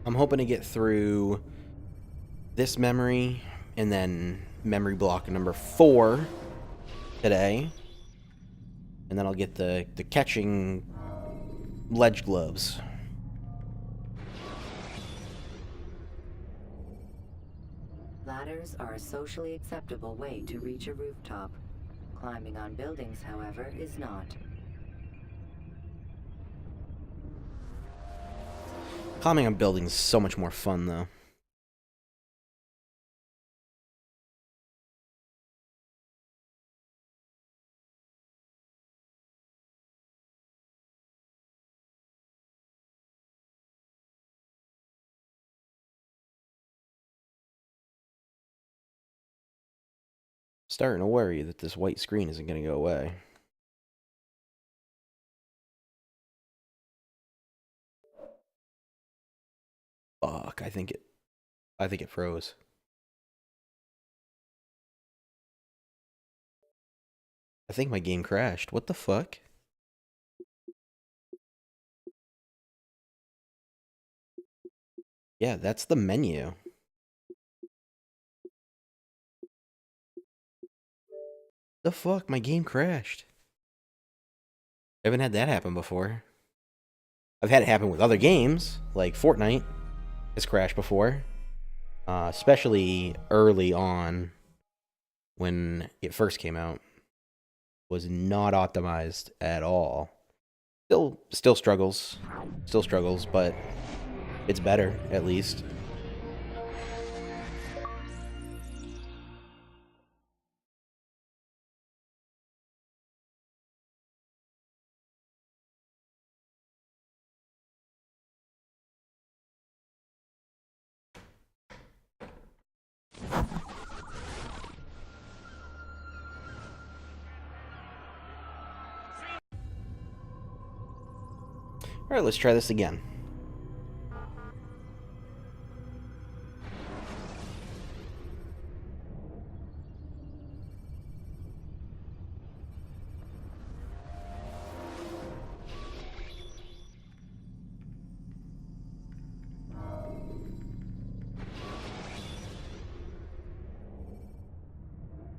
I'm hoping to get through this memory and then memory block number 4 today. And then I'll get the catching ledge gloves. Ladders are a socially acceptable way to reach a rooftop. Climbing on buildings, however, is not. Climbing on buildings is so much more fun, though. Starting to worry that this white screen isn't going to go away. Fuck, I think it froze. I think my game crashed. What the fuck? Yeah, that's the menu. The fuck? My game crashed. I haven't had that happen before. I've had it happen with other games, like Fortnite has crashed before. Especially early on when it first came out. Was not optimized at all. Still struggles. Still struggles, but it's better, at least. Alright, let's try this again.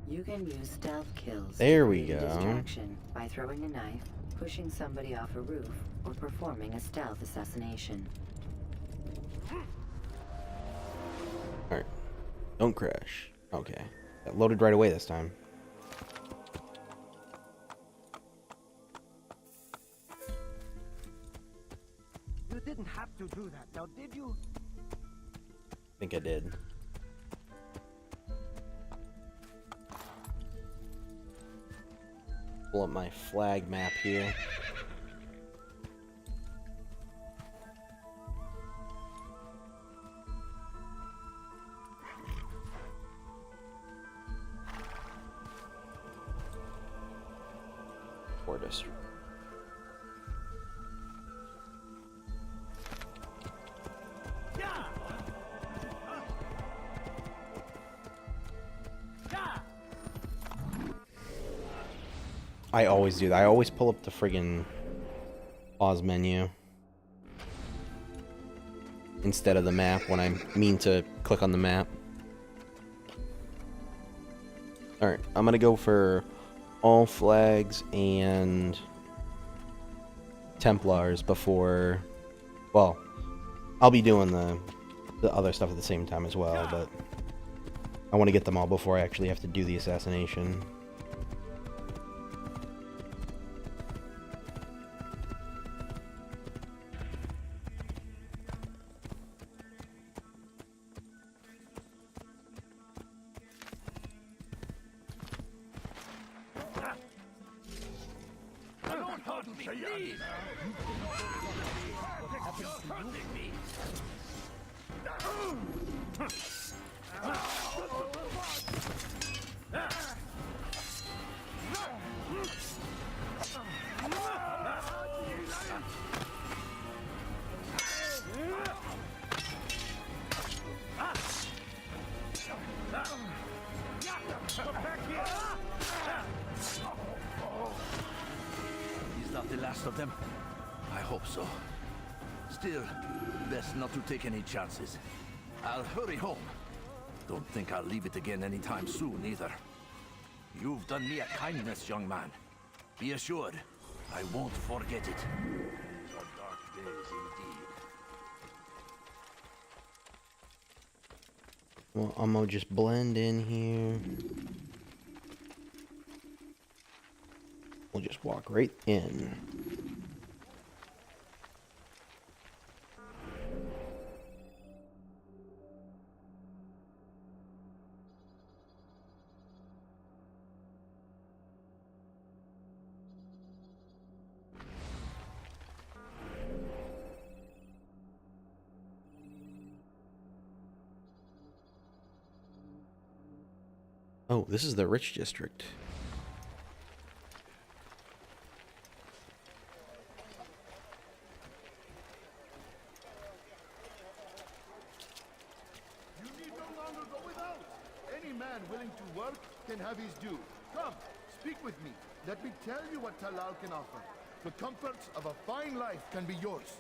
You can use stealth kills There to we create go. a distraction by throwing a knife, pushing somebody off a roof, or performing a stealth assassination. Alright. Don't crash. Okay. That loaded right away this time. You didn't have to do that, now did you? I think I did. Pull up my flag map here. Tortoise. I always do that. I always pull up the friggin' pause menu instead of the map when I mean to click on the map. Alright, I'm gonna go for all flags and Templars before... Well, I'll be doing the other stuff at the same time as well, but I want to get them all before I actually have to do the assassination. me, please! You're hurting me! Is that the last of them? I hope so. Still, best not to take any chances. I'll hurry home. Don't think I'll leave it again anytime soon, either. You've done me a kindness, young man. Be assured, I won't forget it. Your dark days indeed. Well, I'm gonna just blend in here. We'll just walk right in. Oh, this is the rich district. You need no longer go without. Any man willing to work can have his due. Come, speak with me. Let me tell you what Talal can offer. The comforts of a fine life can be yours.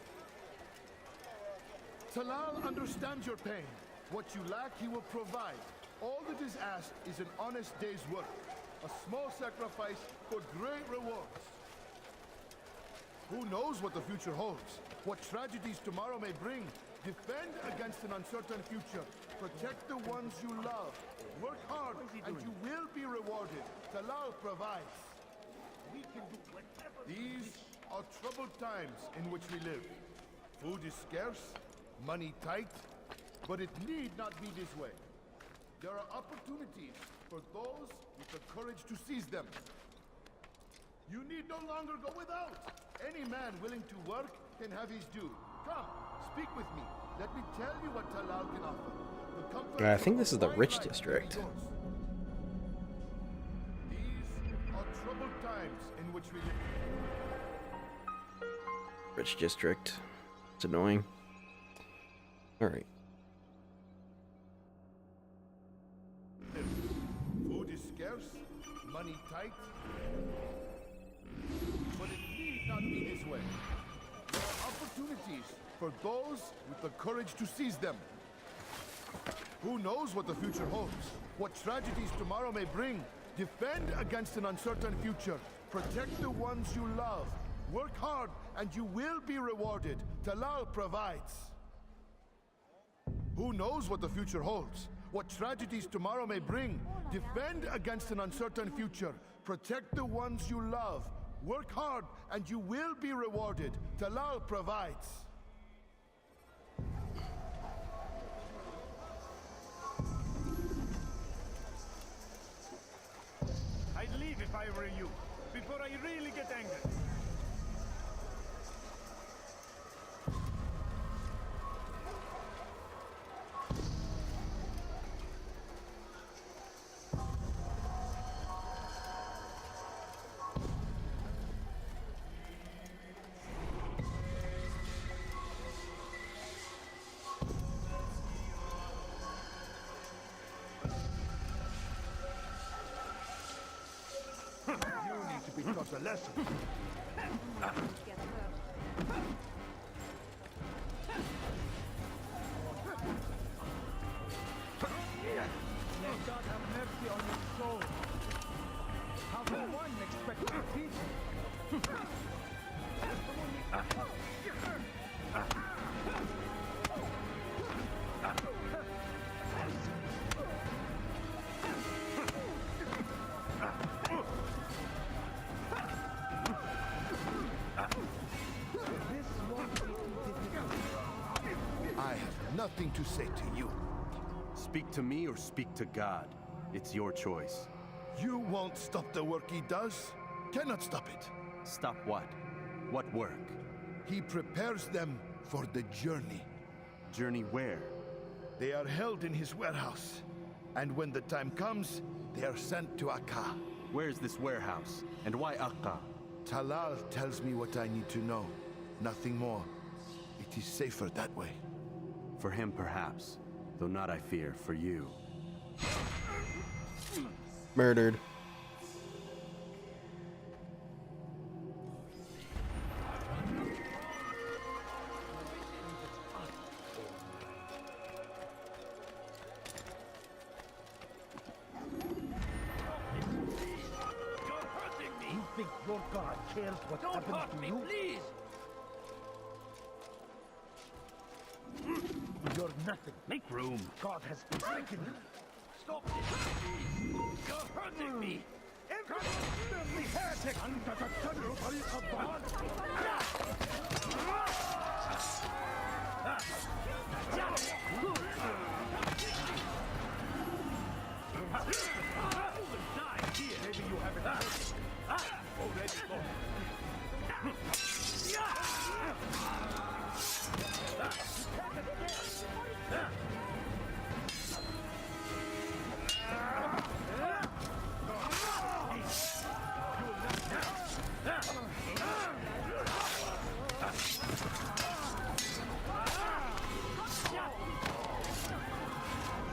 Talal understands your pain. What you lack, he will provide. All that is asked is an honest day's work. A small sacrifice for great rewards. Who knows what the future holds? What tragedies tomorrow may bring? Defend against an uncertain future. Protect the ones you love. Work hard, and you will be rewarded. Talal provides. These are troubled times in which we live. Food is scarce, money tight, but it need not be this way. There are opportunities for those with the courage to seize them. You need no longer go without. Any man willing to work can have his due. Come, speak with me. Let me tell you what Talal can offer. The comfort I think this is the of rich life can be district. yours. These are troubled times in which we live. Rich district. It's annoying. Alright. Food is scarce, money tight, but it need not be this way. There are opportunities for those with the courage to seize them. Who knows what the future holds? What tragedies tomorrow may bring? Defend against an uncertain future. Protect the ones you love. Work hard, and you will be rewarded. Talal provides. Who knows what the future holds? What tragedies tomorrow may bring? Defend against an uncertain future. Protect the ones you love. Work hard, and you will be rewarded. Talal provides. I'd leave if I were you, before I really get angry. You need to be taught a lesson. May God have mercy on your soul. How can one expect to teach? I have nothing to say to you. Speak to me or speak to God. It's your choice. You won't stop the work he does. Cannot stop it. Stop what? What work? He prepares them for the journey. Journey where? They are held in his warehouse. And when the time comes, they are sent to Akka. Where's this warehouse? And why Akka? Talal tells me what I need to know. Nothing more. It is safer that way. For him, perhaps. Though not, I fear, for you. Murdered. You think your God cares what happens to you? please! You're nothing. Make room. God has forsaken you. Stop this, please! You're hurting me! Every heretic under the thunder of God. Maybe you haven't heard. Already gone.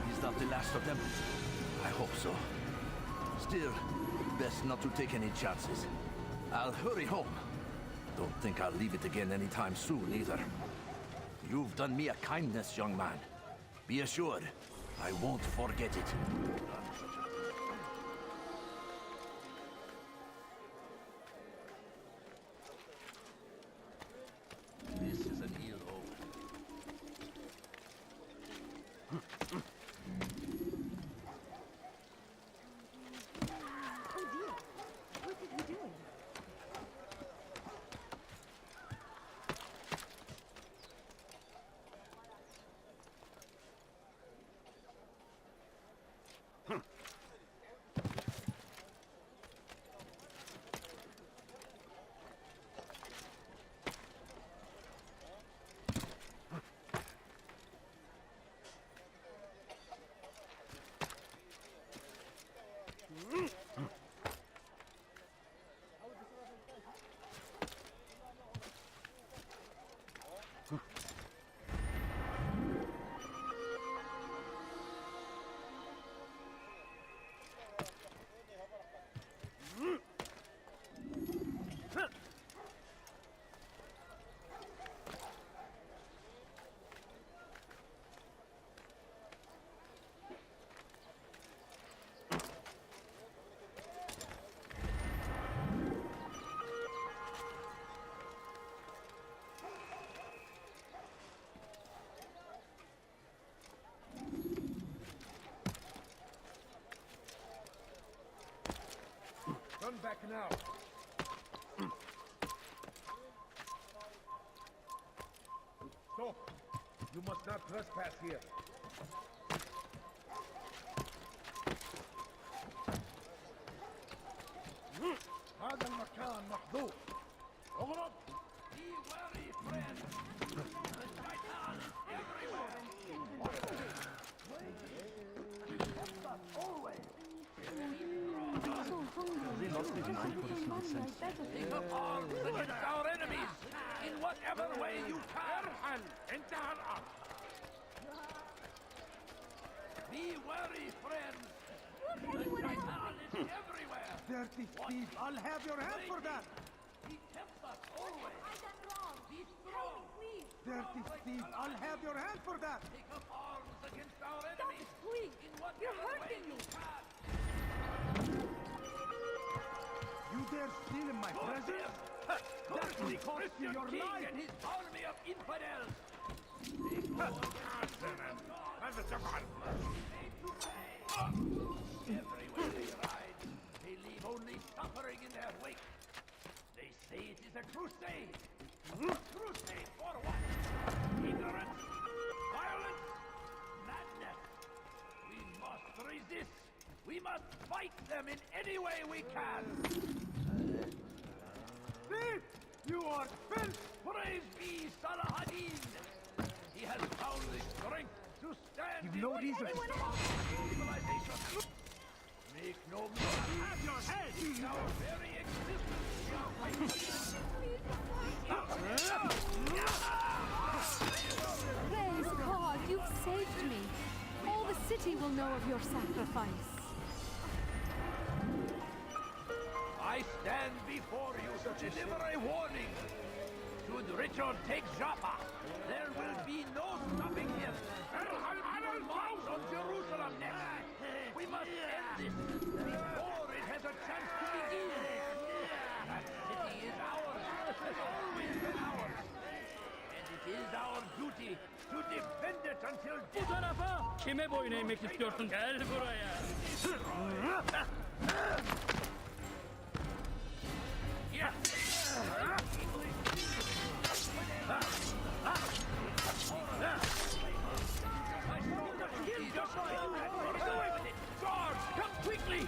He's not the last of them. I hope so. Still, best not to take any chances. I'll hurry home. Don't think I'll leave it again anytime soon, either. You've done me a kindness, young man. Be assured, I won't forget it. This is an ill omen. Oh dear, what is he doing? Run back now. Stop! You must not trespass here. هذا المكان محظوظ. اغرب. Be wary, friend. The shaitan is everywhere. Take up arms against our enemies in whatever way you can. ارحل. انتهى الامر. Be wary, friends. The shaitan is everywhere. Dirty thief! I'll have your hand for that. He tempts us always. Be strong. Dirty thief! I'll have your hand for that. Take up arms against our enemies in whatever way you can. You dare steal in my presence? That will cost you your King life. and his army of infidels. ماذا تفعل؟ Everywhere they ride, they leave only suffering in their wake. They say it is a crusade. A crusade for what? Ignorance? Violence? Madness? We must resist. We must fight them in any way we can. Thief! You Lord, praise be Salahadin! He has found the strength to stand You've no reason. civilization. Make no mistake. Have your head! Our very existence. Praise God, you've saved me. All the city will know of your sacrifice. I stand before you to deliver a warning. Should Richard take Jaffa, there will be no stopping him. He will march on Jerusalem next. We must end this before it has a chance to begin. That city is ours, has always been ours. And it is our duty to defend it until Bu tarafa kime boyun eğmek istiyorsun? Gel buraya. Guards, come quickly!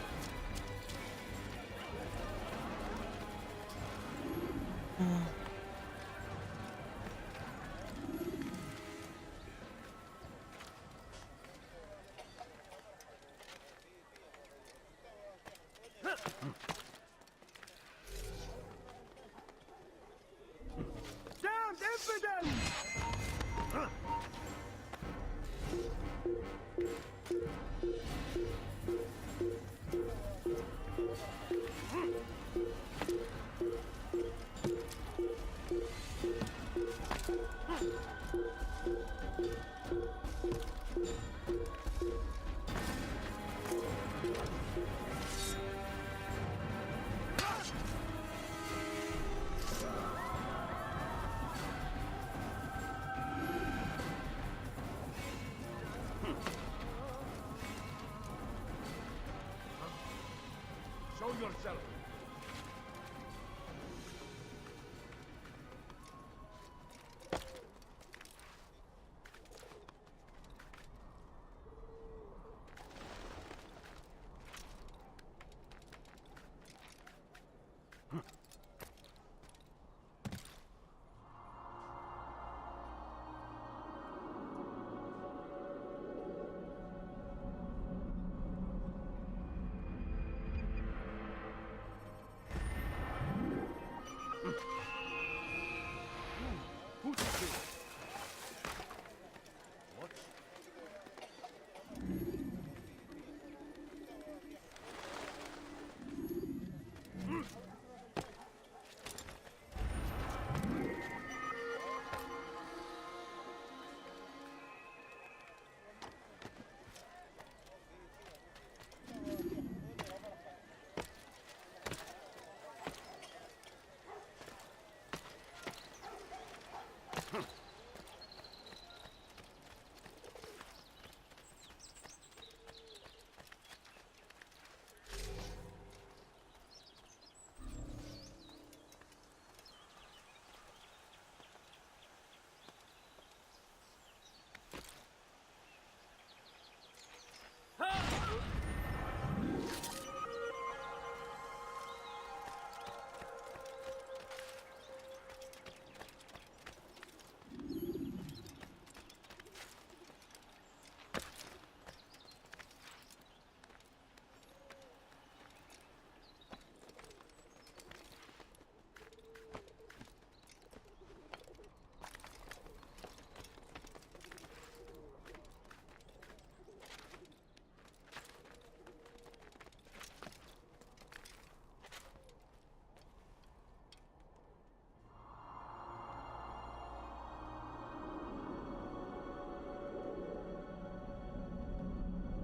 Damned infidels! Show yourself. Who's this? What?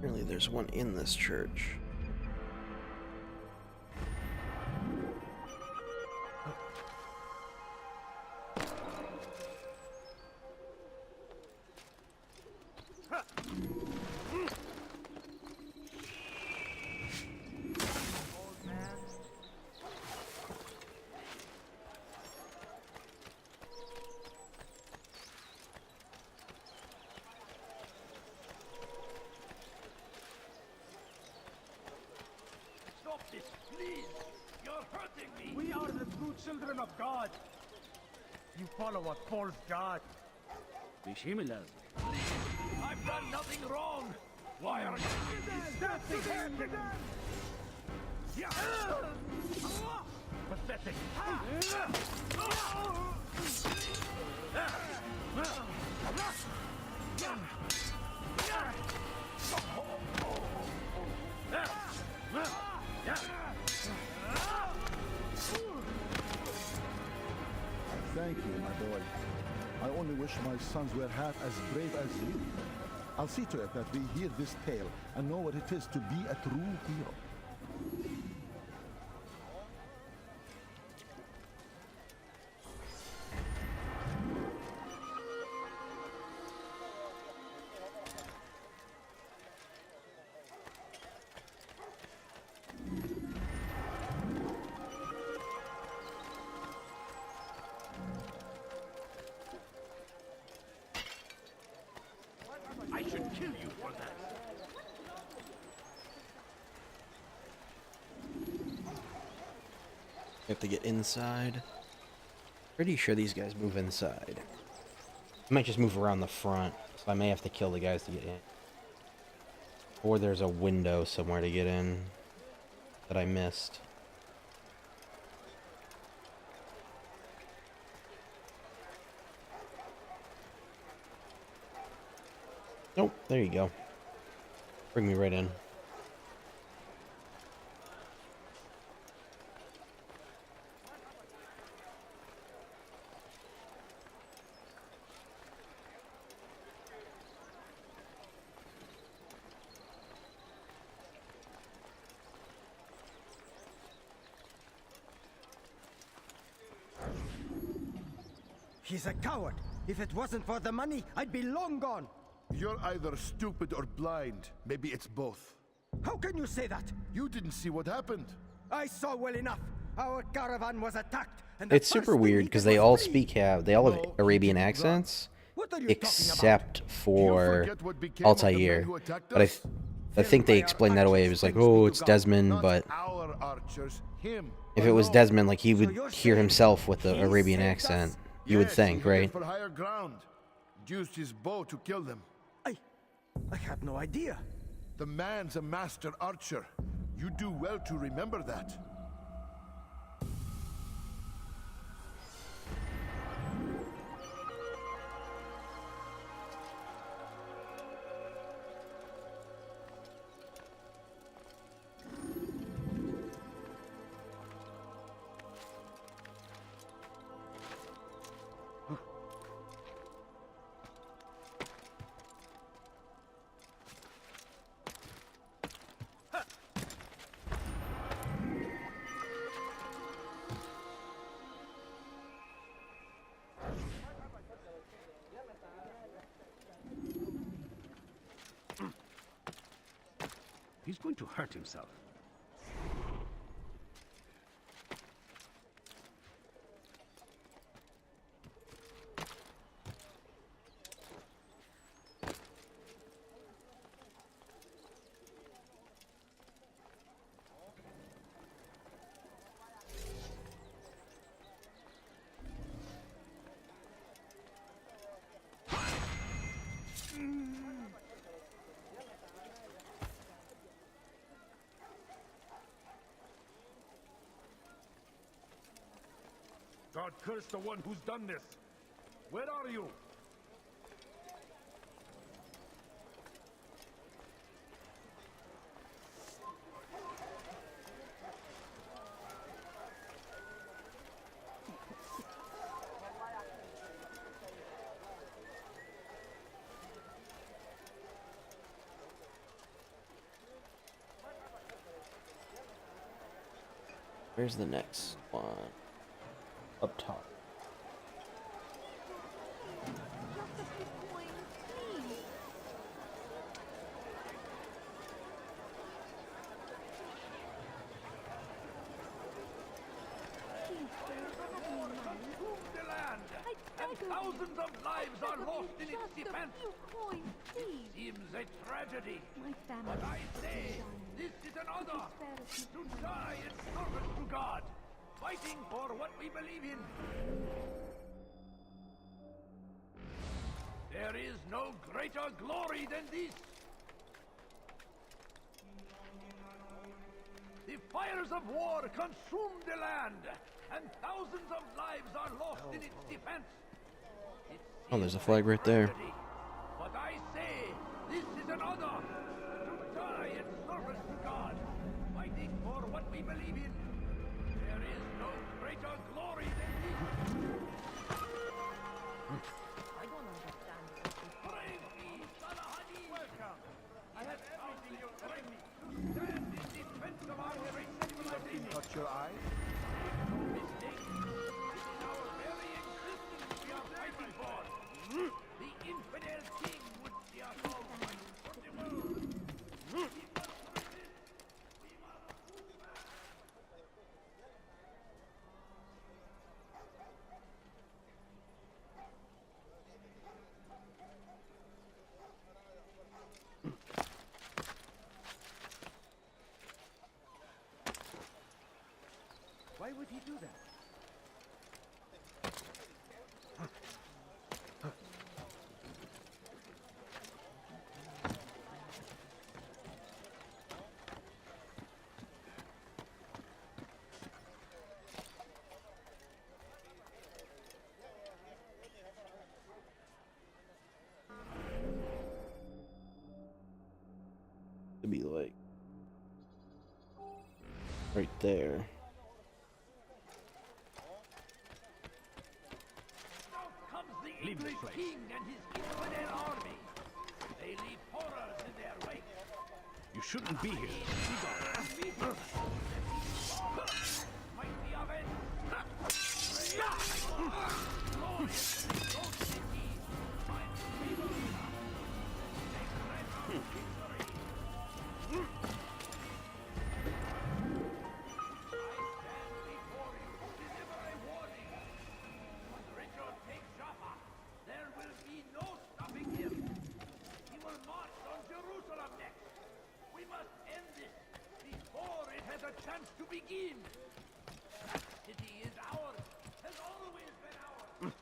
Apparently there's one in this church. Stop this, please! You're hurting me! We are the true children of God. You follow a false god. İşimi lazım. I've done nothing wrong. Why are you? Pathetic. Thank you, my boy. I only wish my sons were half as brave as you. I'll see to it that we hear this tale and know what it is to be a true hero. I should kill you for that. We have to get inside. Pretty sure these guys move inside. I might just move around the front, so I may have to kill the guys to get in. Or there's a window somewhere to get in that I missed. Nope, there you go. Bring me right in. He's a coward. If it wasn't for the money, I'd be long gone. You're either stupid or blind. Maybe it's both. How can you say that? You didn't see what happened. I saw well enough. Our caravan was attacked, and the It's first super thing weird he because did they was all flee. they all have No, Arabian he didn't run. accents, What are you except You for forget what became of the men Altair. who attacked But us? I think they explained that away. It was like, oh, it's Desmond, Not but our archers, him. if it was alone. Desmond, like he would you're hear saying himself with the he Arabian saved accent. us? You would Yes, think, he headed right? for higher ground. Used his bow to kill them. I had no idea. The man's a master archer. You do well to remember that. He's going to hurt himself. God curse the one who's done this. Where are you? Where's the next one? Up top. Just a few coins, please. Please, sir, have me money. The land, I and beg of you. thousands of lives are Beg of lost you, in its just a defense. few coins, please. Seems a tragedy. My family. But I say, this is an honor to die in service to God, fighting for what we believe in. There is no greater glory than this. The fires of war consume the land, and thousands of lives are lost in its defense. Oh, there's a flag right there. But I say, this is an honor to die in service to God, fighting for what we believe in. There is no greater glory than this. I don't understand. Praise be, Salahadi. Welcome. I have everything you bring me to stand in defense of our great civilization. Got your eye? No mistake. It is our very existence we are fighting for. The infidel king would see us all fighting for the world. We must resist. We must move back. Why would he do that? To be like right there. Now comes the English king and his infidel army. They leave horrors in their wake. You shouldn't be here. Might be avenged. Glorious ghost indeed. My people. Victory. I stand before you to deliver a warning. When Richard takes Jaffa, there will be no stopping him. He will march on Jerusalem next. We must end this before it has a chance to begin. That city is ours, has always been ours.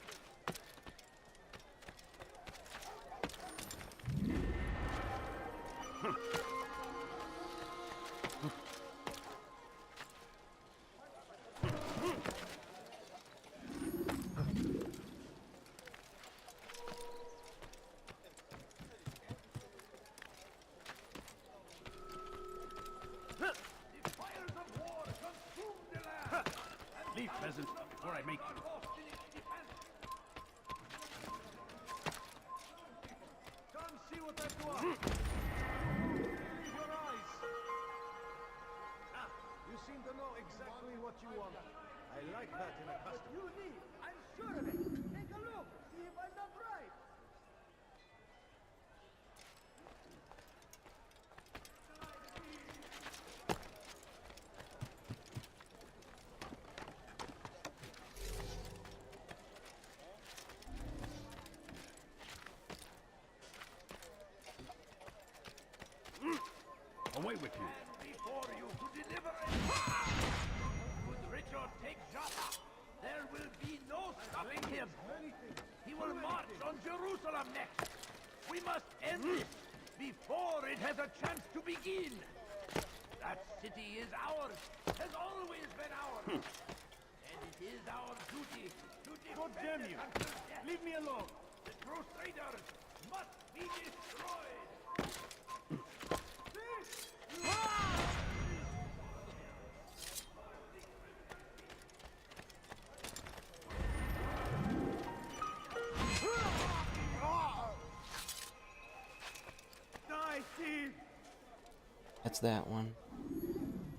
The fires of war consume the land. Leave, peasant, before I make you. Lost in its defense. Come see what I've got. Believe your eyes. Ah, you seem to know exactly what you want. I like that in a customer. You need. I'm sure of it. Take a look. See if I'm not right. Away with you. Before you to deliver it. Should Richard take Jaffa, there will be no stopping him. He will march on Jerusalem next. We must end this before it has a chance to begin. That city is ours, has always been ours. And it is our duty to God defend damn it you. until death. Leave me alone. The Crusaders must be destroyed. Die, thief! That's that one.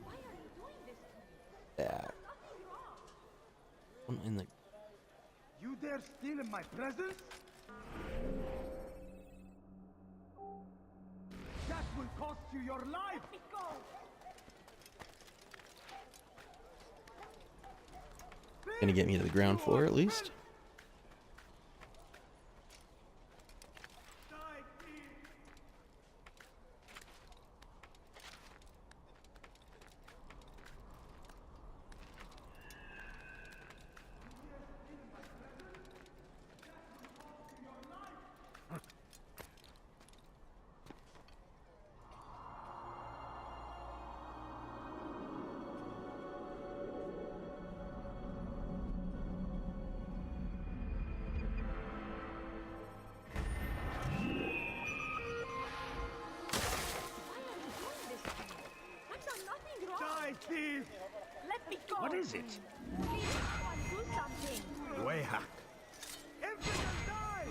Why are you doing this to me? That one in the. You dare steal in my presence? That will cost you your life! Let me go! Gonna get me to the ground floor at least. Die, thief! What is it? Do something. Wayhack. Everyone die!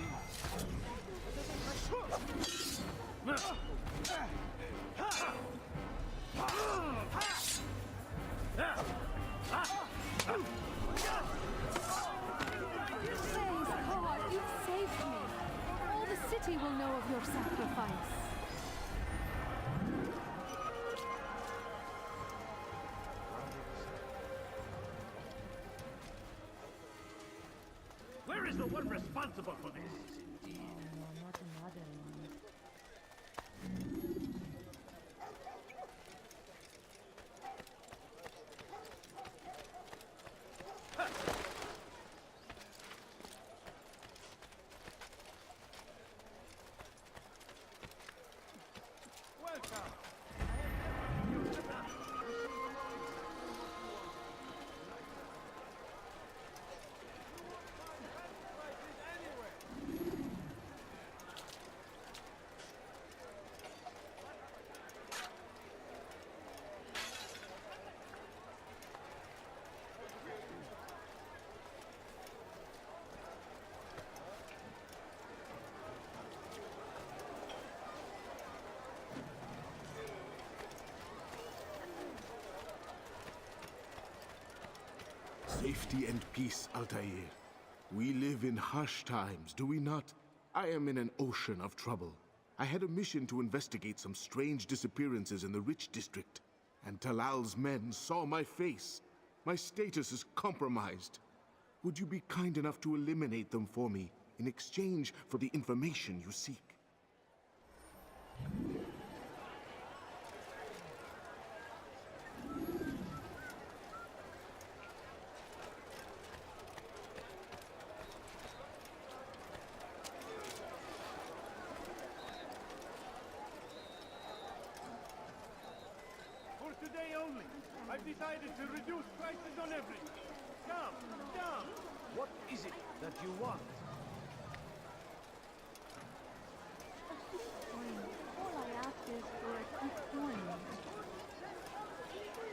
Praise God, you've saved me. All the city will know of your sacrifice. Where is the one responsible for this? Safety and peace, Altair. We live in harsh times, do we not? I am in an ocean of trouble. I had a mission to investigate some strange disappearances in the Rich District, and Talal's men saw my face. My status is compromised. Would you be kind enough to eliminate them for me in exchange for the information you seek? For today only, I've decided to reduce prices on everything. Come, come. What is it that you want? All I ask is for a quick coin.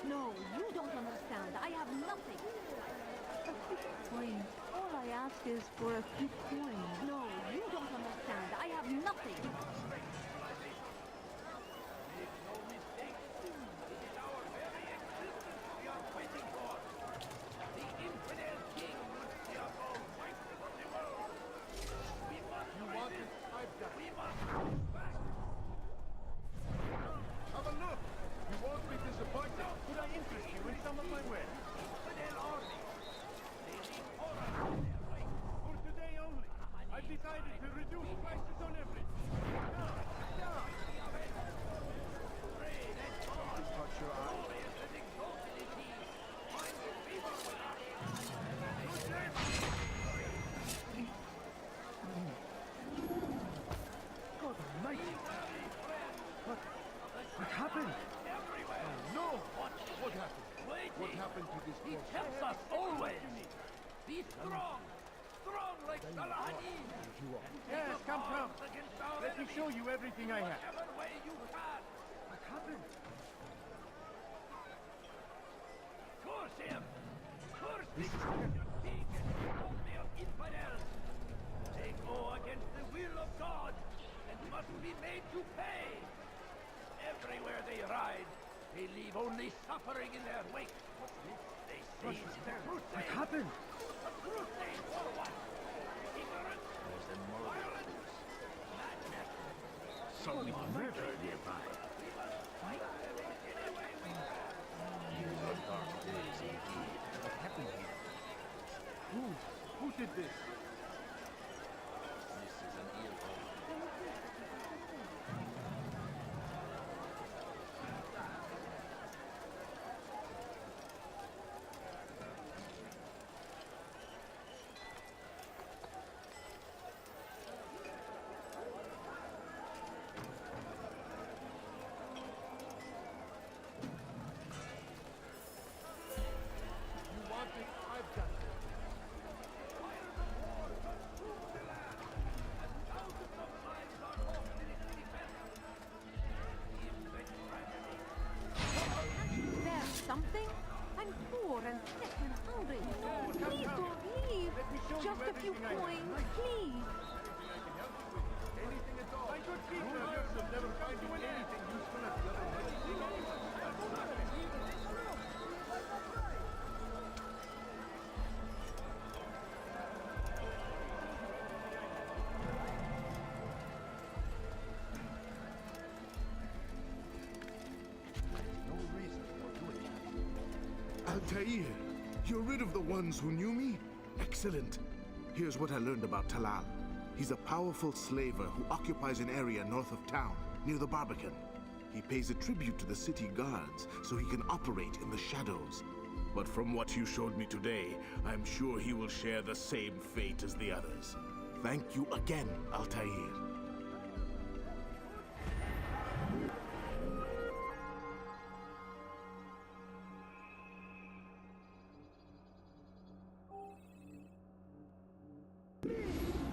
No, you don't understand. I have nothing. A quick coin. All I ask is for a quick coin. No, you don't understand. I have nothing. Have a look. You won't be disappointed. Could I interest you in some of my wares? For today only, I've decided to reduce prices on everything. Come, come. Touch your eye. God almighty! What happened? No! What happened? What happened to this He poor helps us always. Be strong. Strong like Salah ad-Din. Yes, come, come. Let me show you everything I have. Whatever way you can. What happened? Curse him. Curse the king and army of infidels. They go against the will of God and must be made to pay. Everywhere they ride, they leave only suffering in their wake. They seize the crusade. What happened? A crusade for what? Ignorance. Violence. Madness. Someone murdered nearby. What happened here? Who did this? You want it? I've got it. just a few coins, please. Anything at all. My good people will never find you anything useful at the other end. Altair, you're rid of the ones who knew me? Excellent. Here's what I learned about Talal. He's a powerful slaver who occupies an area north of town, near the Barbican. He pays a tribute to the city guards so he can operate in the shadows. But from what you showed me today, I'm sure he will share the same fate as the others. Thank you again, Altair.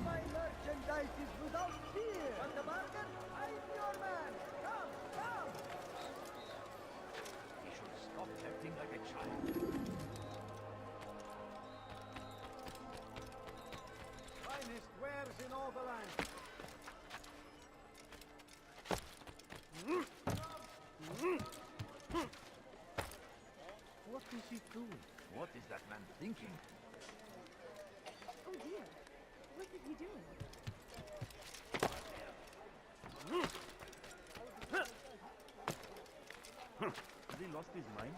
My merchandise is without fear. On the market, I'm your man. Come, come. He should stop acting like a child. Finest wares in all the land. What is he doing? What is that man thinking? Oh dear. What is he doing? Has he lost his mind?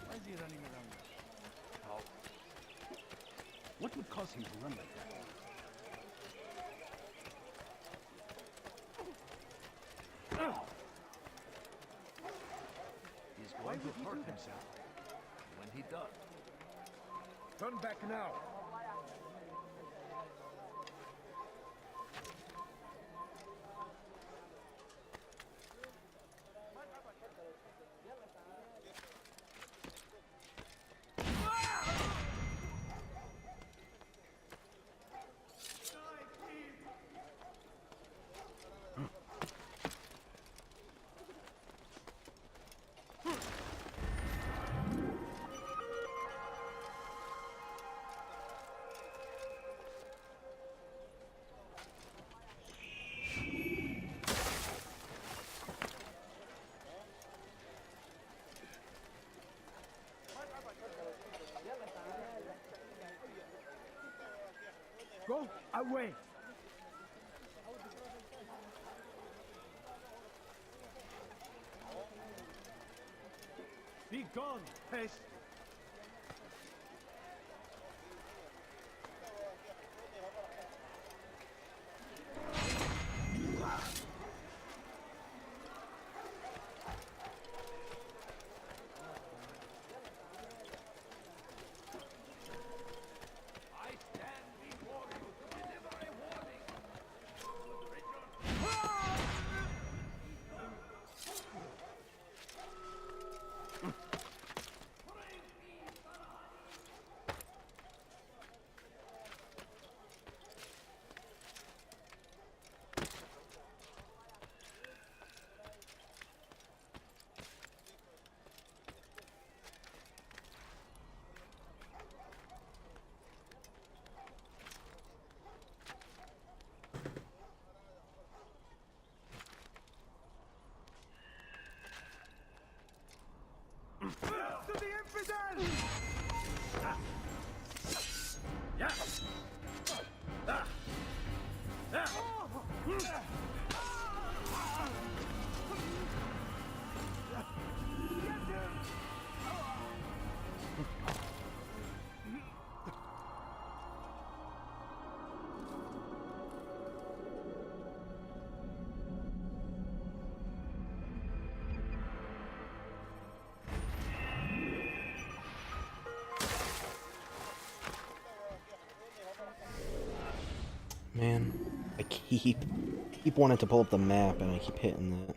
Why is he running around? How? What would cause him to run like that? He's going to hurt himself. When he does, Turn back now. Go away. Be gone, pest. I stand before you to deliver a warning. To the infidels! Man, I keep wanting to pull up the map and I keep hitting that.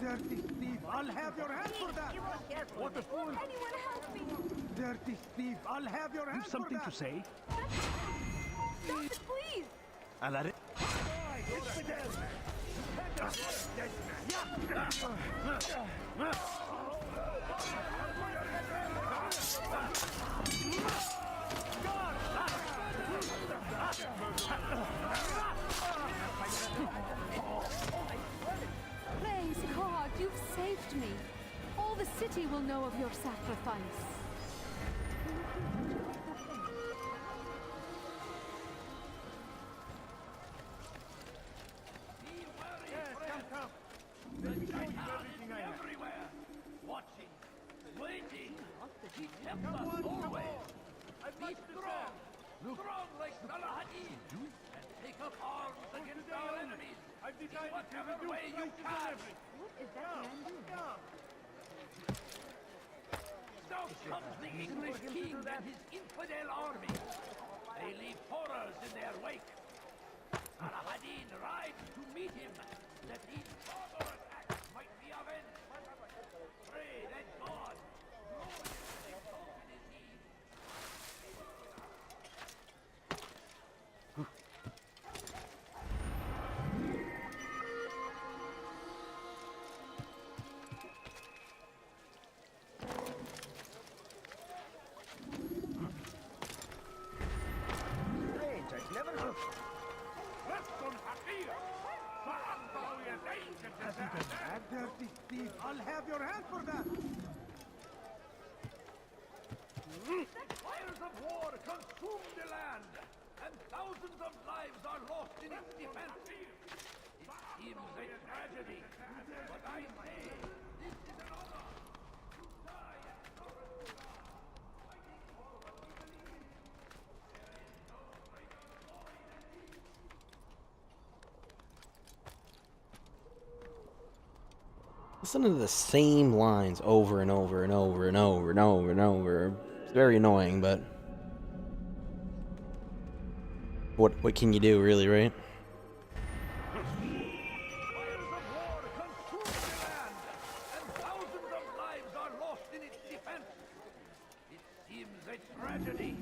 dirty thief! I'll have your hand for that! What a fool! Anyone help me! Dirty thief! I'll have your hand You've something for that! to say? Stop it, please! I'll let it. Praise God, you've saved me. All the city will know of your sacrifice. Everywhere, watching, waiting. He tempts us always. Be strong, strong like Salahadin, and take up arms against our enemies in whatever way you can. What is that man doing? South comes the English king and his infidel army. They leave horrors in their wake. Salahadin rides to meet him, that these barbarous acts might be avenged. Pray that God gloriously exalt his deeds. Strange, I've never heard. That dirty thief! I'll have your hand for that! Fires of war consume the land, and thousands of lives are lost in its defense. It seems a tragedy, but I say this is an honor. To die and suffer to God, fighting for what we believe in. There is no greater glory than this. Listening to the same lines over and over and over and over and over and over. It's very annoying, but what can you do, really, right? Fires of war consume the land, and thousands of lives are lost in its defense. It seems a tragedy,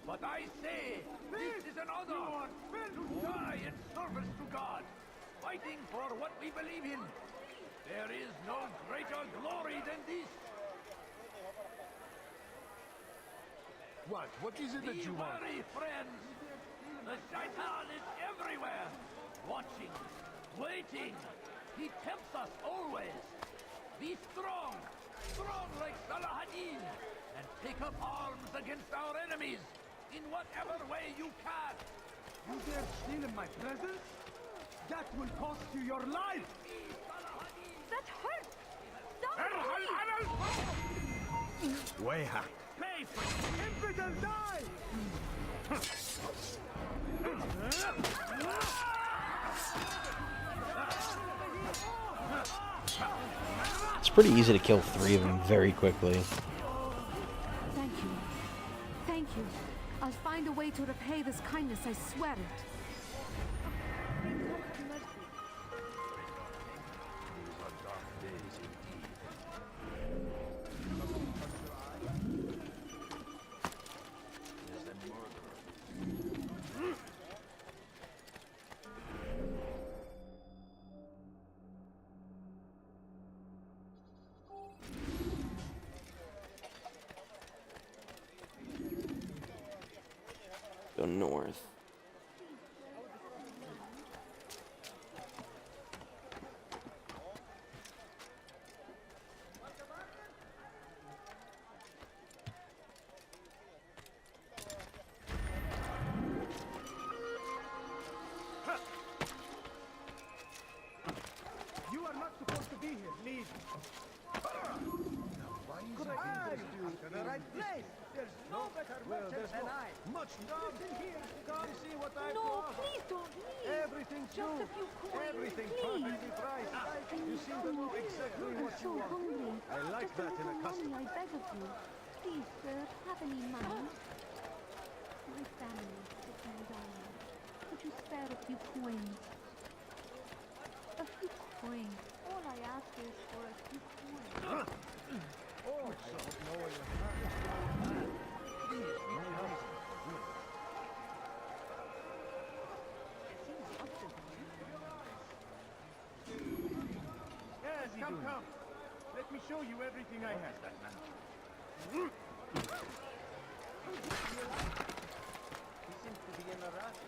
but I say this is an honor to die in service to God, fighting for what we believe in. There is no greater glory than this. What? What is it that Be you want? wary, friends. The Shaitan is everywhere, watching, waiting. He tempts us always. Be strong, strong like Salahadin, and take up arms against our enemies in whatever way you can. You dare steal in my presence? That will cost you your life! That hurts! Stop it, please! Wayha. Pay for it! Infidel, die! It's pretty easy to kill 3 of them very quickly. Thank you. Thank you. I'll find a way to repay this kindness, I swear it. Go north. You are not supposed to be here. Leave. Could I lead you to the right place? There's no better merchant than I. Much Listen here, Come see what I've to No, offer. please don't leave. Everything's Just new. a few coins, Everything please. perfectly priced. You seem to know exactly I'm what you so want. hungry. I like Just that in a little customer. money, I beg of you. Please, sir, have any money? My family is sick and dying. Could you spare a few coins? A few coins. All I ask is for a few coins. Oh, I don't know where your heart is going. Please, be nice. Yes, come. Let me show you everything I have. That man. He seems to be in a rush.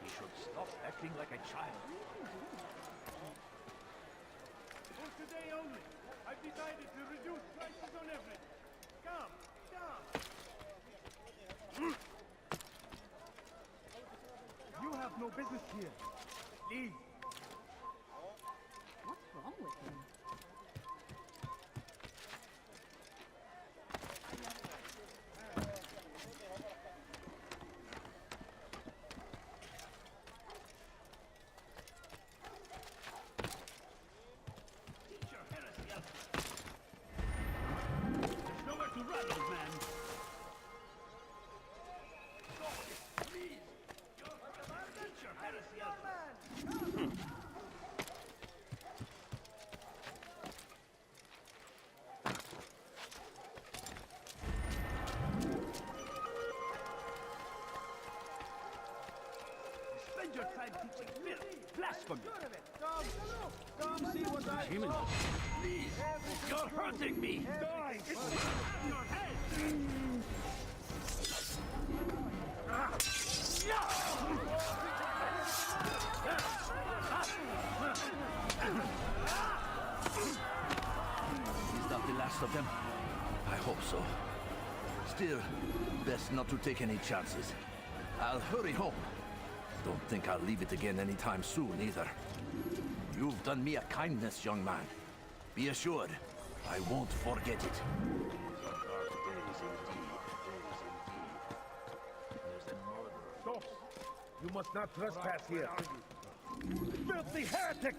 He should stop acting like a child. For today only, I've decided to reduce prices on everything. Come. You have no business here. Leave. What's wrong with him? Teach your heresy elsewhere. There's nowhere to run, old man. Stop it, please. Teach your heresy elsewhere. Spend your time teaching filth, blasphemy. Come see what I Demon, please, you're hurting me. Die! It's out your head. Is that the last of them? I hope so. Still, best not to take any chances. I'll hurry home. Don't think I'll leave it again anytime soon, either. You've done me a kindness, young man. Be assured, I won't forget it. Stop! You must not trespass here. Filthy heretic!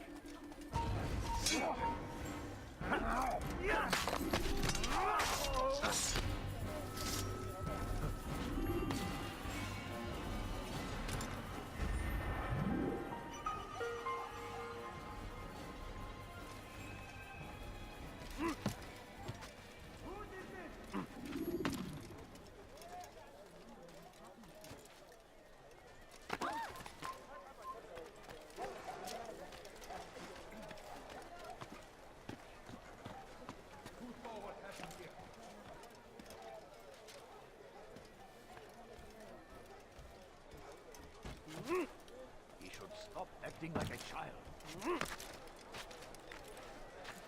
He should stop acting like a child.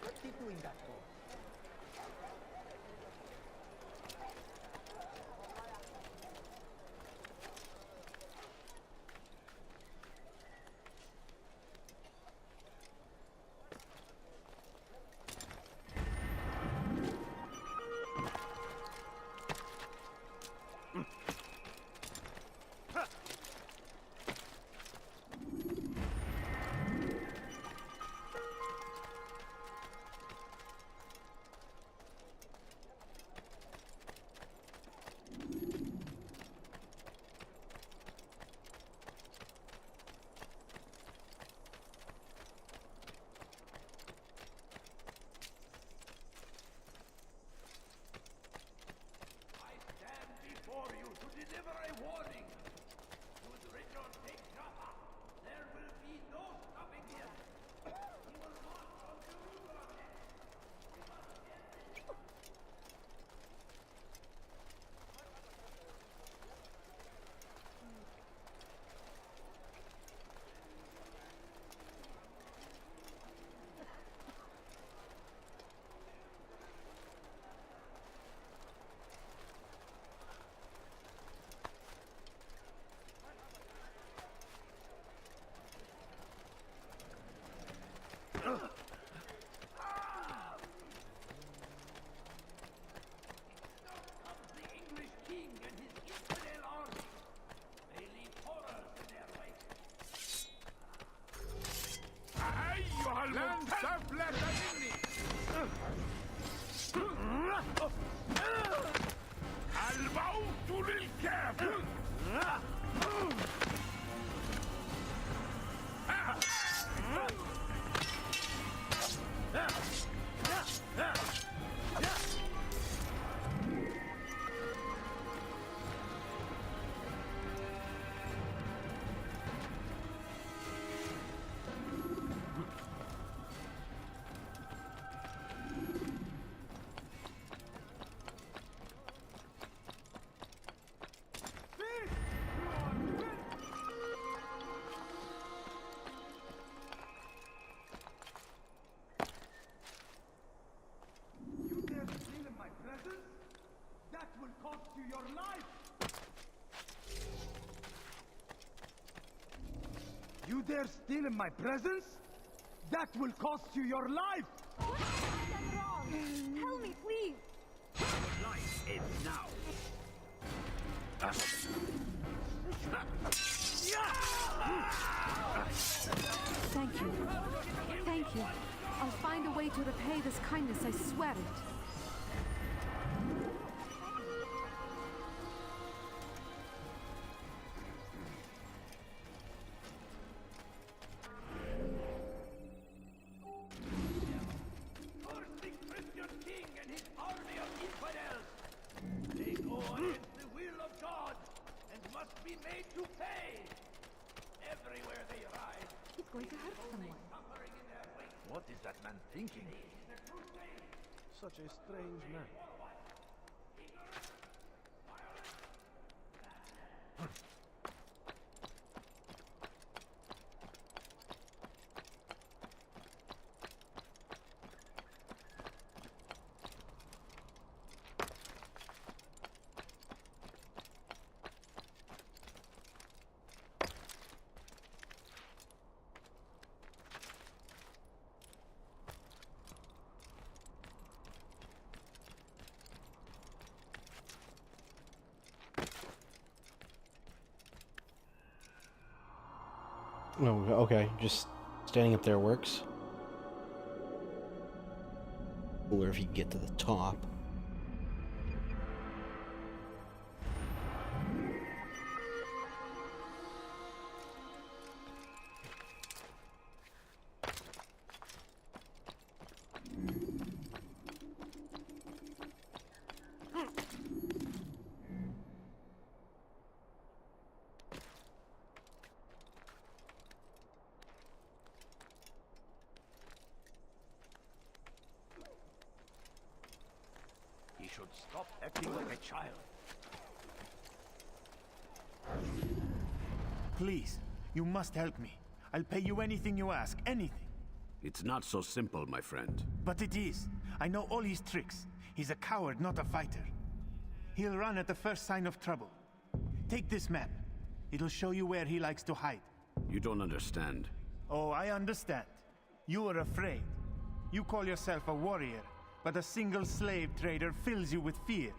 What's he doing that for? your life! You dare steal in my presence? That will cost you your life! What have I done wrong? Tell me, please. Your life ends now. Thank you. Thank you. I'll find a way to repay this kindness, I swear it. Curse the Christian king and his army of infidels! They go against the will of God and must be made to pay! Everywhere they ride, He's going to hurt someone. suffering in their wake. What is that man thinking? Such a strange man. No, okay, just standing up there works. Or if you get to the top. He should stop acting like a child. Please, you must help me. I'll pay you anything you ask, anything. It's not so simple, my friend. But it is. I know all his tricks. He's a coward, not a fighter. He'll run at the first sign of trouble. Take this map. It'll show you where he likes to hide. You don't understand. Oh, I understand. You are afraid. You call yourself a warrior, but a single slave trader fills you with fear.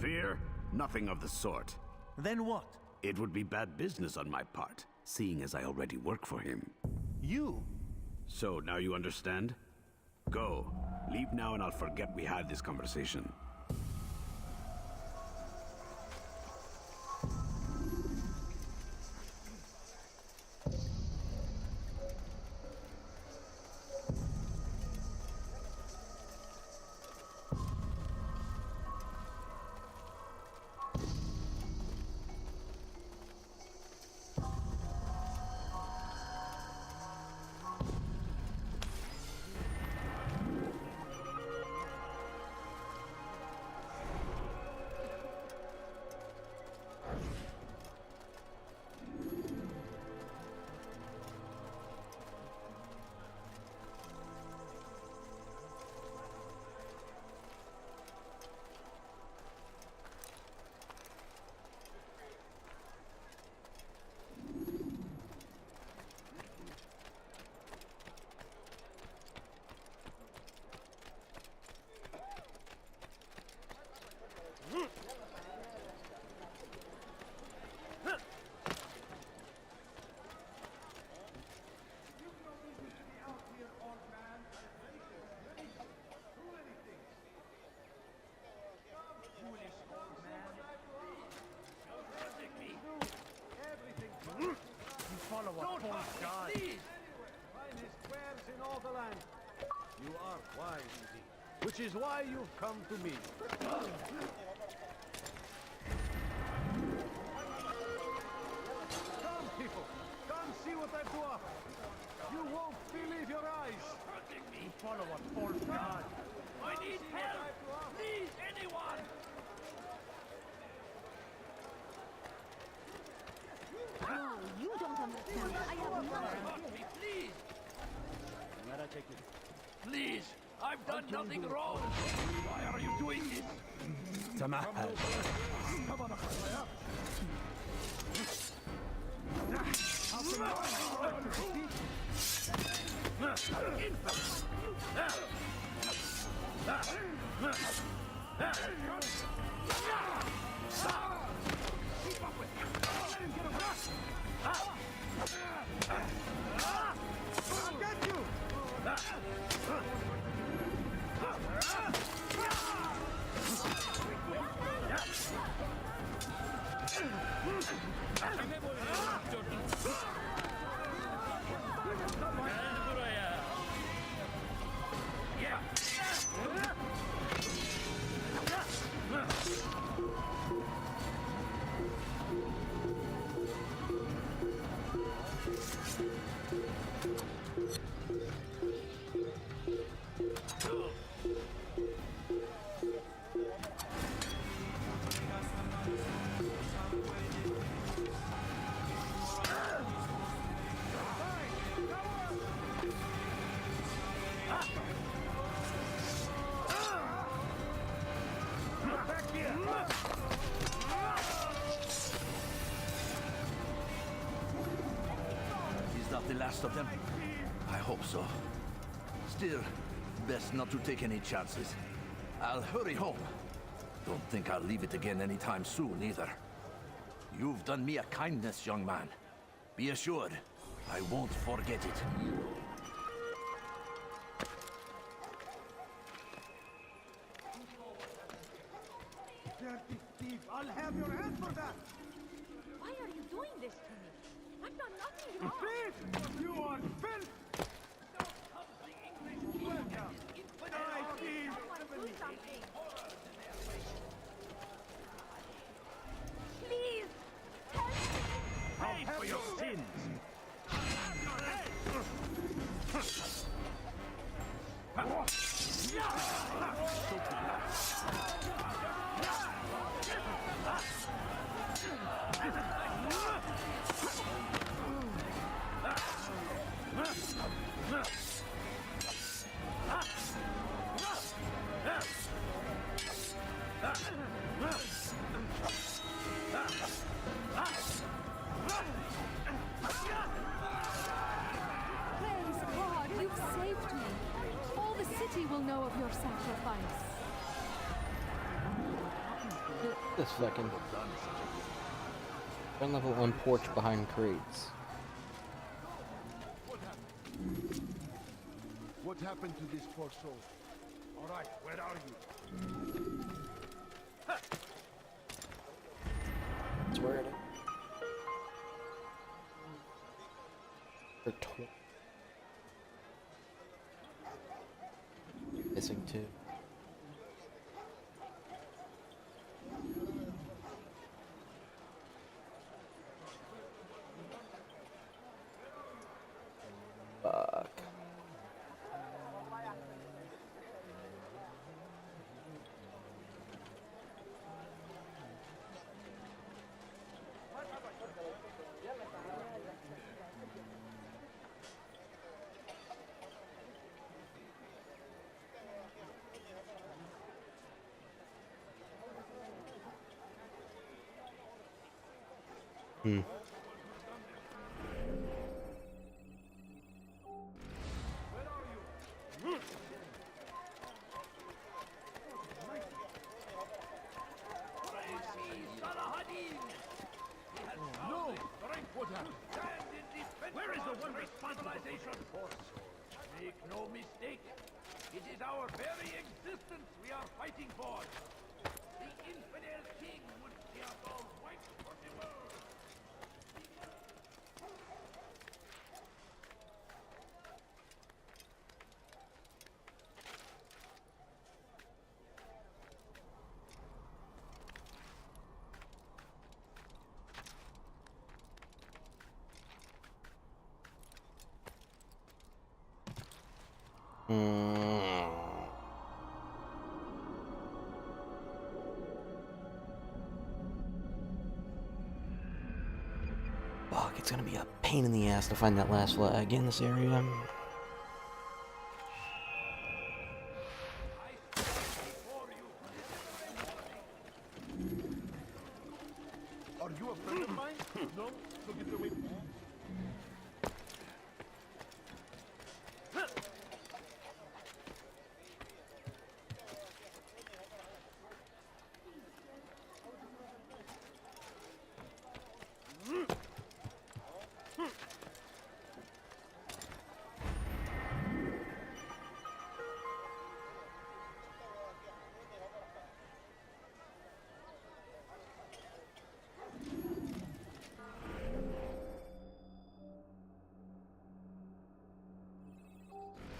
Fear? Nothing of the sort. Then what? It would be bad business on my part, seeing as I already work for him. You? So, now you understand? Go. Leave now and I'll forget we had this conversation. Follow a false god. Finest wares in all the land. You are wise, indeed. Which is why you've come to me. Come, people. Come see what I have to offer. You won't believe your eyes. You follow a false god. I need help! Please, anyone! No, you don't understand. I have nothing. Help me, please! Where I take you? Please, I've done nothing wrong. Why are you doing this? تمهل. I'll get you! Is that the last of them? I hope so. Still, best not to take any chances. I'll hurry home. Don't think I'll leave it again anytime soon, either. You've done me a kindness, young man. Be assured, I won't forget it. Dirty thief! I'll have your head for that! Why are you doing this to me? I've done nothing wrong. Thief! You are filth! Welcome! Die, thief! Someone do something. Please, help me. Pay for your sins! Praise God, you've saved me. All the city will know of your sacrifice. This fucking ground level on porch behind crates. What happened to this poor soul? All right, where are you? That's where it is. Missing two. Fuck. Hmm. No! What happened? Where is the one responsibilization force? Make no mistake, it is our very existence we are fighting for. The infidel king would see us all wiped from the world. Fuck, it's gonna be a pain in the ass to find that last flag in this area. Are you a friend of mine? No? So get away.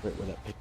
Right where that pic.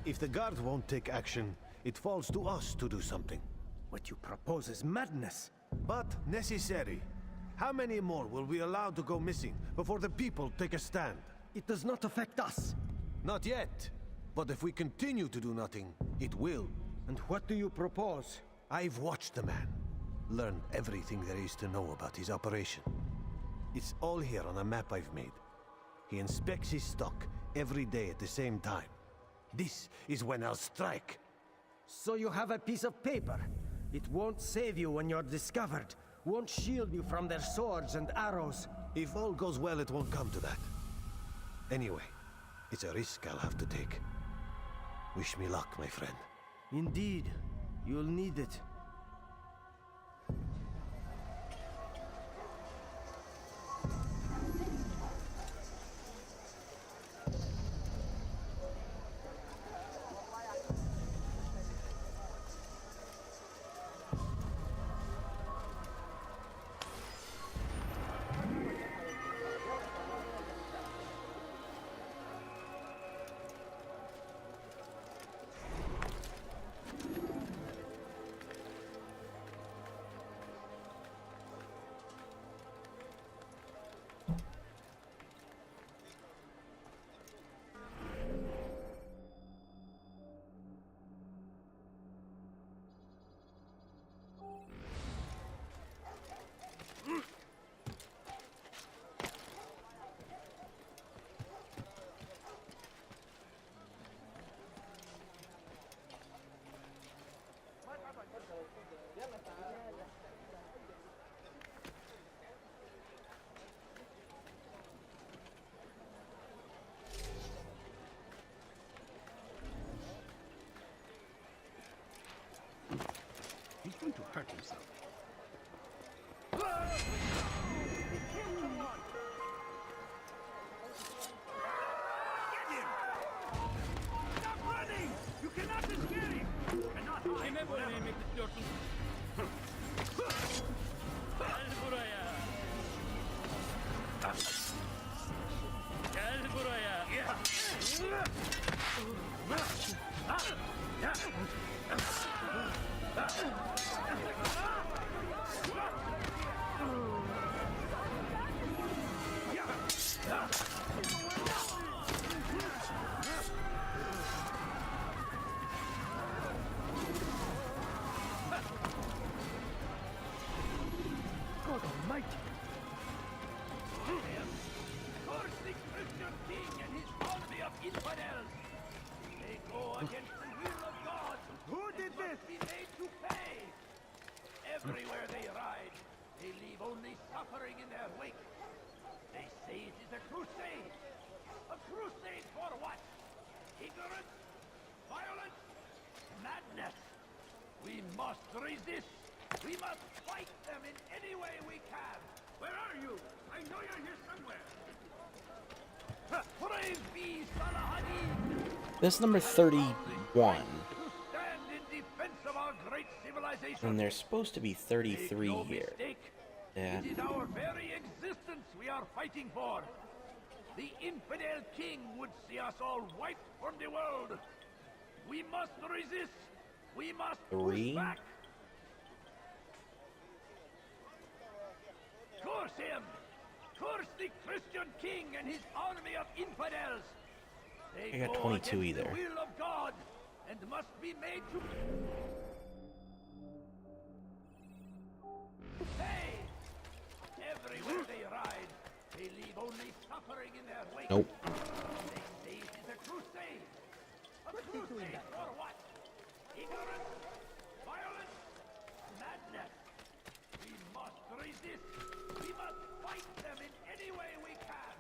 If the guard won't take action, it falls to us to do something. What you propose is madness. But necessary. How many more will we allow to go missing before the people take a stand? It does not affect us. Not yet. But if we continue to do nothing, it will. And what do you propose? I've watched the man. Learned everything there is to know about his operation. It's all here on a map I've made. He inspects his stock every day at the same time. This is when I'll strike. So you have a piece of paper. It won't save you when you're discovered. Won't shield you from their swords and arrows. If all goes well, it won't come to that. Anyway, it's a risk I'll have to take. Wish me luck, my friend. Indeed, you'll need it. He's going to hurt himself. Get him! Stop running! You cannot escape him! Cannot hide! Kime boyun eğmek istiyorsun? Gel buraya. Gel buraya. God Almighty! Curse the Christian king and his army of infidels! They go against the will of God! Who did this? Must be made to pay! Everywhere they ride, they leave only suffering in their wake. They say it is a crusade! A crusade for what? Ignorance? Violence? Madness! We must resist! We must fight them in any way we can! Where are you? I know you're here somewhere! Praise be Salahadin! This is number 31. Stand in defense of our great civilization! And there's supposed to be 33 Make no here. mistake. Yeah. It is our very existence we are fighting for. The infidel king would see us all wiped from the world. We must resist. We must push 3. back. him! Curse the Christian king and his army of infidels! They I got go 22 against either. the will of God and must be made to pay! Everywhere they ride, they leave only suffering in their wake. Nope. They say it is a crusade. A crusade for what? Ignorance? Violence? Madness? We must resist. We must fight them in any way we can.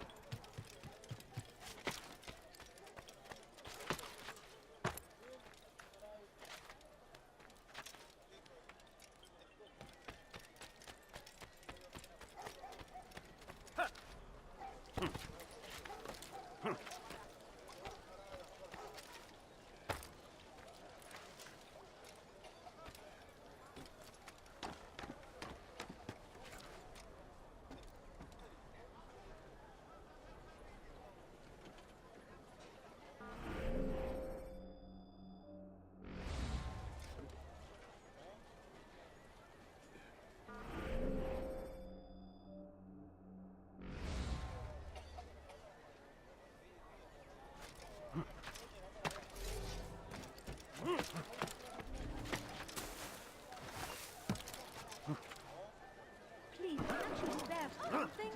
Please, can't you spare something?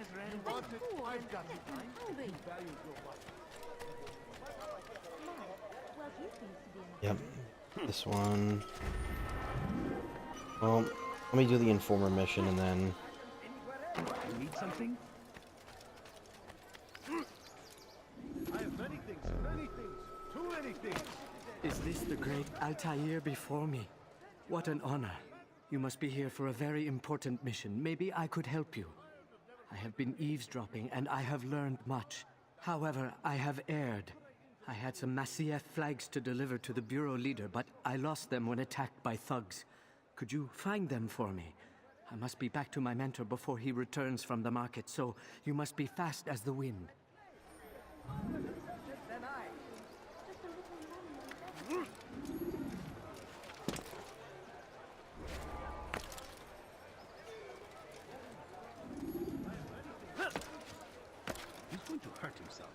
I'm poor and sick and hungry. Well, he seems to be in a Yep. This one. Well, let me do the informer mission and then. You need something? I have many things, too many things. Is this the great Altair before me? What an honor. You must be here for a very important mission. Maybe I could help you. I have been eavesdropping and I have learned much. However, I have erred. I had some Masyaf flags to deliver to the bureau leader, but I lost them when attacked by thugs. Could you find them for me? I must be back to my mentor before he returns from the market, so you must be fast as the wind. He's going to hurt himself.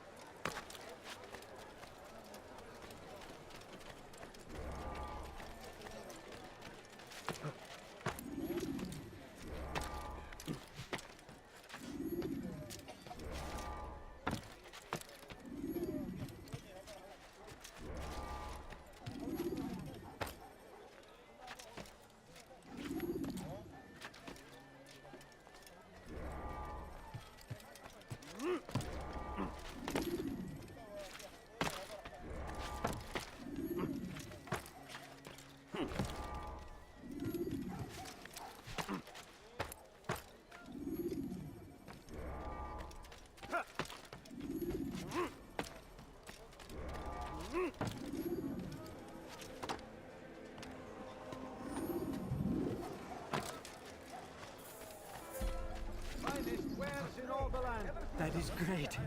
That is great.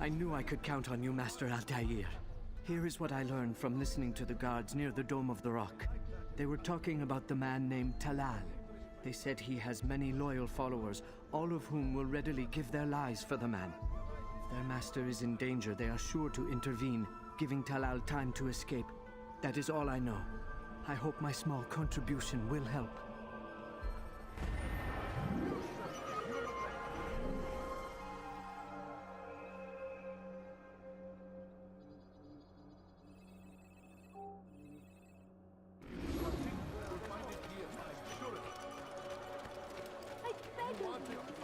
I knew I could count on you, Master Altair. Here is what I learned from listening to the guards near the Dome of the Rock. They were talking about the man named Talal. They said he has many loyal followers, all of whom will readily give their lives for the man. If their master is in danger, they are sure to intervene, giving Talal time to escape. That is all I know. I hope my small contribution will help.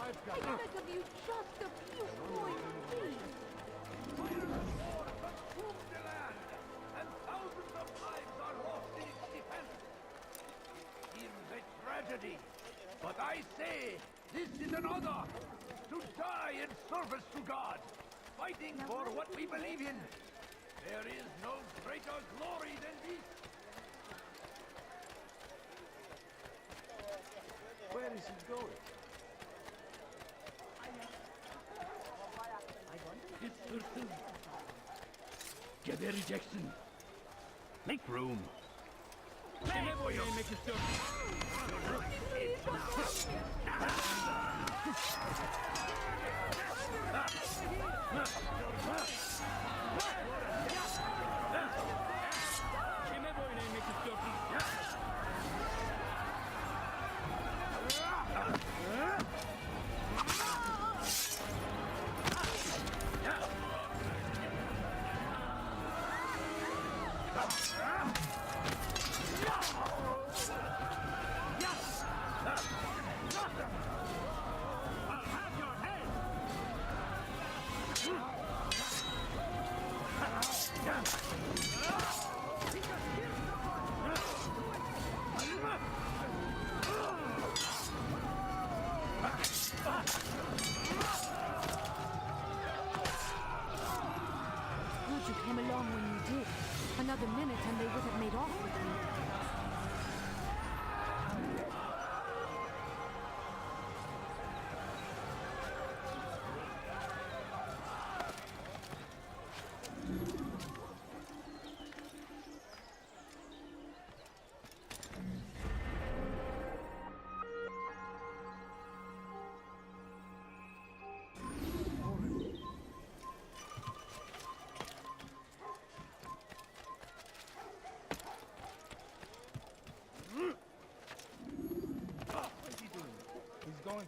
I beg of you, just a few coins, please. The land, and thousands of lives are lost in its defense. Seems a tragedy, but I say this is an honor to die in service to God, fighting for what we believe in. There is no greater glory than this. Where is he going? This person. Get their rejection. Make room. Make it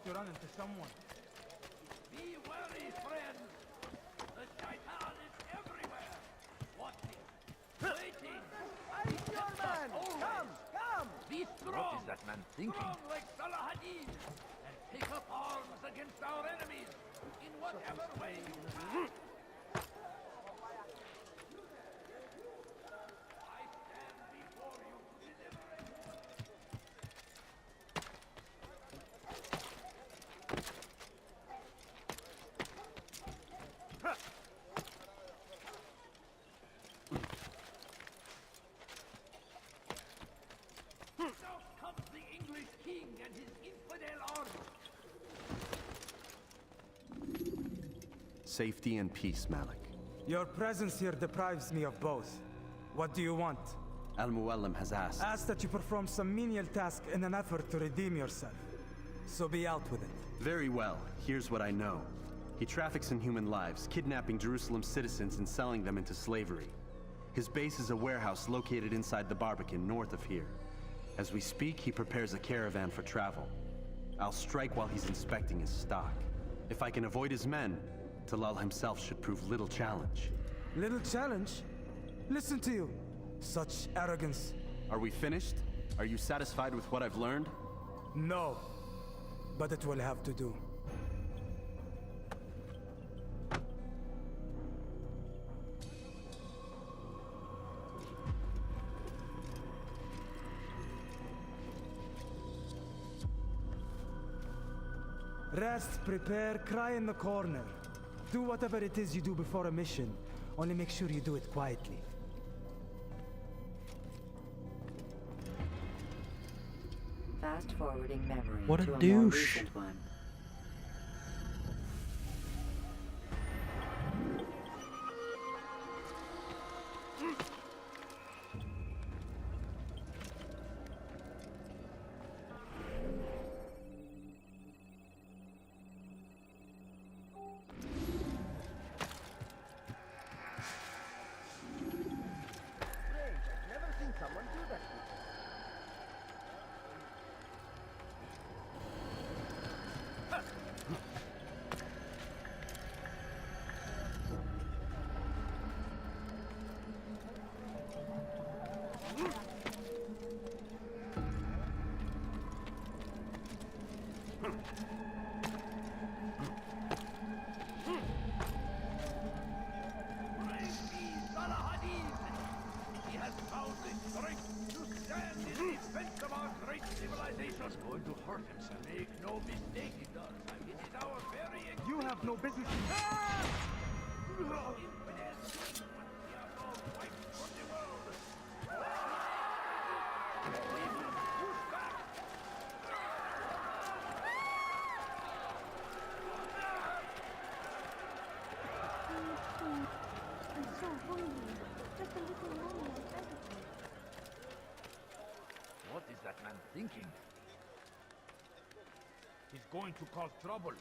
going to run into someone. Be wary, friends. The Shaitan is everywhere. Watching. Waiting. I'm your man! Come! Come! Be strong. What is that man thinking? Strong like Salahadin. And take up arms against our enemies. In whatever way you can. I stand before you to deliver it. Now comes the English king and his infidel army. Safety and peace, Malik. Your presence here deprives me of both. What do you want? Al-Muallim has asked. Ask that you perform some menial task in an effort to redeem yourself. So be out with it. Very well. Here's what I know. He traffics in human lives, kidnapping Jerusalem citizens and selling them into slavery. His base is a warehouse located inside the Barbican, north of here. As we speak, he prepares a caravan for travel. I'll strike while he's inspecting his stock. If I can avoid his men, Talal himself should prove little challenge. Little challenge? Listen to you. Such arrogance. Are we finished? Are you satisfied with what I've learned? No. But it will have to do. Rest, prepare, cry in the corner. Do whatever it is you do before a mission. Only make sure you do it quietly. Fast forwarding memory What a to a more douche. recent one. I've never seen someone do that before. Praise be Salahadin! He has found the strength to stand in defense of our great civilization. He's going to hurt himself. Make no mistake, he does. It is our very You have no business. infidels. We are all fight for the world. We will push back. I'm so hungry. Just a little longer, I beg of you. What is that man thinking? He's going to cause trouble.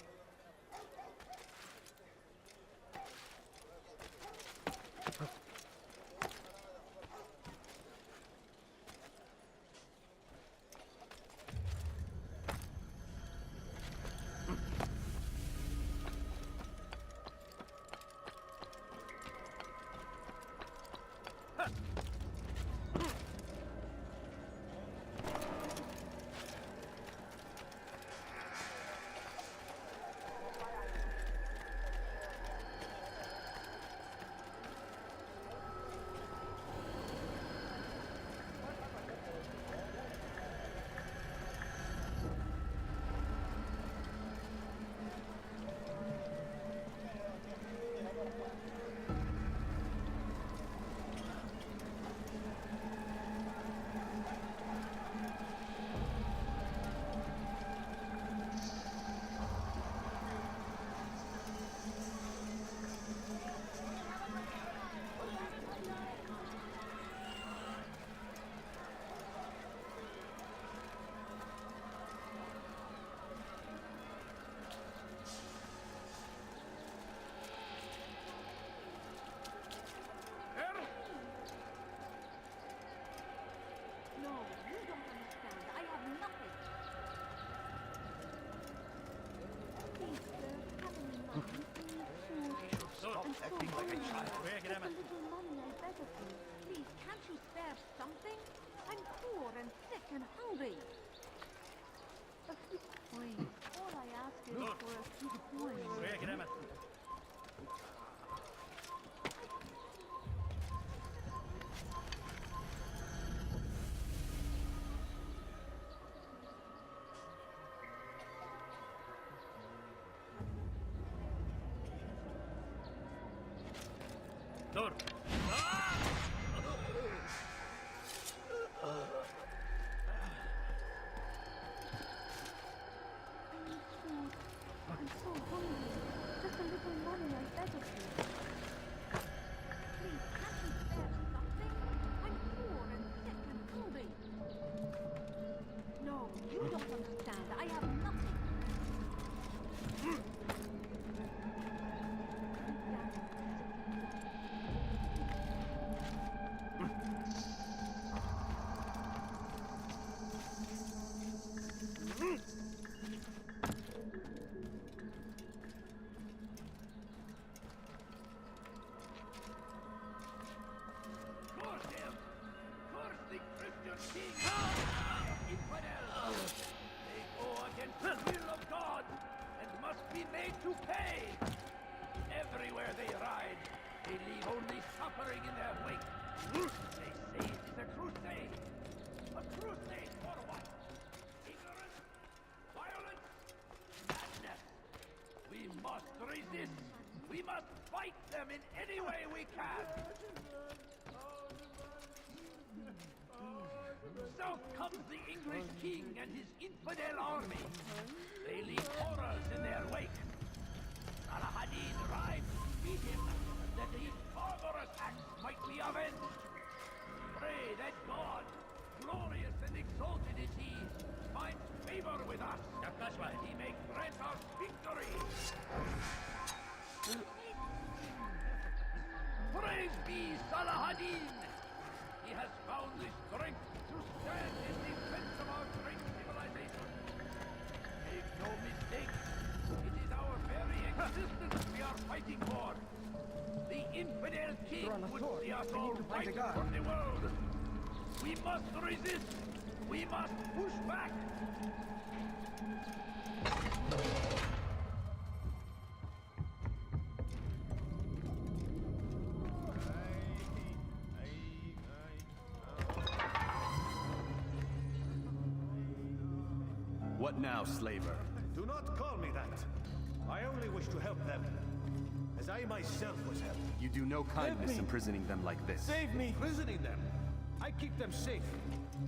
sympathy. Please, can't you spare something? I'm poor and sick and hungry. A few coins. All I ask is for a few coins. Door. I'm so hungry. Just a little money, I beg of you. Please, can't you spare something? I'm poor and sick and hungry. No, you don't understand. I have nothing. Curse him! Curse the Christian king! Infidels! They go against the will of God and must be made to pay! Everywhere they ride, they leave only suffering in their wake. They say it is a crusade. A crusade for what? Ignorance? Violence? Madness! We must resist! We must fight them in any way we can! South comes the English king and his infidel army. They leave horrors in their wake. Salah-ad-Din rides to meet him, that his barbarous acts might be avenged. Pray that God, glorious and exalted is he, finds favor with us, and he may grant us victory. Praise be Salah-ad-Din! He has found the strength to stand in defense of our great civilization. Make no mistake, it is our very existence we are fighting for. The infidel king would see us all wiped from the world. We must resist. We must push back. What now, slaver? Do not call me that. I only wish to help them, as I myself was helped. You do no kindness imprisoning them like this. Save me! Imprisoning them? I keep them safe,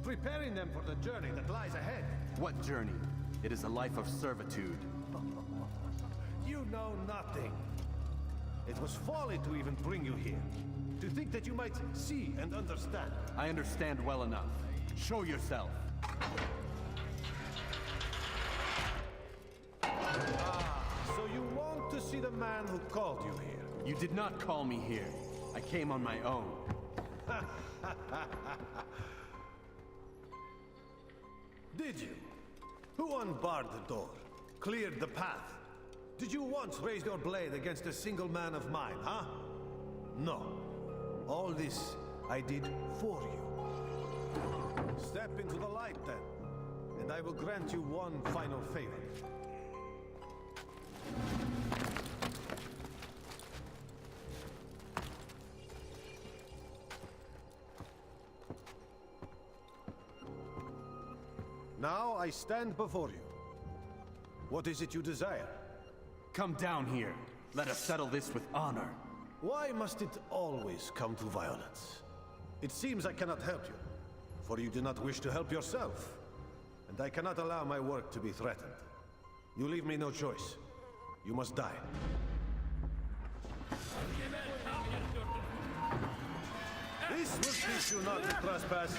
preparing them for the journey that lies ahead. What journey? It is a life of servitude. You know nothing. It was folly to even bring you here. To think that you might see and understand. I understand well enough. Show yourself. So you want to see the man who called you here? You did not call me here. I came on my own. Did you? Who unbarred the door? Cleared the path? Did you once raise your blade against a single man of mine, huh? No. All this I did for you. Step into the light then, and I will grant you one final favor. Now I stand before you. What is it you desire? Come down here. Let us settle this with honor. Why must it always come to violence? It seems I cannot help you, for you do not wish to help yourself. And I cannot allow my work to be threatened. You leave me no choice. You must die. This will teach you not to trespass.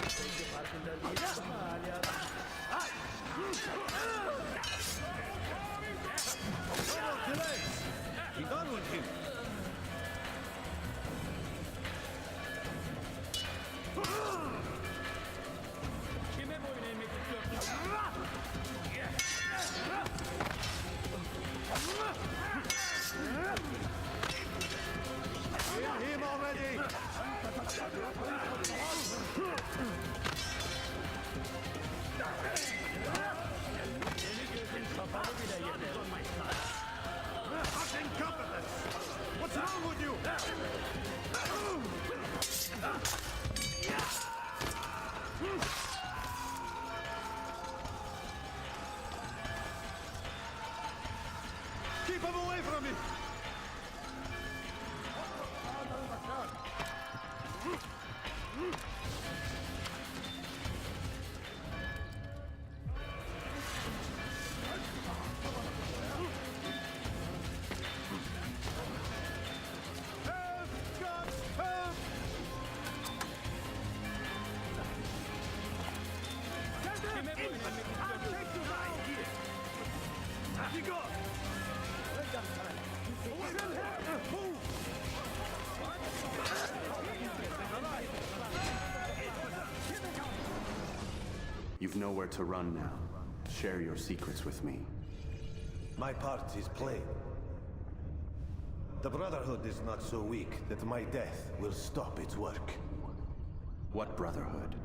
No delay! Be done with him! Kill him already! Keep him away from me! You've nowhere to run now. Share your secrets with me. My part is plain. The Brotherhood is not so weak that my death will stop its work. What Brotherhood?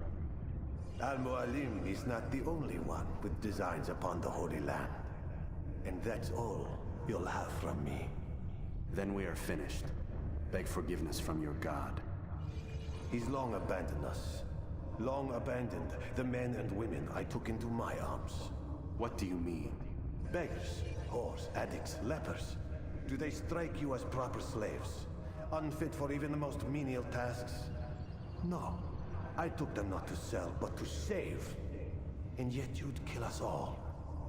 Al-Mualim is not the only one with designs upon the Holy Land. And that's all you'll have from me. Then we are finished. Beg forgiveness from your god. He's long abandoned us. Long abandoned the men and women I took into my arms. What do you mean? Beggars, whores, addicts, lepers. Do they strike you as proper slaves? Unfit for even the most menial tasks? No. I took them not to sell, but to save. And yet you'd kill us all.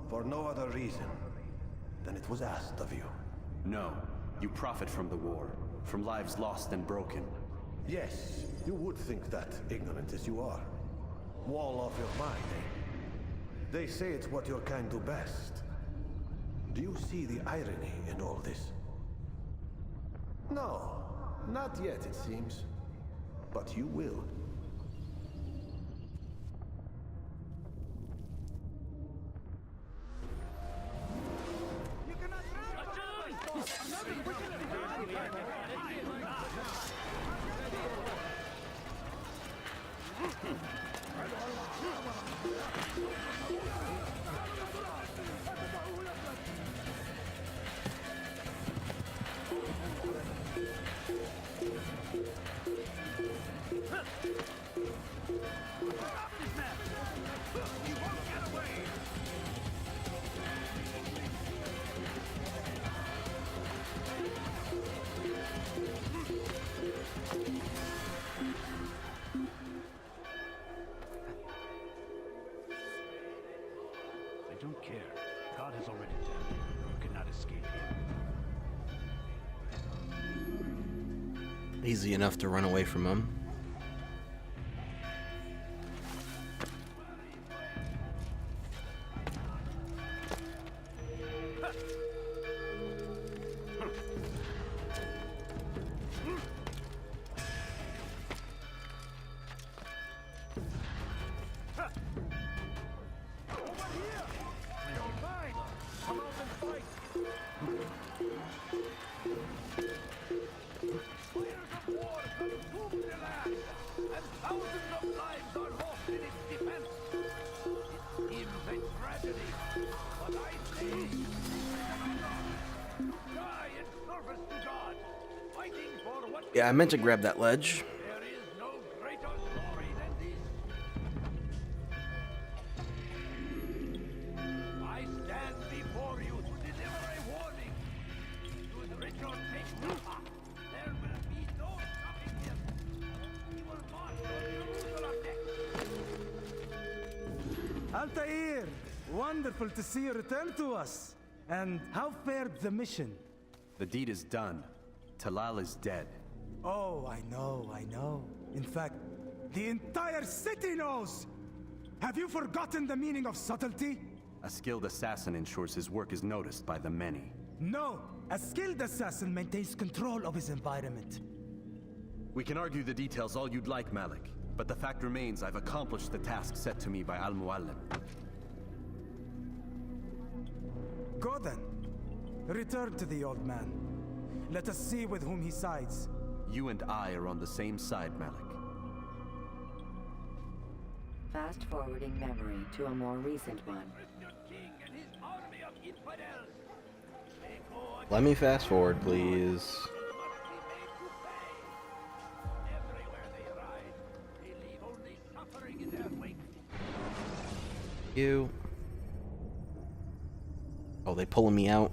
For no other reason than it was asked of you. No. You profit from the war. From lives lost and broken. Yes, you would think that, ignorant as you are. Wall off your mind, eh? They say it's what your kind do best. Do you see the irony in all this? No, not yet, it seems. But you will. I don't care. God has already done it. You cannot escape him. Easy enough to run away from him. Yeah, I meant to grab that ledge. There is no greater glory than this. I stand before you to deliver a warning. Should Richard take Rafa, there will be no stopping him. He will march on Jerusalem next. Altair, wonderful to see you return to us. And how fared the mission? The deed is done. Talal is dead. Oh, I know. In fact, the entire city knows! Have you forgotten the meaning of subtlety? A skilled assassin ensures his work is noticed by the many. No! A skilled assassin maintains control of his environment. We can argue the details all you'd like, Malik. But the fact remains I've accomplished the task set to me by Al-Mualim. Go then. Return to the old man. Let us see with whom he sides. You and I are on the same side, Malik. Fast forwarding memory to a more recent one. Let me fast forward, please. You. Oh, they pulling me out.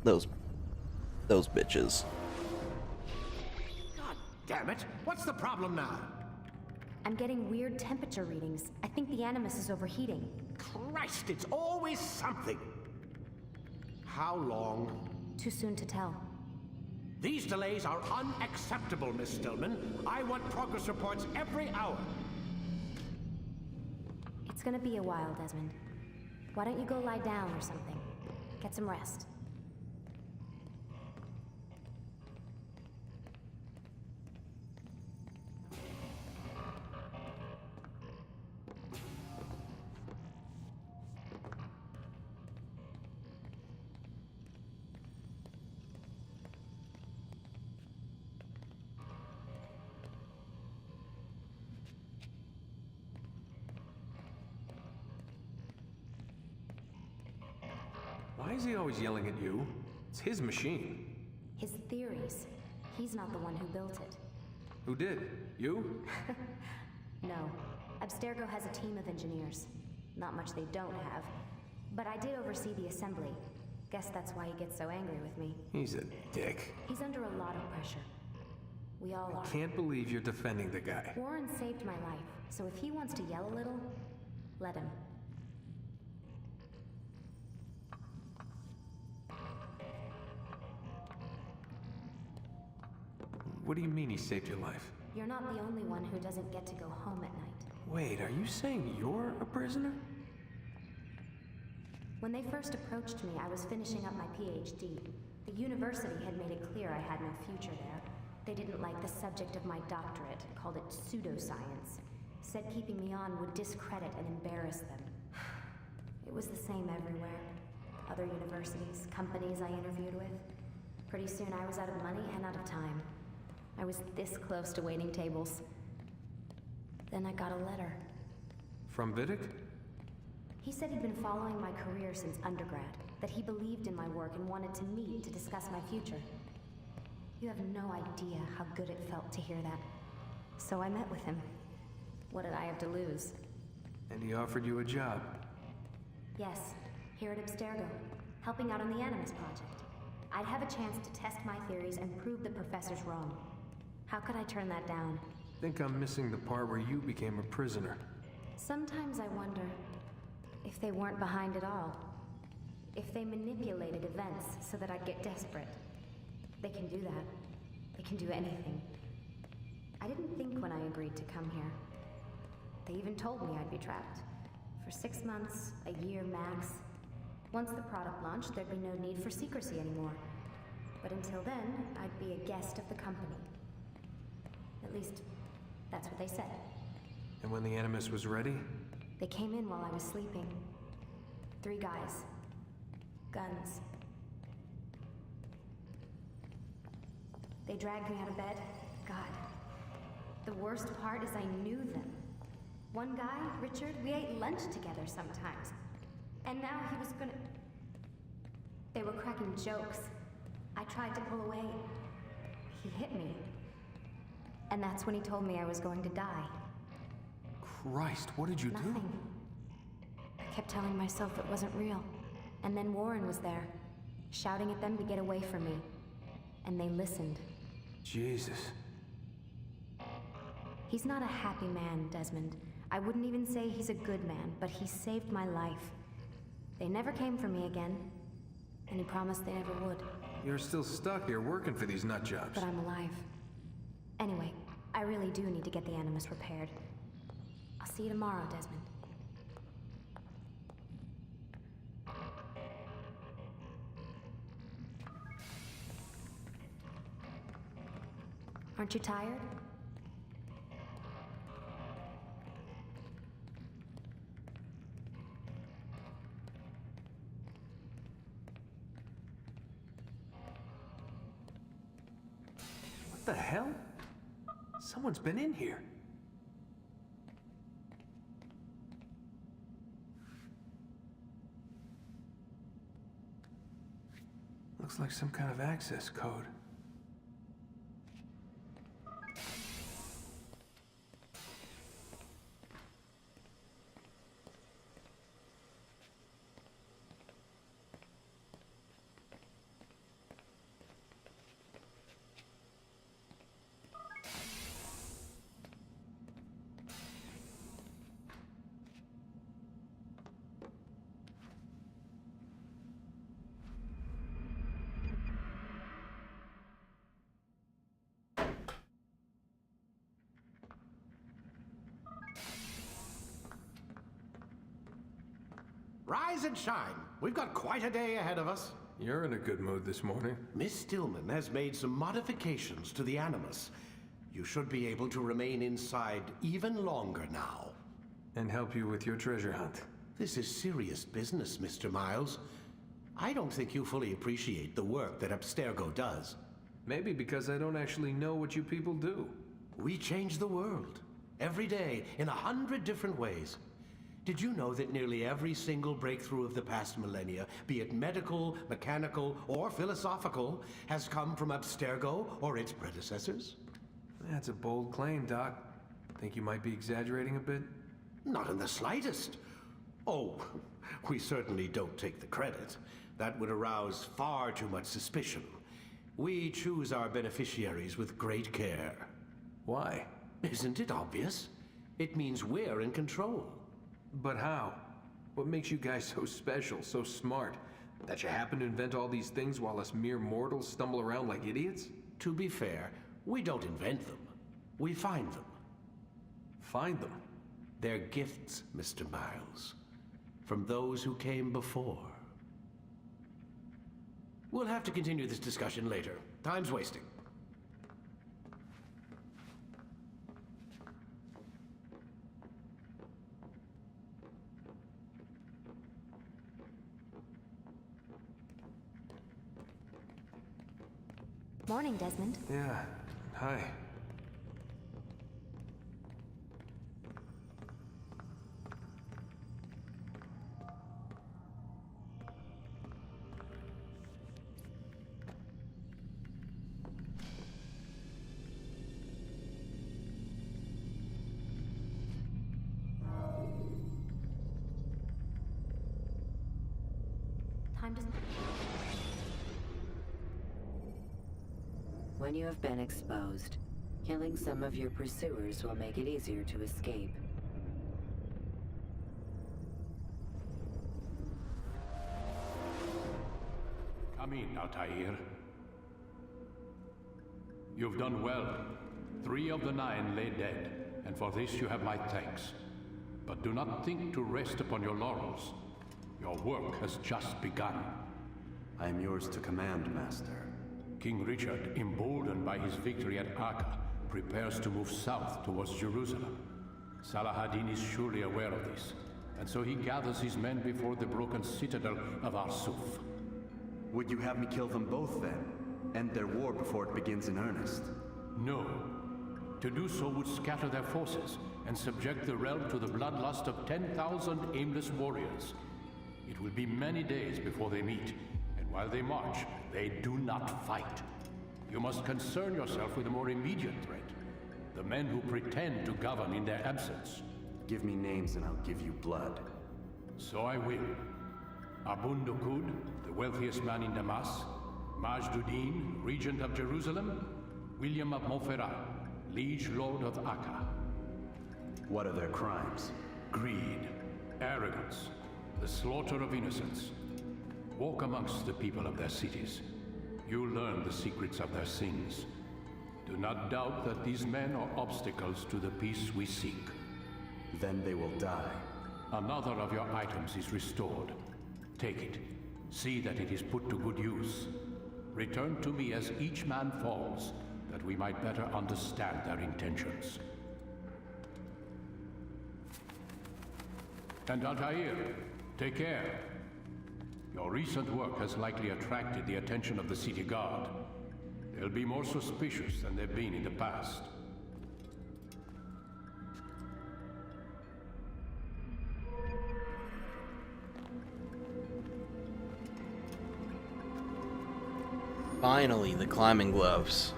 Those bitches. God damn it! What's the problem now? I'm getting weird temperature readings. I think the Animus is overheating. Christ, it's always something. How long? Too soon to tell. These delays are unacceptable, Miss Stillman. I want progress reports every hour. It's gonna be a while, Desmond. Why don't you go lie down or something? Get some rest. Why is he always yelling at you? It's his machine. His theories. He's not the one who built it. Who did? You? No. Abstergo has a team of engineers. Not much they don't have. But I did oversee the assembly. Guess that's why he gets so angry with me. He's a dick. He's under a lot of pressure. We all are. Can't believe you're defending the guy. Warren saved my life, so if he wants to yell a little, let him. What do you mean he saved your life? You're not the only one who doesn't get to go home at night. Wait, are you saying you're a prisoner? When they first approached me, I was finishing up my PhD. The university had made it clear I had no future there. They didn't like the subject of my doctorate, called it pseudoscience. Said keeping me on would discredit and embarrass them. It was the same everywhere. Other universities, companies I interviewed with. Pretty soon I was out of money and out of time. I was this close to waiting tables. Then I got a letter. From Vidic? He said he'd been following my career since undergrad, that he believed in my work and wanted to meet to discuss my future. You have no idea how good it felt to hear that. So I met with him. What did I have to lose? And he offered you a job. Yes, here at Abstergo, helping out on the Animus project. I'd have a chance to test my theories and prove the professors wrong. How could I turn that down? Think I'm missing the part where you became a prisoner. Sometimes I wonder if they weren't behind it all. If they manipulated events so that I'd get desperate. They can do that. They can do anything. I didn't think when I agreed to come here. They even told me I'd be trapped. For 6 months, a year max. Once the product launched, there'd be no need for secrecy anymore. But until then, I'd be a guest of the company. At least, that's what they said. And when the Animus was ready? They came in while I was sleeping. 3 guys. Guns. They dragged me out of bed. God. The worst part is I knew them. One guy, Richard, we ate lunch together sometimes. And now he was gonna... They were cracking jokes. I tried to pull away. He hit me. And that's when he told me I was going to die. Christ, what did you do? Nothing. I kept telling myself it wasn't real. And then Warren was there, shouting at them to get away from me. And they listened. Jesus. He's not a happy man, Desmond. I wouldn't even say he's a good man, but he saved my life. They never came for me again, and he promised they never would. You're still stuck here working for these nut jobs. But I'm alive. Anyway, I really do need to get the Animus repaired. I'll see you tomorrow, Desmond. Aren't you tired? What the hell? Someone's been in here. Looks like some kind of access code. Rise and shine. We've got quite a day ahead of us. You're in a good mood this morning. Miss Stillman has made some modifications to the Animus. You should be able to remain inside even longer now. And help you with your treasure hunt. This is serious business, Mr. Miles. I don't think you fully appreciate the work that Abstergo does. Maybe because I don't actually know what you people do. We change the world. Every day, in 100 different ways. Did you know that nearly every single breakthrough of the past millennia, be it medical, mechanical, or philosophical, has come from Abstergo or its predecessors? That's a bold claim, Doc. Think you might be exaggerating a bit? Not in the slightest. Oh, we certainly don't take the credit. That would arouse far too much suspicion. We choose our beneficiaries with great care. Why? Isn't it obvious? It means we're in control. But how? What makes you guys so special, so smart? That you happen to invent all these things while us mere mortals stumble around like idiots? To be fair, we don't invent them. We find them. Find them? They're gifts, Mr. Miles. From those who came before. We'll have to continue this discussion later. Time's wasting. Morning, Desmond. Yeah. Hi. Time doesn't... When you have been exposed, killing some of your pursuers will make it easier to escape. Come in, Altair. You've done well. 3 of the 9 lay dead, and for this you have my thanks. But do not think to rest upon your laurels. Your work has just begun. I am yours to command, Master. King Richard, emboldened by his victory at Acre, prepares to move south towards Jerusalem. Salah-ad-Din is surely aware of this, and so he gathers his men before the broken citadel of Arsuf. Would you have me kill them both then? End their war before it begins in earnest? No. To do so would scatter their forces and subject the realm to the bloodlust of 10,000 aimless warriors. It will be many days before they meet, and while they march, they do not fight. You must concern yourself with a more immediate threat. The men who pretend to govern in their absence. Give me names and I'll give you blood. So I will. Abun Dukud, the wealthiest man in Damas. Majduddin, regent of Jerusalem. William of Montferrat, liege lord of Acre. What are their crimes? Greed, arrogance, the slaughter of innocents. Walk amongst the people of their cities. You'll learn the secrets of their sins. Do not doubt that these men are obstacles to the peace we seek. Then they will die. Another of your items is restored. Take it. See that it is put to good use. Return to me as each man falls, that we might better understand their intentions. And Altair, take care. Your recent work has likely attracted the attention of the city guard. They'll be more suspicious than they've been in the past. Finally, the climbing gloves.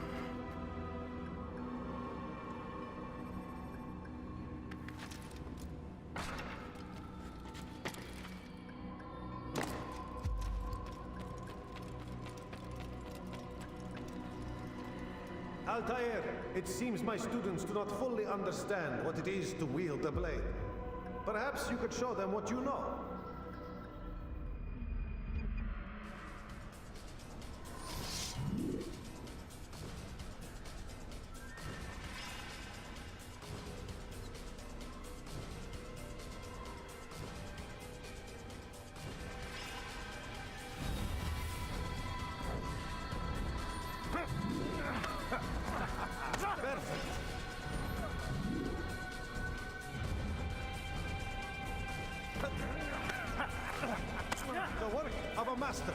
Altair, it seems my students do not fully understand what it is to wield a blade. Perhaps you could show them what you know. master.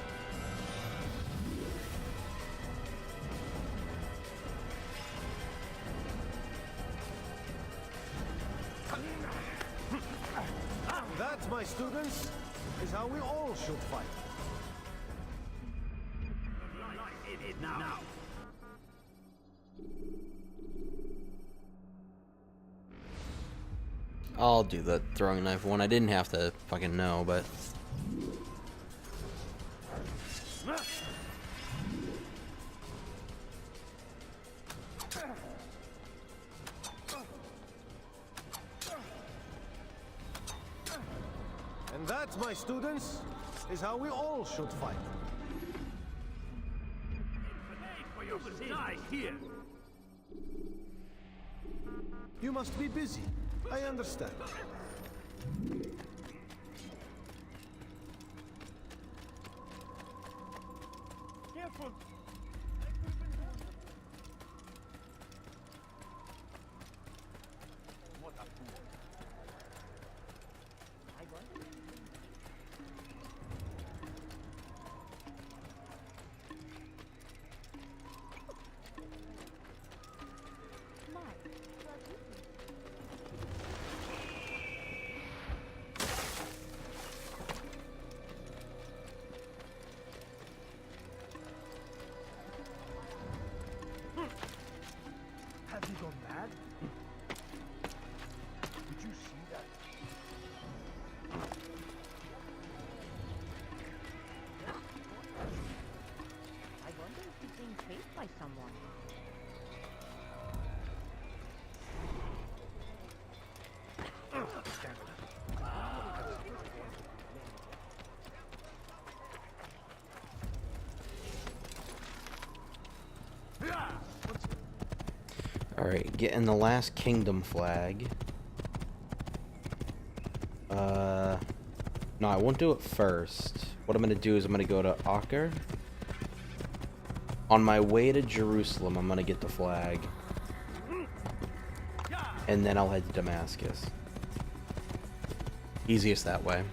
That, my students, is how we all should fight. Now. I'll do the throwing knife one. I didn't have to fucking know, but... And that, my students, is how we all should fight. Die here. You must be busy. I understand. Careful. What a fool. I wonder. Have you gone mad? Did you see that? I wonder if he's being chased by someone. Alright, getting the last kingdom flag. No, I won't do it first. What I'm gonna do is I'm gonna go to Acre. On my way to Jerusalem, I'm gonna get the flag. And then I'll head to Damascus. Easiest that way.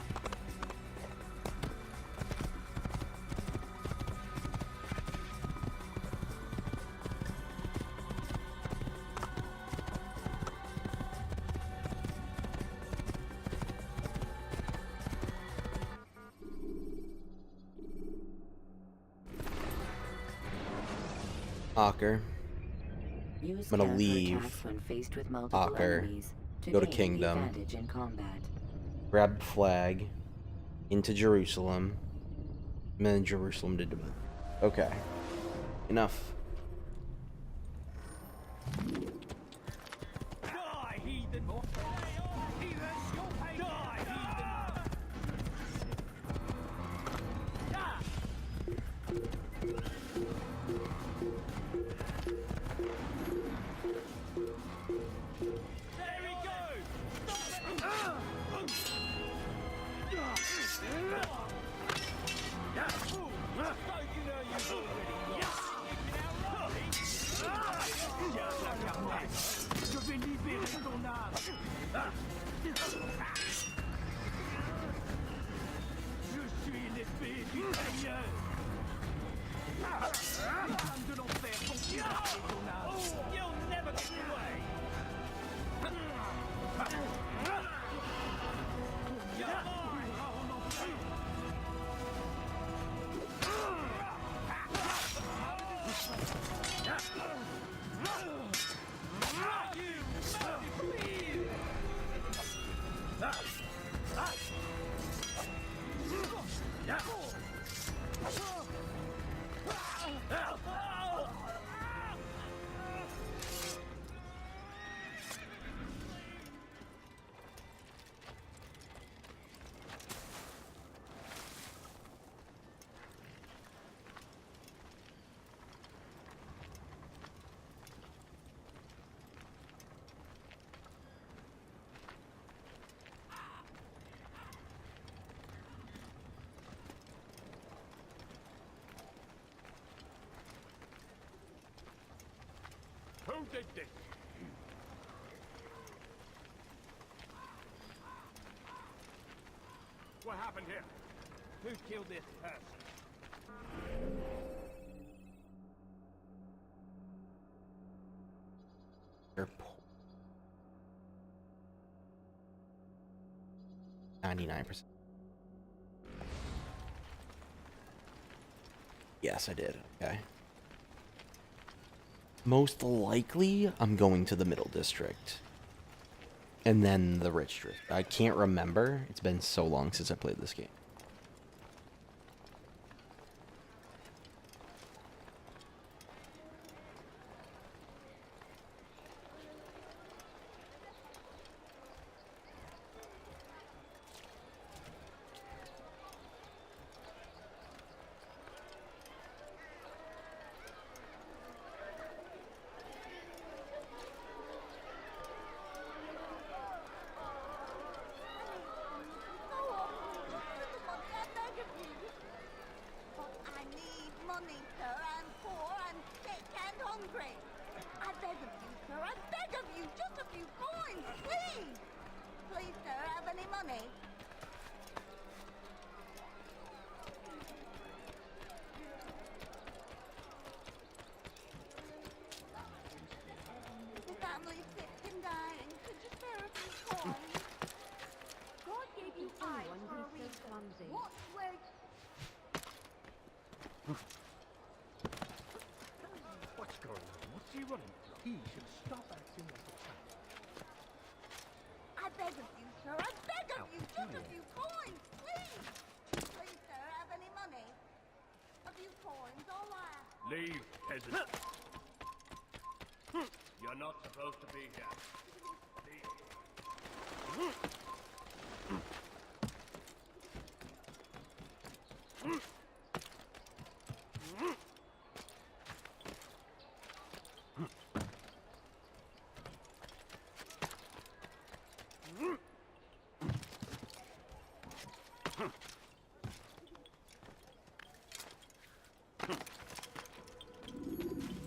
Acre. I'm gonna leave Acre, go to Kingdom, grab the flag, into Jerusalem, and then Jerusalem to Damascus. Okay. Enough. Die, heathen! Heathens, your pain! Die, heathen! There he goes! Je vais libérer ton âme! Je suis l'épée du Seigneur! L'âme de l'enfer conquérera ton âme! You'll never get away! Who did this? What happened here? Who killed this person? Airport. 99%. Yes, I did. Okay. Most likely, I'm going to the Middle District. And then the Rich District. I can't remember. It's been so long since I played this game. What's going on? What's he running from? He should stop acting like a child. I beg of you, sir. I beg of you. Just a few coins, please. Please, sir, have any money? A few coins, all right. Leave, peasant. You're not supposed to be here. Leave.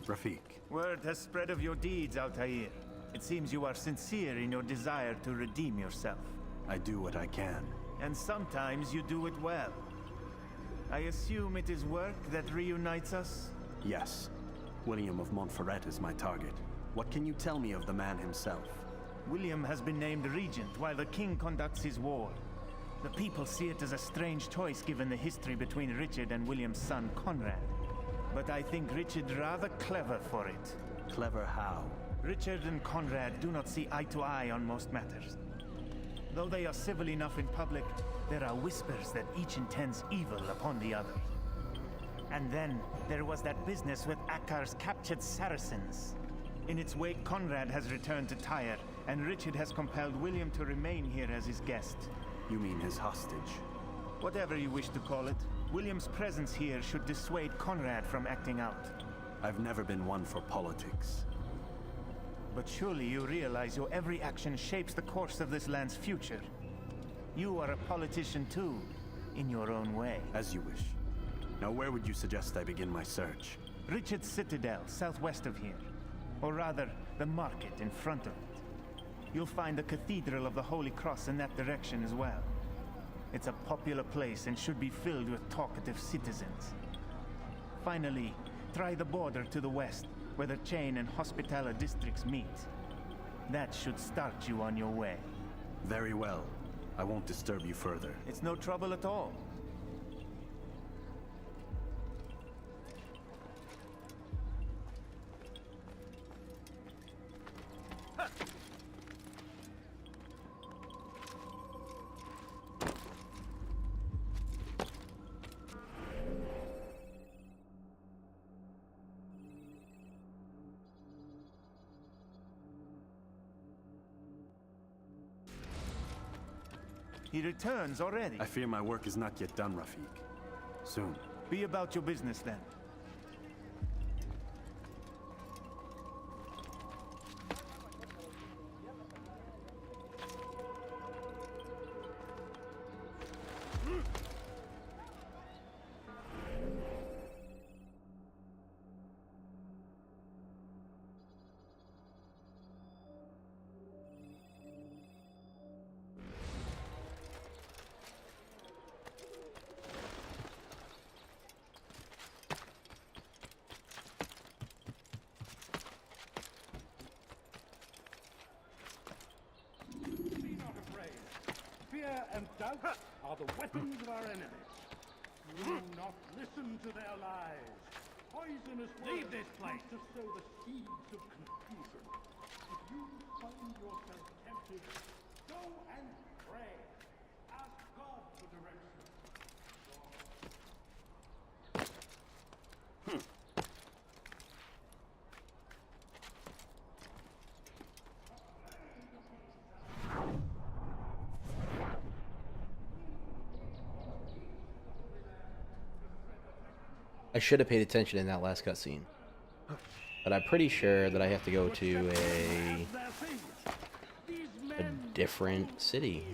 Rafik. Word has spread of your deeds, Altair. It seems you are sincere in your desire to redeem yourself. I do what I can. And sometimes you do it well. I assume it is work that reunites us? Yes. William of Montferrat is my target. What can you tell me of the man himself? William has been named regent while the king conducts his war. The people see it as a strange choice given the history between Richard and William's son Conrad. But I think Richard rather clever for it. Clever how? Richard and Conrad do not see eye to eye on most matters. Though they are civil enough in public, there are whispers that each intends evil upon the other. And then there was that business with Akkar's captured Saracens. In its wake, Conrad has returned to Tyre, and Richard has compelled William to remain here as his guest. You mean his hostage? Whatever you wish to call it, William's presence here should dissuade Conrad from acting out. I've never been one for politics. But surely you realize your every action shapes the course of this land's future. You are a politician too, in your own way. As you wish. Now where would you suggest I begin my search? Richard's Citadel, southwest of here. Or rather, the market in front of it. You'll find the Cathedral of the Holy Cross in that direction as well. It's a popular place and should be filled with talkative citizens. Finally, try the border to the west, where the Chain and Hospitaller districts meet. That should start you on your way. Very well. I won't disturb you further. It's no trouble at all. He returns already. I fear my work is not yet done, Rafik. Soon. Be about your business then. Fear and doubt are the weapons of our enemies. Do not listen to their lies. Poisonous words. Leave this place to sow the seeds of confusion. If you find yourself tempted, go and pray. Ask God for direction. I should have paid attention in that last cutscene. But I'm pretty sure that I have to go to a different city.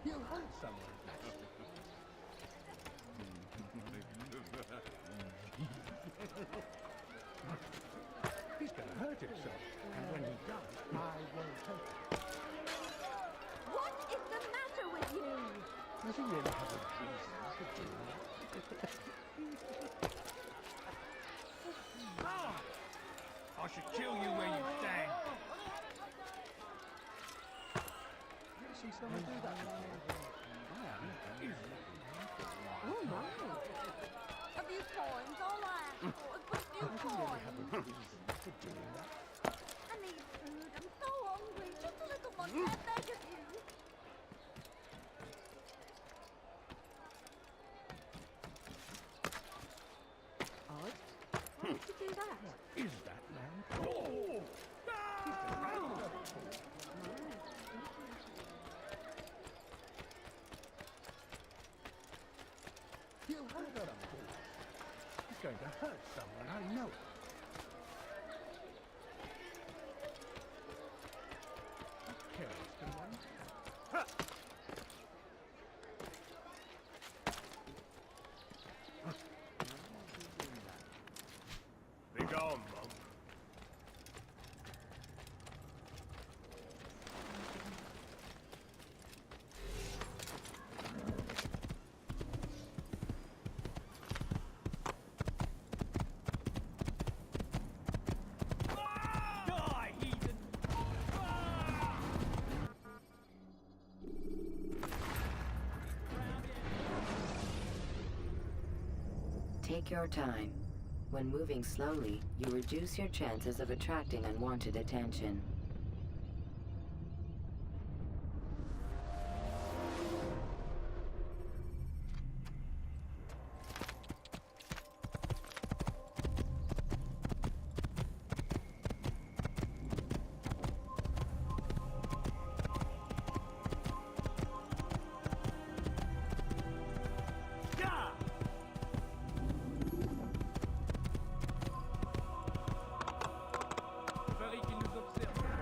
You hurt someone. He's gonna hurt himself, and when he does, I won't help him. What is the matter with you? Does he really have a reason to do that? I should kill you where you stand. See someone do that? Oh my. Have you coins? All I ask for is a few coins. I need food. I'm so hungry. Just a little one. I beg of you. Odd. Why did you do that? Is that man? Oh! You heard of him. He's going to hurt someone, I know it. Careless to one. Be gone, monk. Take your time. When moving slowly, you reduce your chances of attracting unwanted attention. Paris qui nous observe.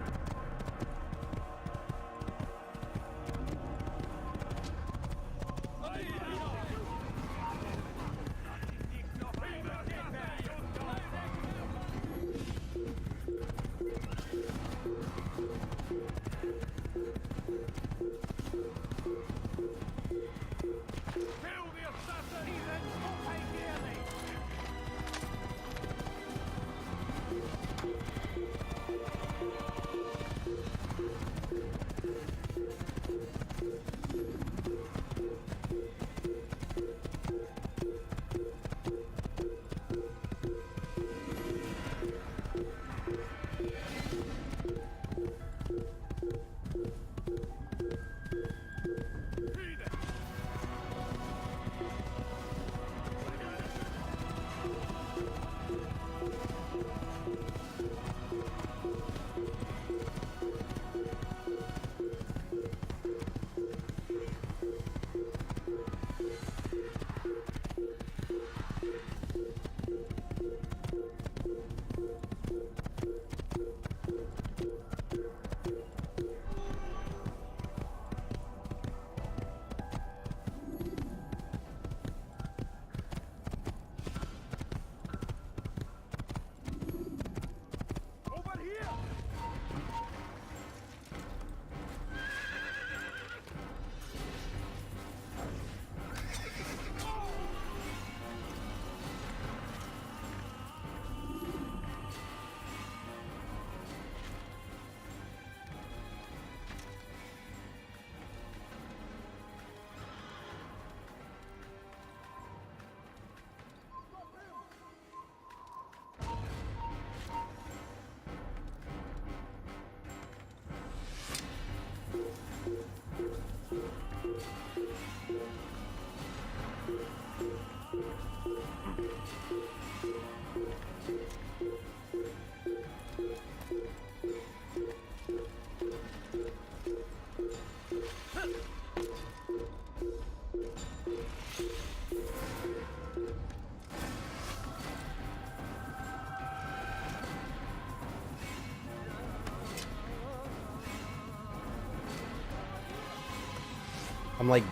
I'm like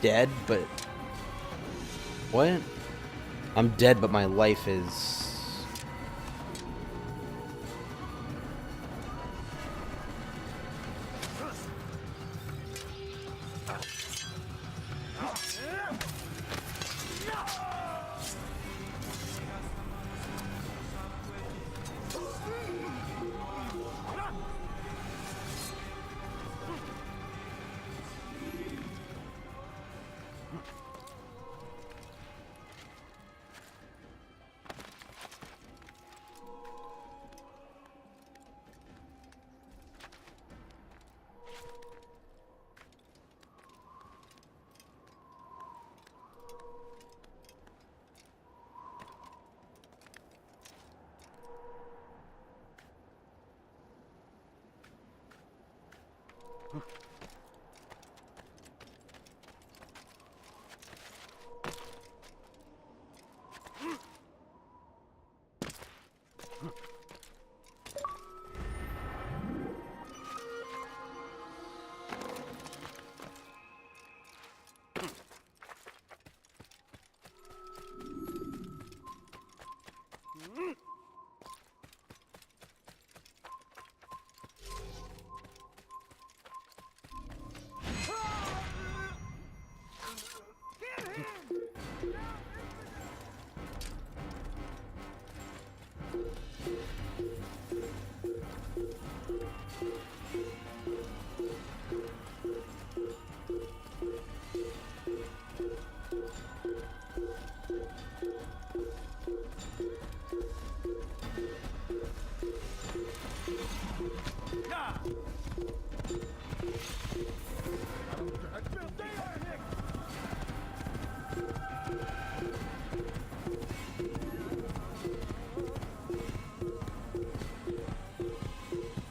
dead, but what? I'm dead, but my life is.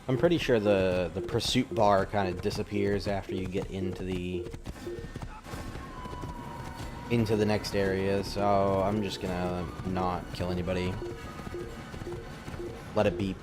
I'm pretty sure the pursuit bar kind of disappears after you get into the next area, so I'm just gonna not kill anybody. Let it beep.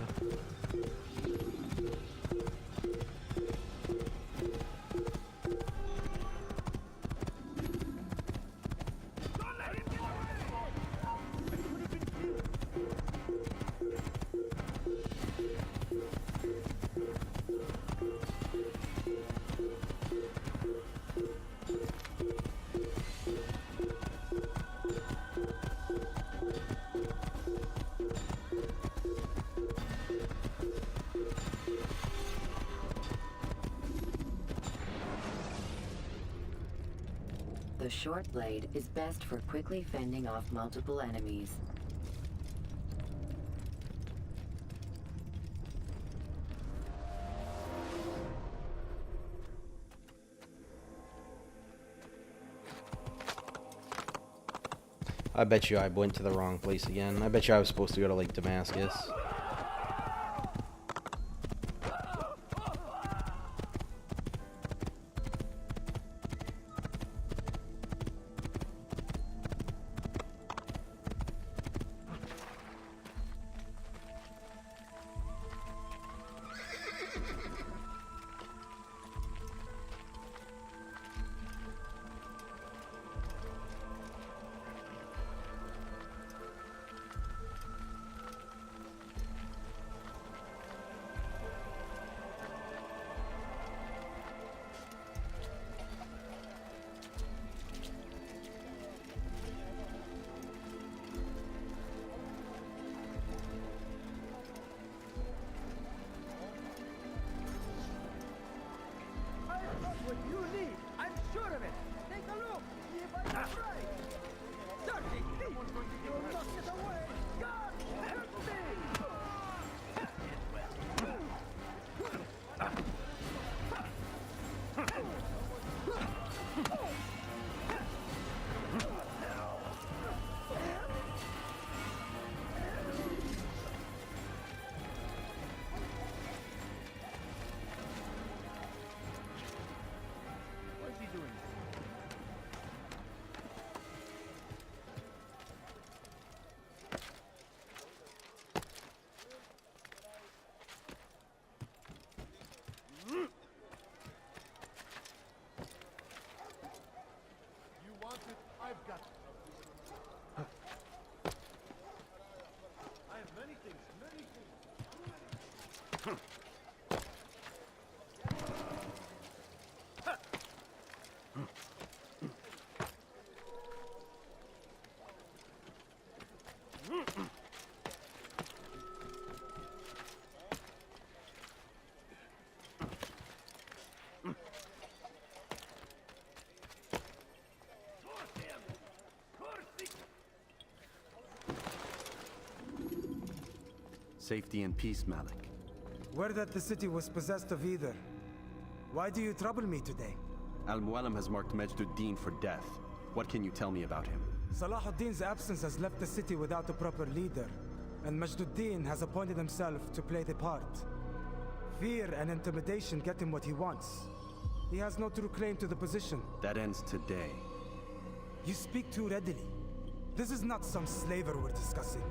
The short blade is best for quickly fending off multiple enemies. I bet you I went to the wrong place again. I bet you I was supposed to go to, like, Damascus. Safety and peace, Malik. Word that the city was possessed of either. Why do you trouble me today? Al-Mualim has marked Majduddin for death. What can you tell me about him? Salahuddin's absence has left the city without a proper leader, and Majduddin has appointed himself to play the part. Fear and intimidation get him what he wants. He has no true claim to the position. That ends today. You speak too readily. This is not some slaver we're discussing.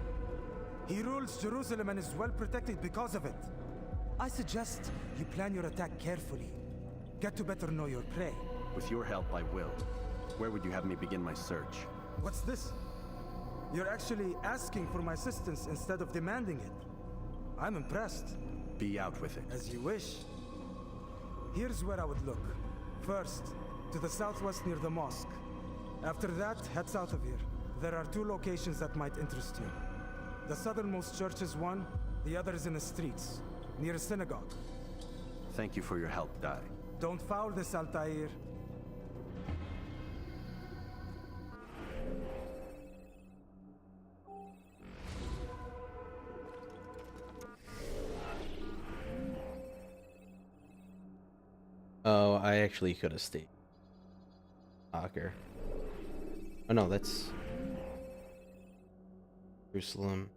He rules Jerusalem and is well protected because of it. I suggest you plan your attack carefully. Get to better know your prey. With your help, I will. Where would you have me begin my search? What's this? You're actually asking for my assistance instead of demanding it. I'm impressed. Be out with it. As you wish. Here's where I would look. First, to the southwest near the mosque. After that, head south of here. There are 2 locations that might interest you. The southernmost church is one, the other is in the streets, near a synagogue. Thank you for your help, Dai. Don't foul this, Altair. Oh, I actually could have stayed. Soccer. Oh no, that's Jerusalem.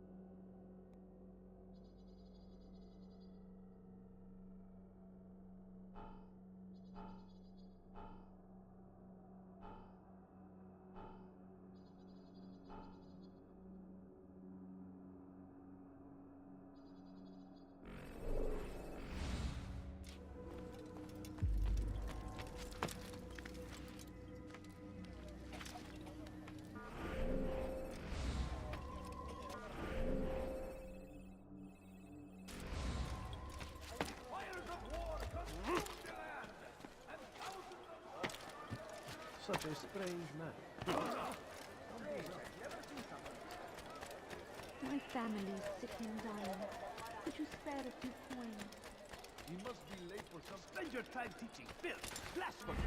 Such a strange man. My family's sick and dying. Could you spare a few coins? You must be late for some. Spend your time teaching filth, blasphemy.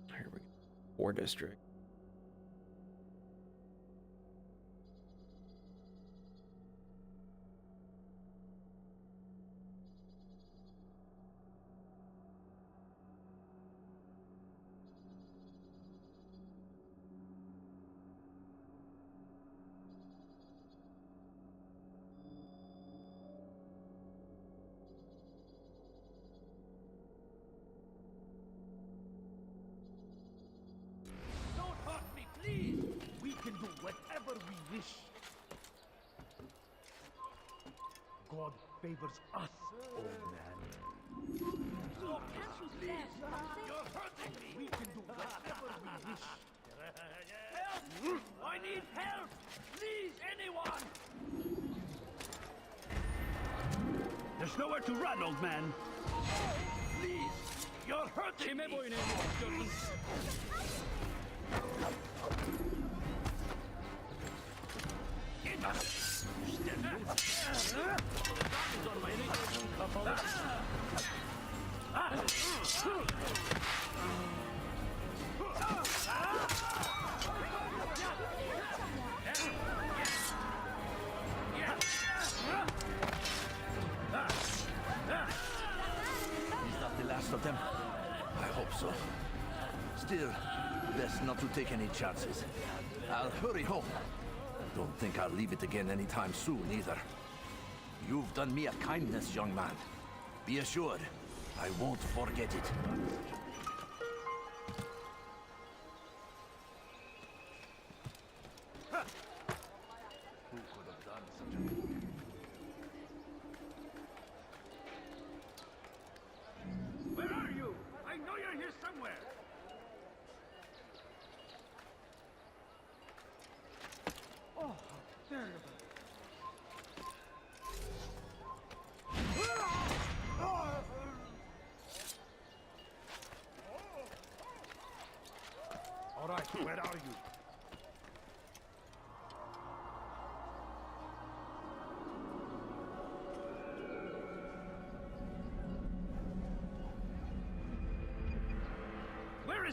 Here we go. 4 district. Please, we can do whatever we wish. God favors us, old man. Oh, can't you spare something? You're hurting me. We can do whatever we wish. Help! I need help! Please, anyone! There's nowhere to run, old man. Please, you're hurting me. He's not the last of them. I hope so. Still, best not to take any chances. I'll hurry home. Don't think I'll leave it again anytime soon, either. You've done me a kindness, young man. Be assured, I won't forget it. Who could have done such a thing? Where are you? I know you're here somewhere. Oh, how terrible.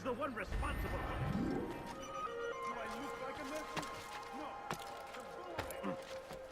the one responsible for it. Do I look like a merchant? No. Go away.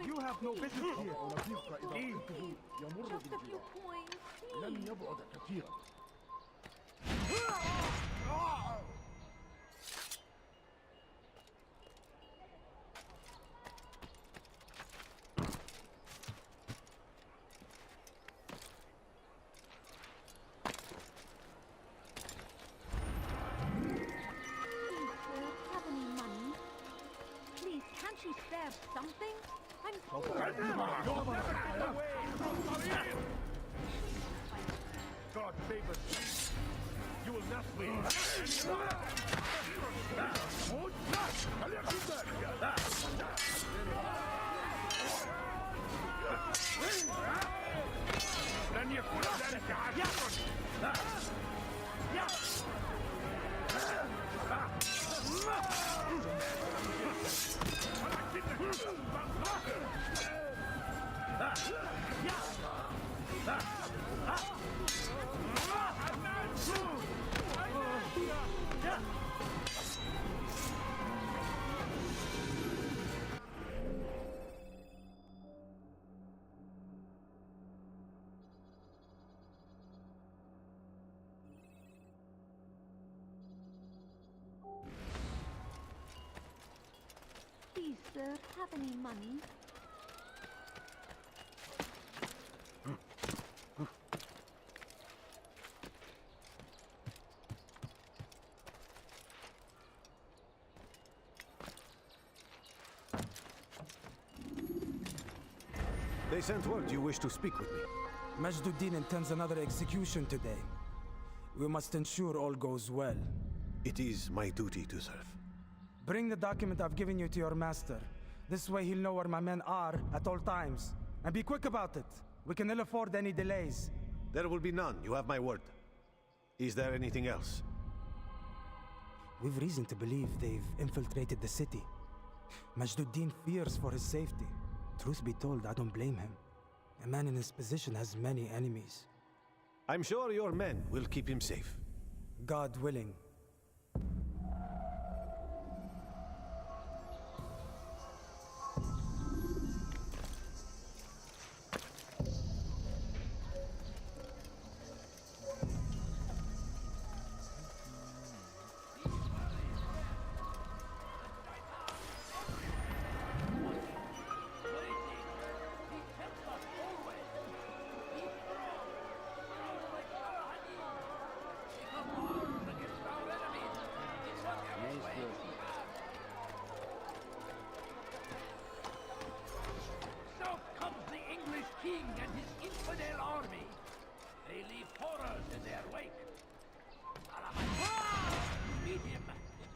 You have no business here. Just a few coins, please. Have any money? Please, can't you spare something? I'm poor. God favors you. You will not win. Please, sir, have any money? They sent word you wish to speak with me. Majduddin intends another execution today. We must ensure all goes well. It is my duty to serve. Bring the document I've given you to your master. This way he'll know where my men are at all times. And be quick about it. We can ill afford any delays. There will be none, you have my word. Is there anything else? We've reason to believe they've infiltrated the city. Majduddin fears for his safety. Truth be told, I don't blame him. A man in his position has many enemies. I'm sure your men will keep him safe. God willing.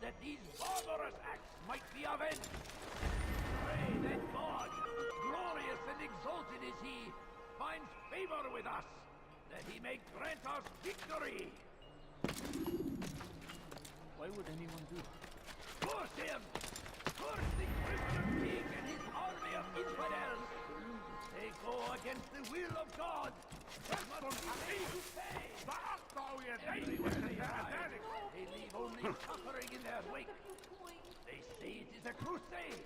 that these barbarous acts might be avenged. Pray that God, glorious and exalted is He, finds favor with us, that He may grant us victory. Why would anyone do that? Curse him! Curse the Christian king and his army of infidels! They go against the will of God! They must be made to pay! Everywhere they ride, they leave only suffering in their wake. They say it is a crusade!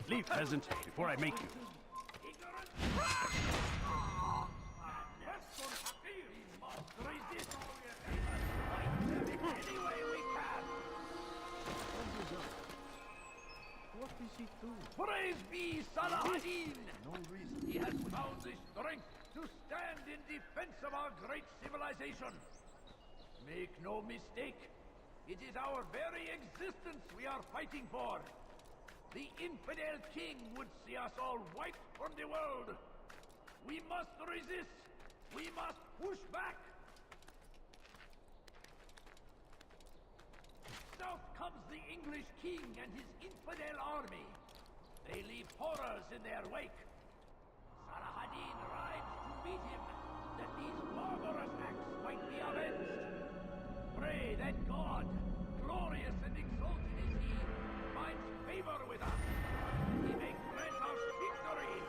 Leave, peasant, before I make you. Ignorant! We must resist! We must fight them in any way we can! What is he doing? Praise be Saladin! No reason. He has found the strength to stand in defense of our great civilization. Make no mistake, it is our very existence we are fighting for. The infidel king would see us all wiped from the world. We must resist. We must push back. South comes the English king and his infidel army. They leave horrors in their wake. Saladin rides to meet him, that these barbarous acts might be avenged. Pray that God, glorious and exalted is He, finds favor with us, that He may grant us victory.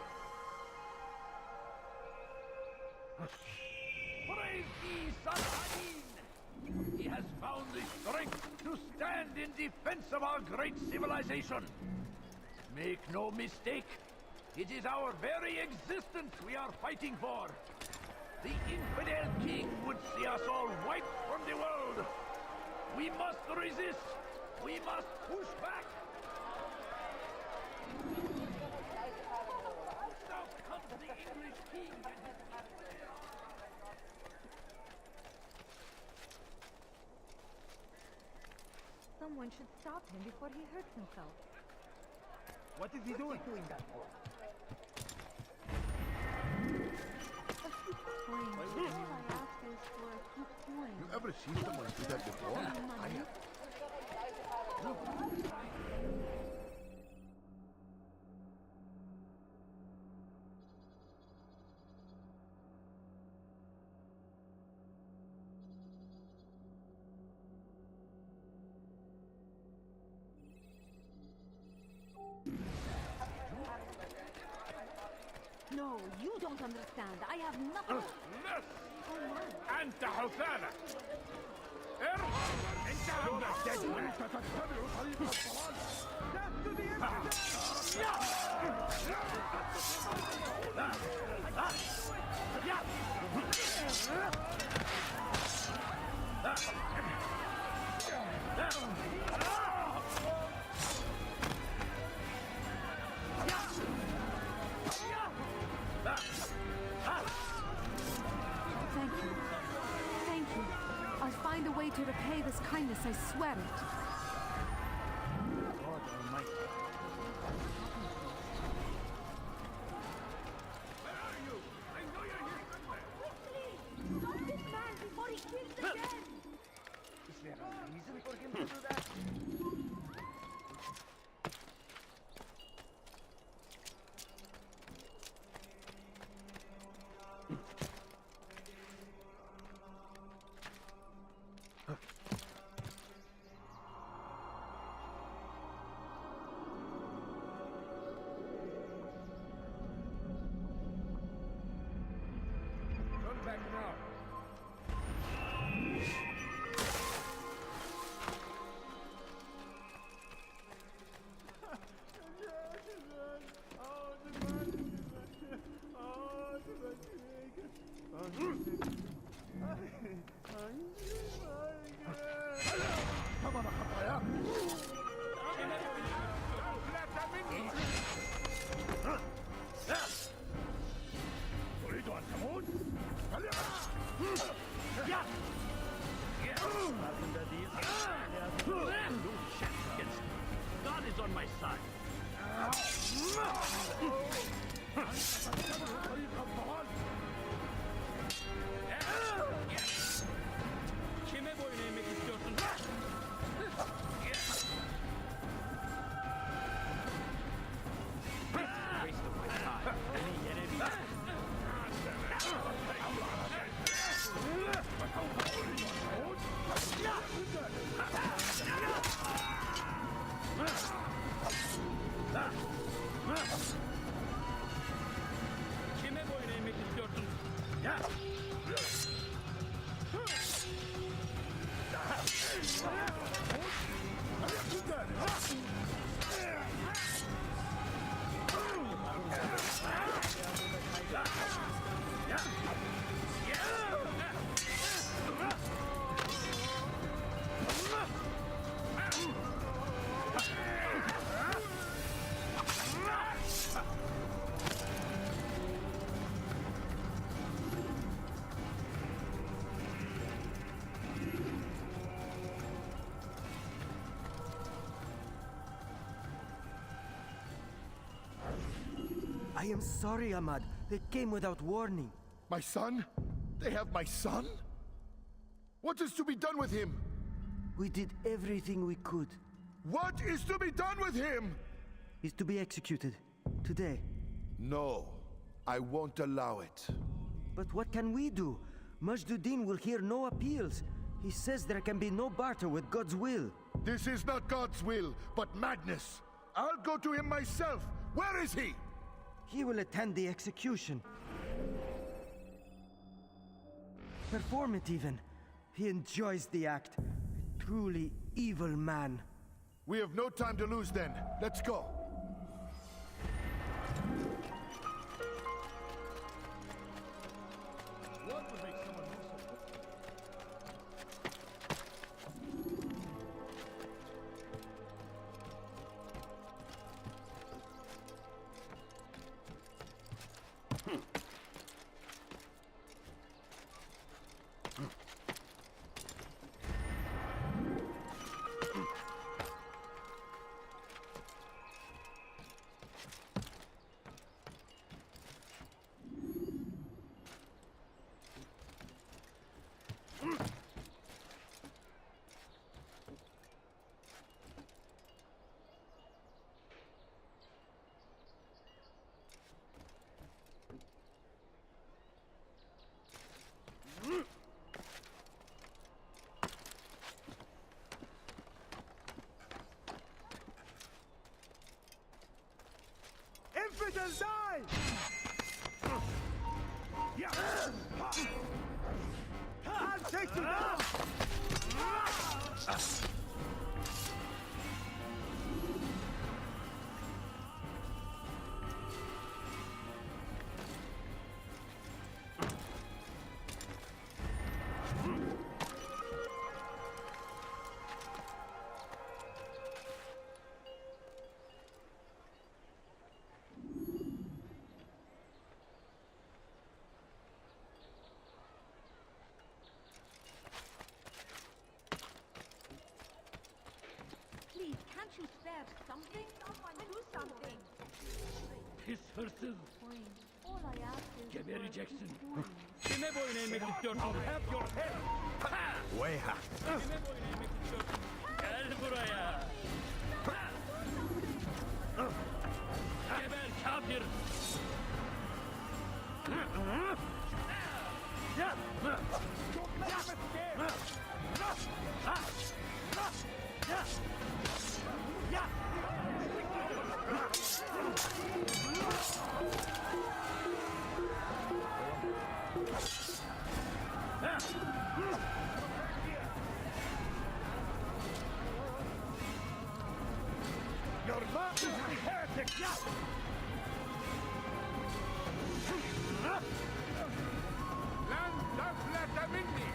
Praise be Saladin! He has found the strength to stand in defense of our great civilization. Make no mistake, it is our very existence we are fighting for. The infidel king would see us all wiped from the world. We must resist. We must push back. South comes the English king and his Someone should stop him before he hurts himself. What is he doing? That for? Why would All I ask is for a few coins. You ever seen someone do that before? I have. No, you don't understand. I have nothing. أنت حسانة. ارحل. أنت عندك تجمع. تتبع طريق الضلال. Thank you. Thank you. I'll find a way to repay this kindness, I swear it. God Almighty. Where are you? I know you're here somewhere. Quickly! Stop this man before he kills the dead! Is there a reason for him to do that? Come back now. طبعا خطاياك. تريد أن تموت؟ God is on my side. Kime boyun eğmek istiyorsun? I am sorry, Ahmad. They came without warning. My son? They have my son? What is to be done with him? We did everything we could. What is to be done with him? He's to be executed. Today. No, I won't allow it. But what can we do? Majduddin will hear no appeals. He says there can be no barter with God's will. This is not God's will, but madness. I'll go to him myself. Where is he? He will attend the execution. Perform it even. He enjoys the act. A truly evil man. We have no time to lose then. Let's go. What would make someone move so quickly? Infidels die! I'll take you down! Please, can't you spare something? Someone do something. Pis hırsız. All I ask is Gebereceksin. Kime boyun eğmek istiyorsun? Have your head. Ha! Weha. Kime boyun eğmek istiyorsun? Gel buraya. Geber kafir. Your mouth is a heretic! Lan daflata minni!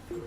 There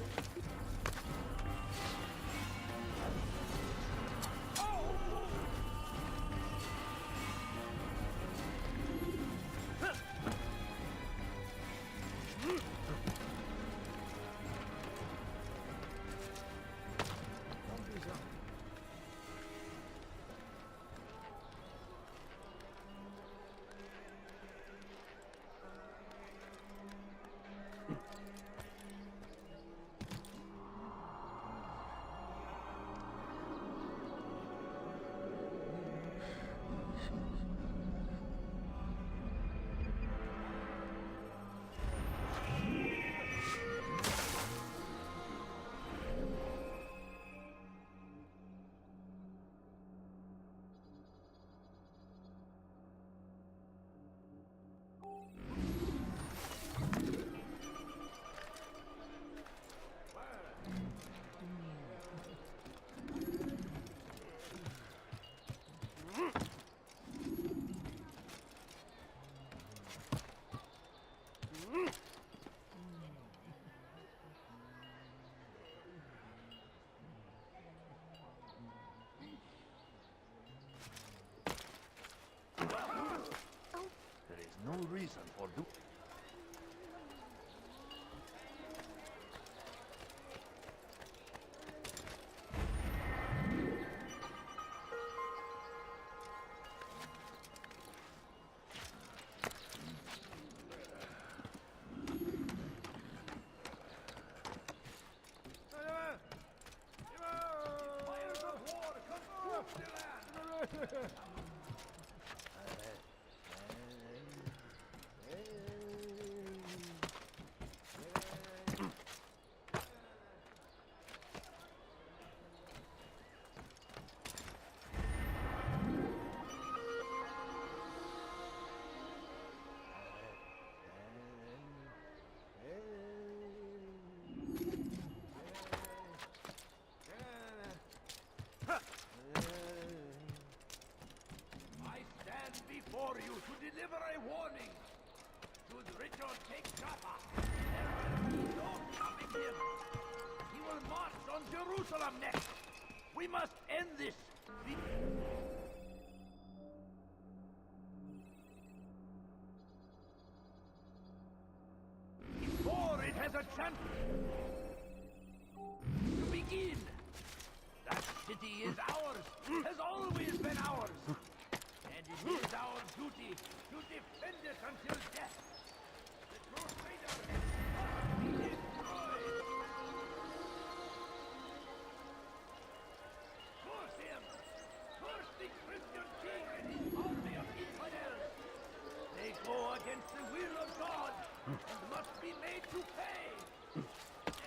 is no reason for do. Before you to deliver a warning. Should Richard take Jaffa, there will be no stopping him. He will march on Jerusalem next. We must end this. Before it has a chance to begin. That city is ours, has always been ours. And it is our duty to defend it until death. The Crusaders must be destroyed. Curse him! Curse the Christian king and his army of infidels! They go against the will of God and must be made to pay.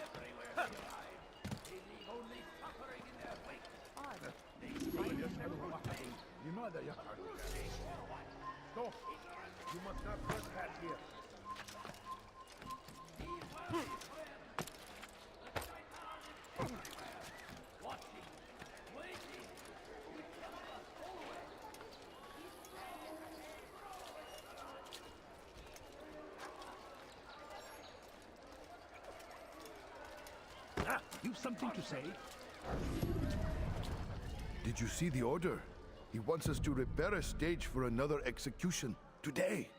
Everywhere they arrive, they leave only suffering in their wake. They say never pay. You know that you are. Go. You must not trespass here. Watching, waiting, with us always. Ah, you've something to say? Did you see the order? He wants us to repair a stage for another execution. Today.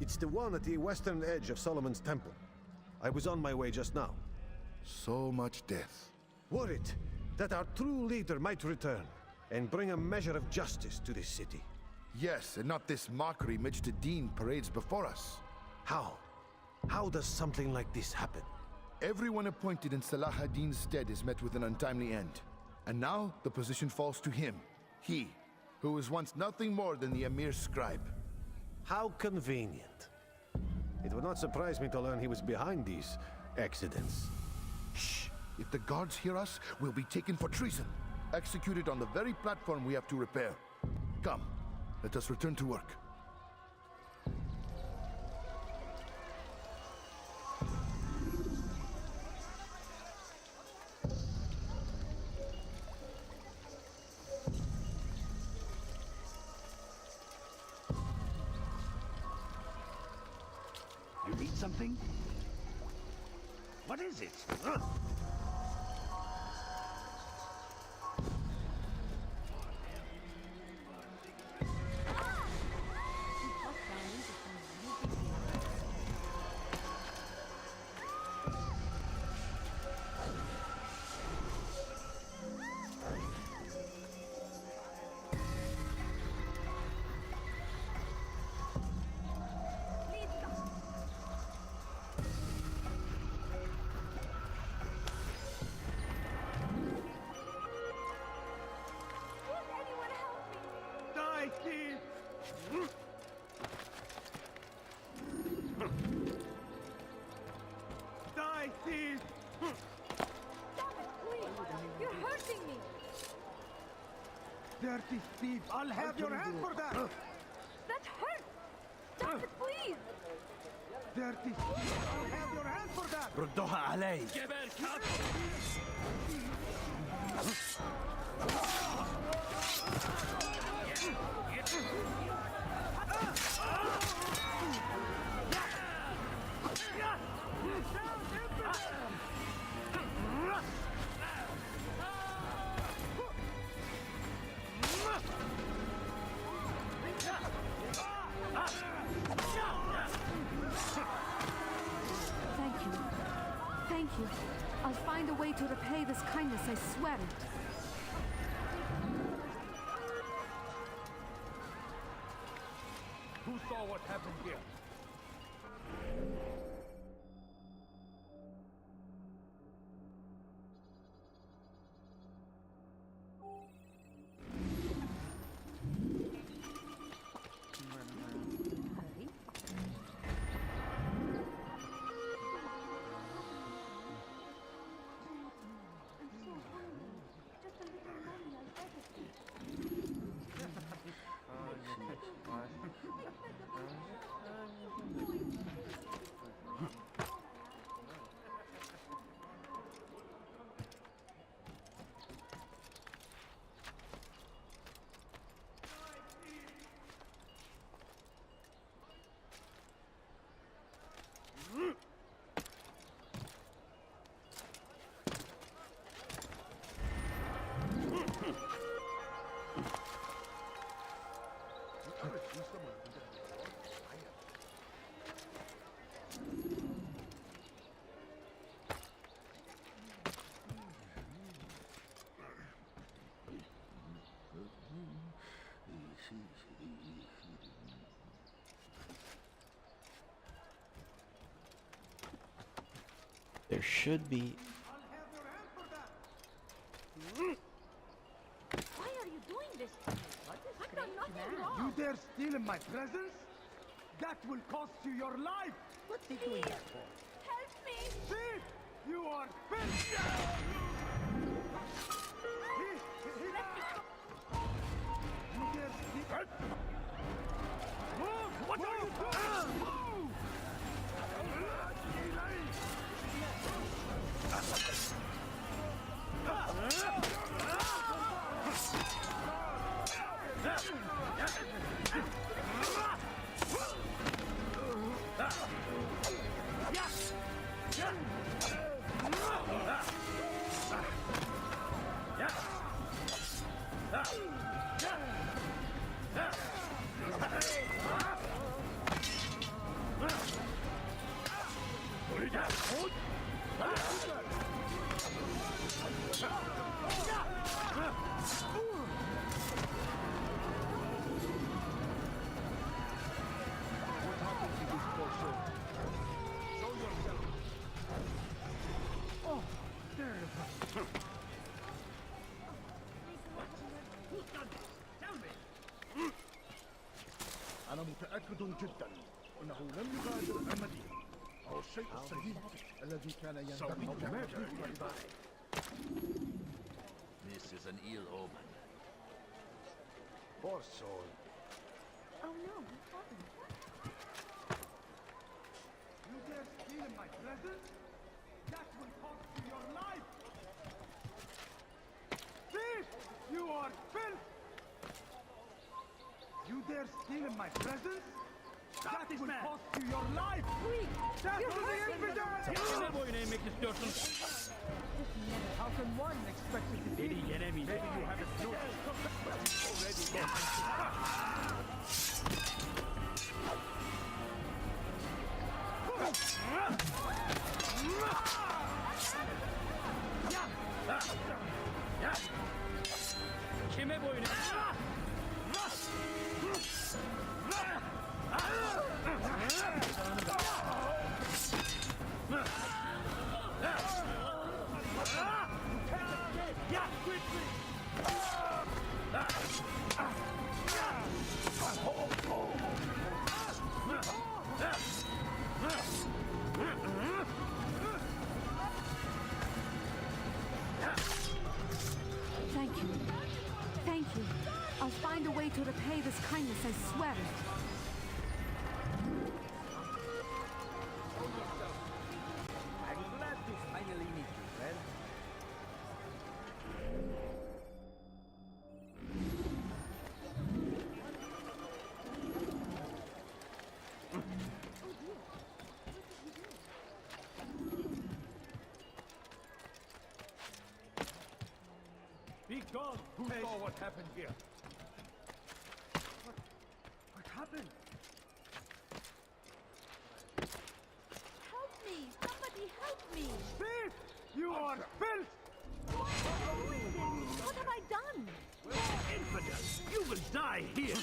It's the one at the western edge of Solomon's Temple. I was on my way just now. So much death. Worried that our true leader might return and bring a measure of justice to this city. Yes, and not this mockery Mujtahideen parades before us. How? How does something like this happen? Everyone appointed in Salah ad-Din's stead is met with an untimely end. And now the position falls to him. He, who was once nothing more than the Emir's scribe. How convenient. It would not surprise me to learn he was behind these accidents. Shh! If the guards hear us, we'll be taken for treason. Executed on the very platform we have to repair. Come, let us return to work. You need something? What What is it? Die, thief! Die, thief! Stop it, please! You're hurting me! Dirty thief! I'll have your hand for that! That hurts! Stop it, please! Dirty thief! I'll have your hand for that! ردوها علي! جبل كاب! Thank you. Thank you. I'll find a way to repay this kindness, I swear it. Who saw what happened here? There should be. Why are you doing this to me? I've done nothing wrong. You dare steal in my presence? That will cost you your life! What's he doing that for? Help me! Thief! You are finished! You dare steal... Move! What are you doing? Move! أنا متأكد جدا أنه لم يغادر المدينة أو الشيء السهيل الذي كان ينتقل من This is an ill omen. Poor soul. Oh no, what happened? You dare steal in my presence? That will cost you your life! Thief! You are filth! You dare steal in my presence? Stop this man! Cost you your life! Quick! Death You're to the hurting infidels! Ne boyuna emek istiyorsun? How can one expect to defeat Beni yenemeyecek. Maybe you haven't noticed. Already Kime boyun? Thank you. Thank you. I'll find a way to repay this kindness, I swear it. I'm glad to finally meet you, friend. Be gone! Who saw what happened here? What happened? Help me! Somebody help me! Thief! You are filth! What have I done? Infidel! You will die here!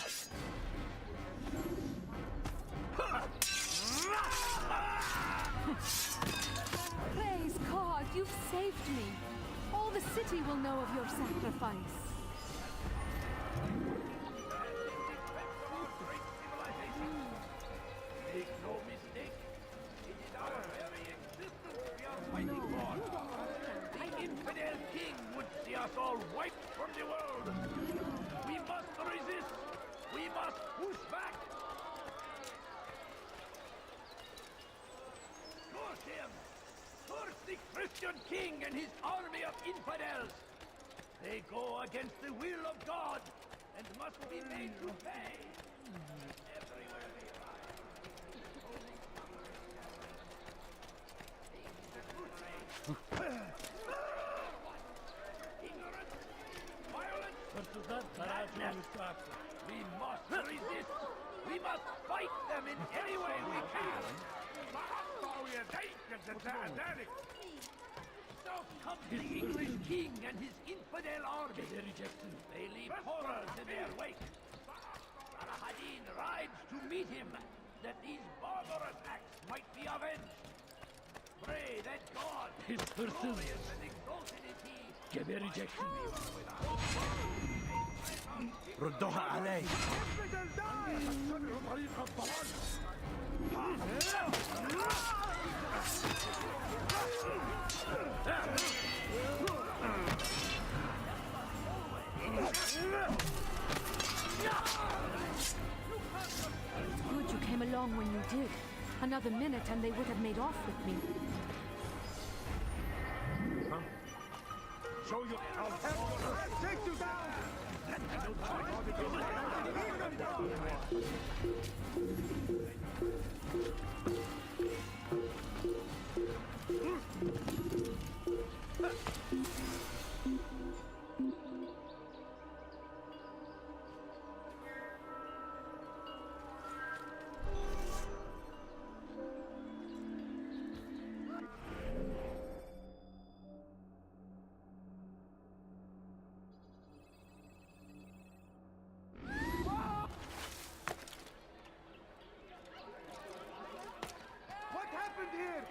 Praise God, you've saved me. All the city will know of your sacrifice. Make no mistake. It is our very existence we are fighting for. The infidel king would see us all wiped from the world. We must resist. We must push back. Curse him! Curse the Christian king and his army of infidels! They go against the will of God and must be made to pay. Everywhere they rise. Ignorance, violence, madness. We must resist. We must fight them in any way we can. So comes the English king and his infidel army. They leave horrors in their wake. Saladin rides to meet him, that these barbarous acts might be avenged. Pray that God, his glorious and exalted is he, gebereceksin. ردوها علي. Good you came along when you did. Another minute and they would have made off with me. Show you. I'll have Take you down! What happened here?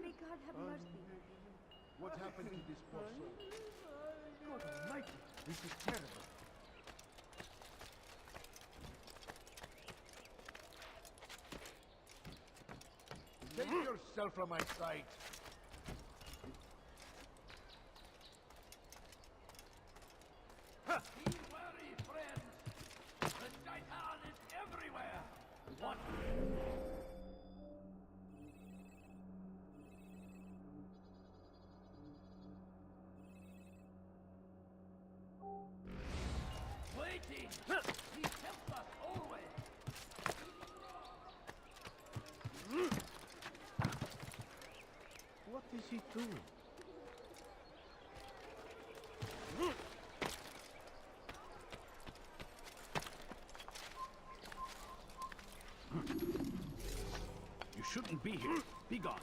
May God have mercy. What happened to this poor soul? God almighty, this is terrible. Take yourself from my sight. Be wary, friends. The Shaitan is everywhere. One. soon. You shouldn't be here. Be gone.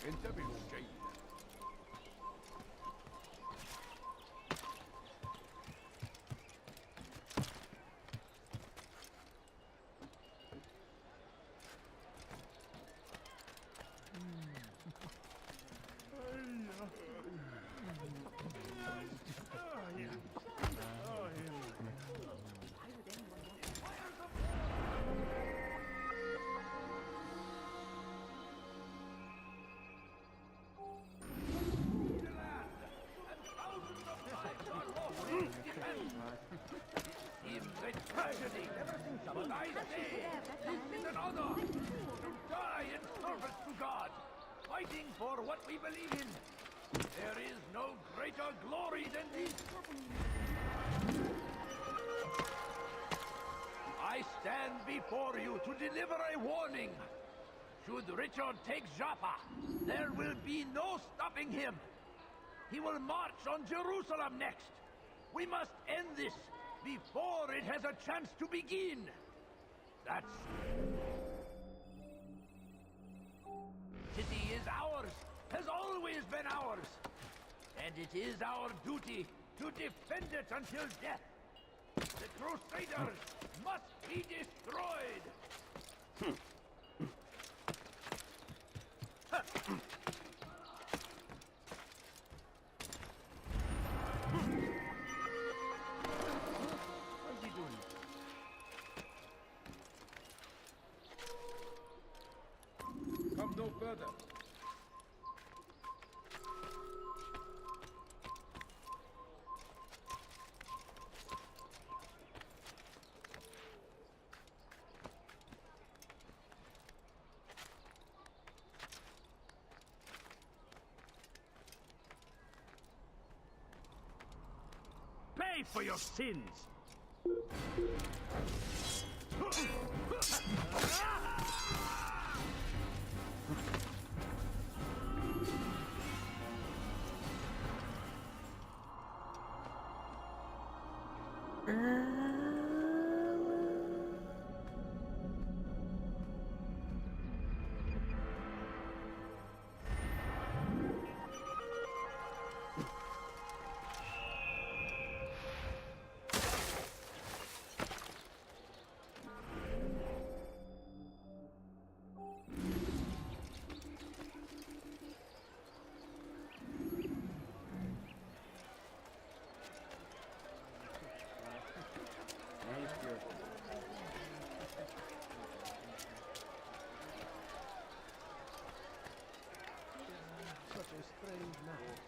Seems a tragedy, but I say this is an honor to die in service to God, fighting for what we believe in. There is no greater glory than this. I stand before you to deliver a warning. Should Richard take Jaffa, there will be no stopping him. He will march on Jerusalem next. We must end this before it has a chance to begin. That's... City is ours, has always been ours. And it is our duty to defend it until death. The Crusaders must be destroyed. What's he doing? Come no further. Pay for your sins! Such a strange night.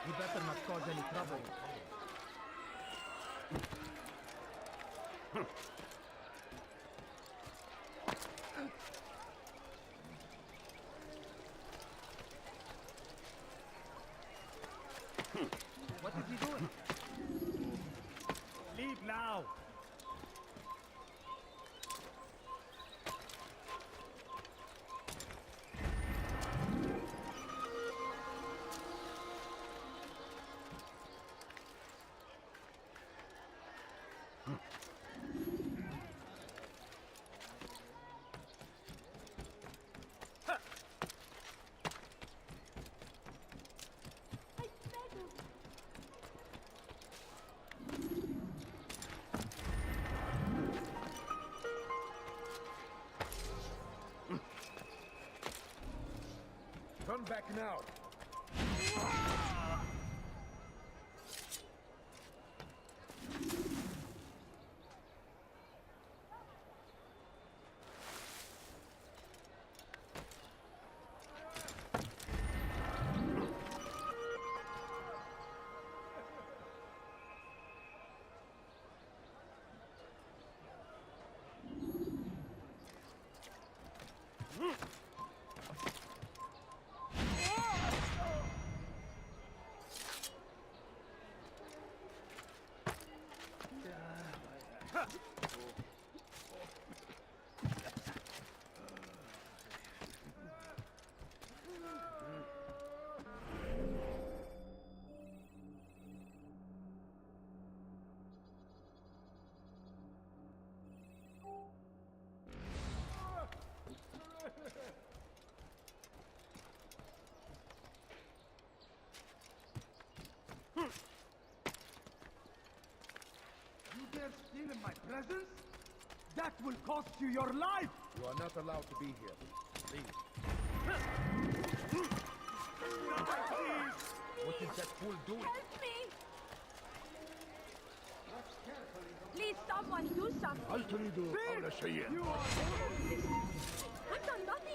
You better not cause any trouble. What is he doing? Leave now! Come back now. You dare steal in my presence? That will cost you your life! You are not allowed to be here. Leave. What is that fool doing? Help me! Please, someone do something. I'll tell you do. I'll show you. I've done nothing.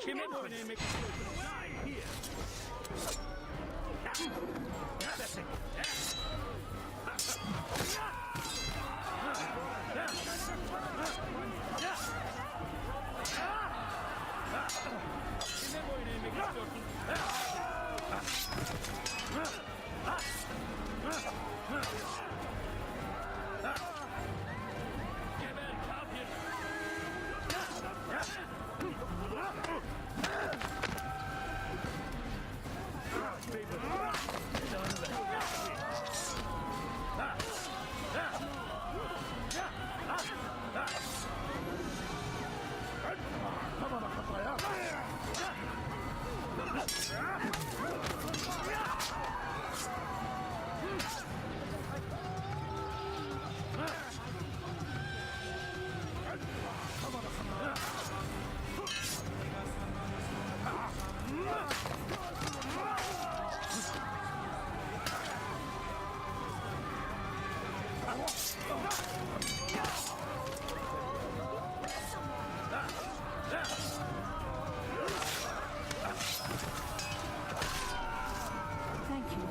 Thank you.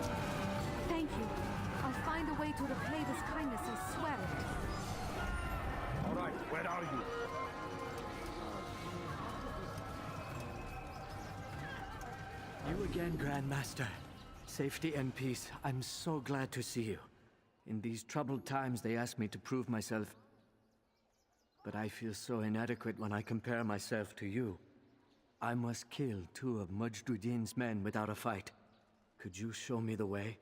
Thank you. I'll find a way to repay this kindness, I swear it. All right, where are you? You again, Grandmaster. Safety and peace. I'm so glad to see you. In these troubled times, they ask me to prove myself. But I feel so inadequate when I compare myself to you. I must kill 2 of Mujduddin's men without a fight. Could you show me the way?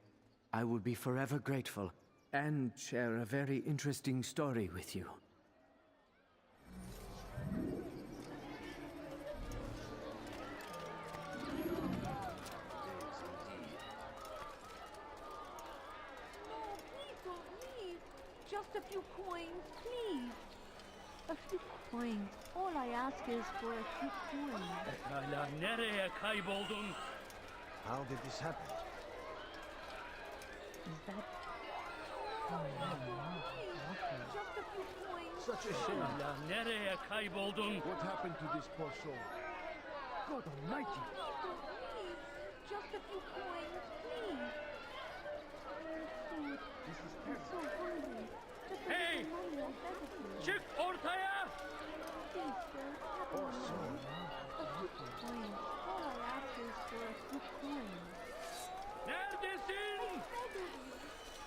I will be forever grateful, and share a very interesting story with you. Just a few coins, please. A few coins. All I ask is for a few coins. Nereye kayboldun? How did this happen? Is that... Just a few coins. Such a shame. Nereye kayboldun? What happened to this poor soul? God almighty. Please. Just a few coins, please. This is I'm so hungry. Just a Hey! little money I beg of you. Çık ortaya! Please, sir. Have poor one soul. A few coins. All I ask is for a few coins. Neredesin?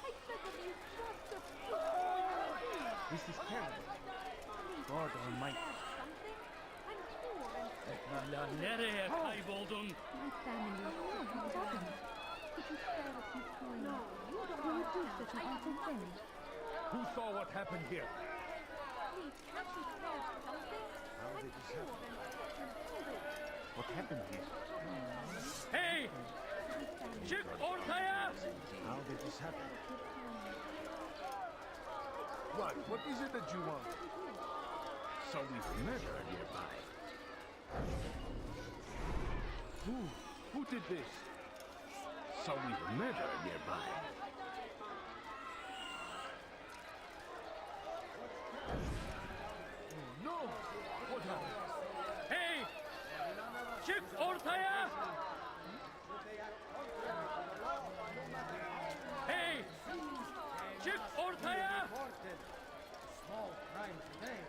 I beg of you, just a few coins. This is terrible. God almighty. Something? I'm poor and Nereye kayboldun? my family. What's happened? Could you spare a few coins? No, you don't. Will you do such an awful thing? Who saw what happened here? Please, can't you spare something? How did this happen? What happened here? Hey! Çık ortaya! How did this happen? What is it that you want? Some murder nearby. Who did this? Some murder nearby. Oh no! What happened? Hey! Çık ortaya! Hey! Çık ortaya! Small crime today,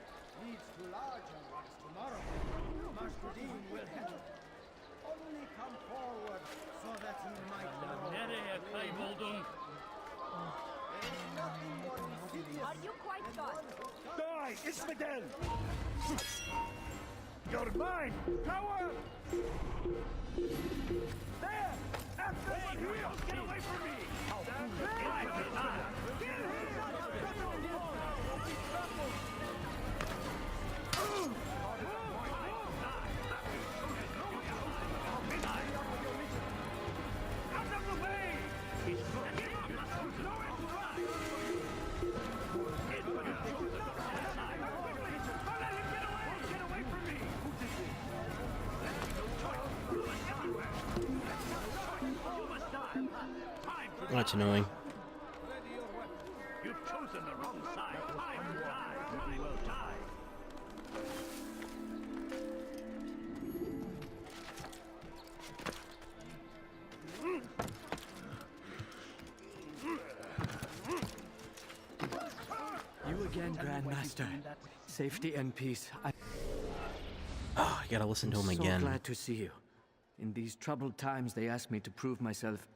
leads to larger ones tomorrow. Master Dean will handle it. Only come forward so that he might know. There is nothing more insidious. Are you quite done? Die, Ismadel! You're mine! Power! There! After the wheels! Get away from me! Out of the way! That's annoying. You've chosen the wrong side. I will die. I will die. You again, Grandmaster. Safety and peace. Oh, I gotta listen to him again. I'm so glad to see you. In these troubled times, they ask me to prove myself.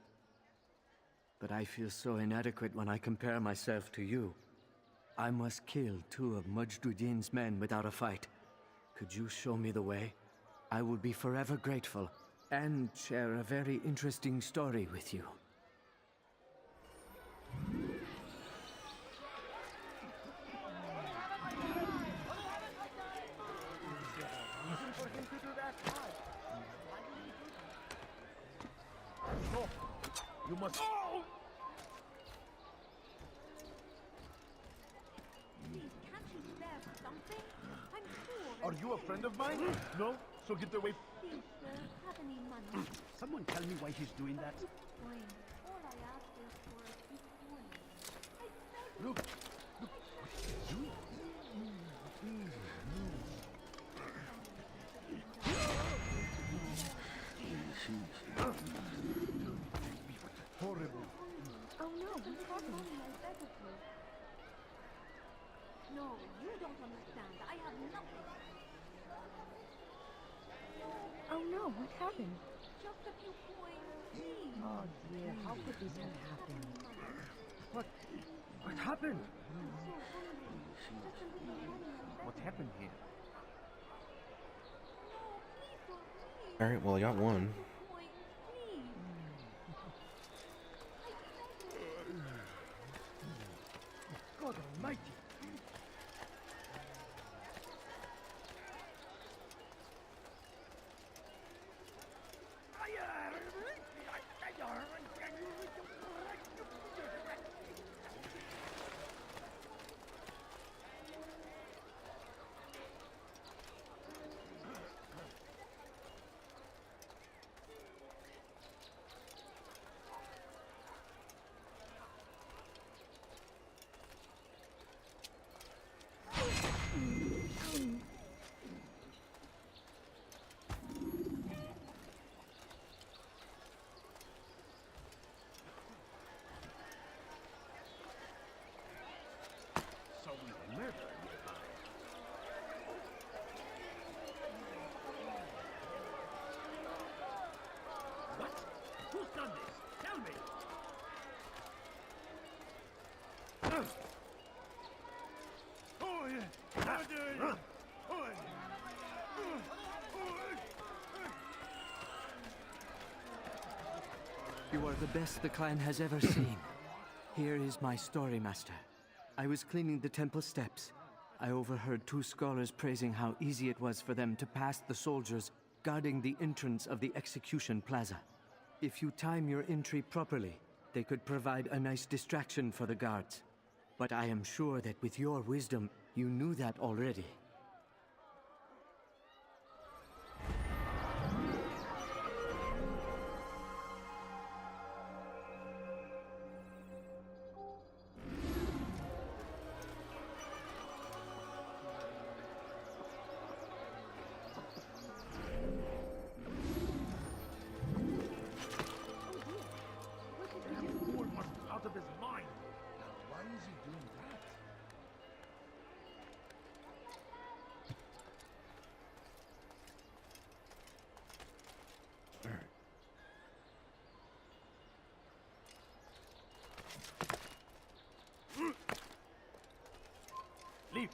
But I feel so inadequate when I compare myself to you. I must kill 2 of Mujduddin's men without a fight. Could you show me the way? I will be forever grateful, and share a very interesting story with you. No, you must. Please, can't you spare something? I'm poor. Are you a friend of mine? No? So get away. Please, sir, have any money? Someone tell me why he's doing that. Fine. All I ask is for a few coins. Look. Horrible. Oh no, what's happening? No, you don't understand. I have nothing. Oh no, what happened? Just a few coins, please. Oh dear, how could this have happened? What happened? What happened here? Alright, well, I got one. God Almighty! What? Who's done this? Tell me! You are the best the clan has ever seen. Here is my story, Master. I was cleaning the temple steps. I overheard 2 scholars praising how easy it was for them to pass the soldiers guarding the entrance of the execution plaza. If you time your entry properly, they could provide a nice distraction for the guards. But I am sure that with your wisdom, you knew that already. Out of his mind! Why is he doing that?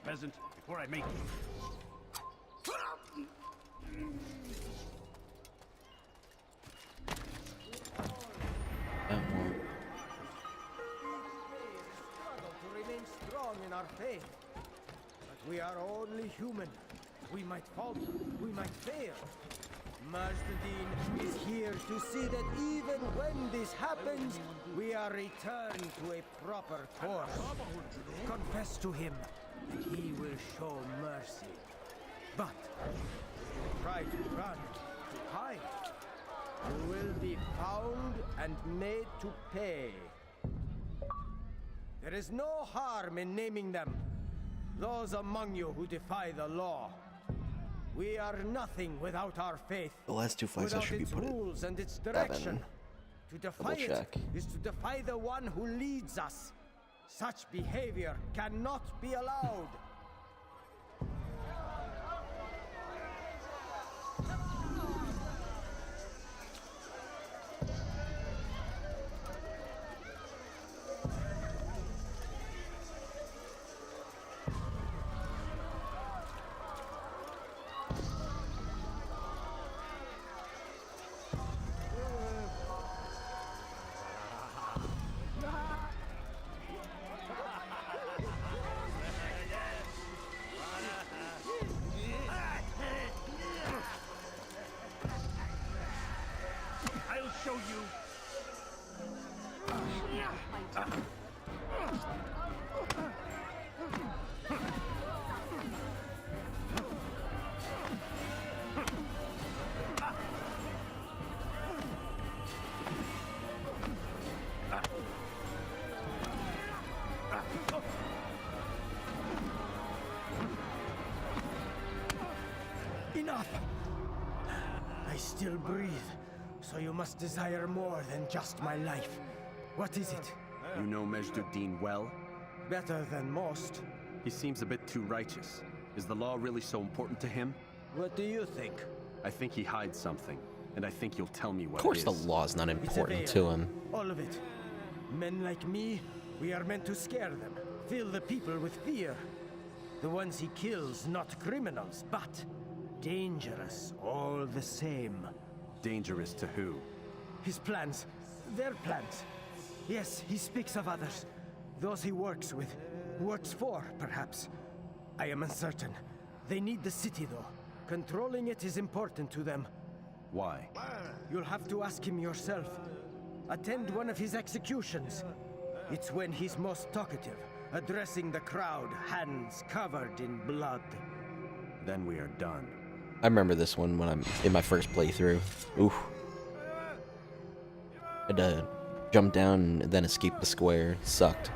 peasant, before I make you. Struggle to remain strong in our faith. But we are only human. We might falter, we might fail. Majdudin is here to see that even when this happens, we are returned to a proper course. Confess to him, and he will show mercy. But if you try to run, to hide, you will be found and made to pay. There is no harm in naming them. Those among you who defy the law. We are nothing without our faith. The last two flags I without should be its put at rules and its direction. 7. To defy Double it check. is to defy the one who leads us. Such behavior cannot be allowed. I'll show you. Enough! I still breathe, so you must desire more than just my life. What is it? You know Majd-ud-Din well? Better than most. He seems a bit too righteous. Is the law really so important to him? What do you think? I think he hides something, and I think you'll tell me what Of course, it the is. law's not It's a important veil. to him. All of it. Men like me, we are meant to scare them, fill the people with fear. The ones he kills, not criminals, but dangerous all the same. Dangerous to who? His plans, their plans. Yes, he speaks of others. Those he works with, works for, perhaps. I am uncertain. They need the city, though. Controlling it is important to them. Why? You'll have to ask him yourself. Attend one of his executions. It's when he's most talkative, addressing the crowd, hands covered in blood. Then we are done. I remember this one when I'm in my first playthrough. Oof. Had to jump down and then escape the square. Sucked.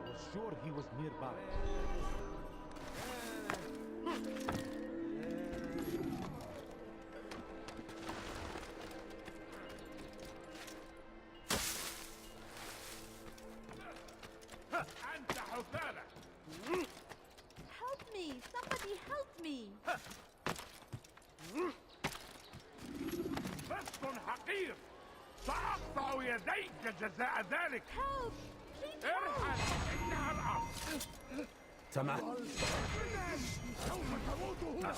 I was sure he was nearby. Help me! Somebody help me! بس حقير سأقطع يديك جزاء ذلك. Help! Please ارحل إنها الأرض. سمعت؟ سوف تموت هنا.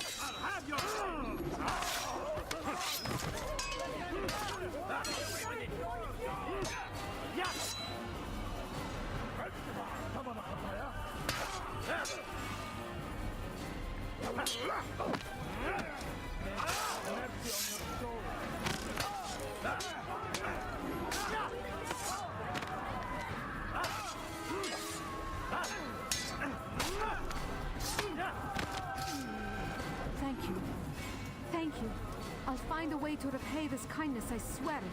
Thank you. Thank you. I'll find a way to repay this kindness, I swear it.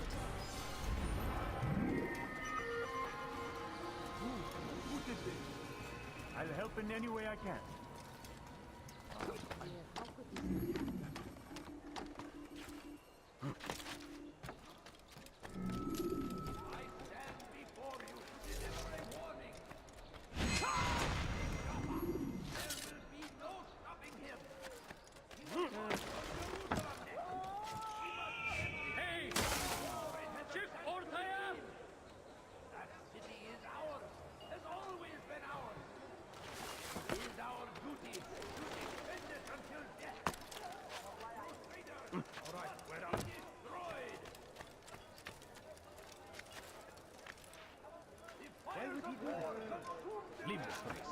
I'll help in any way I can. Leave this place.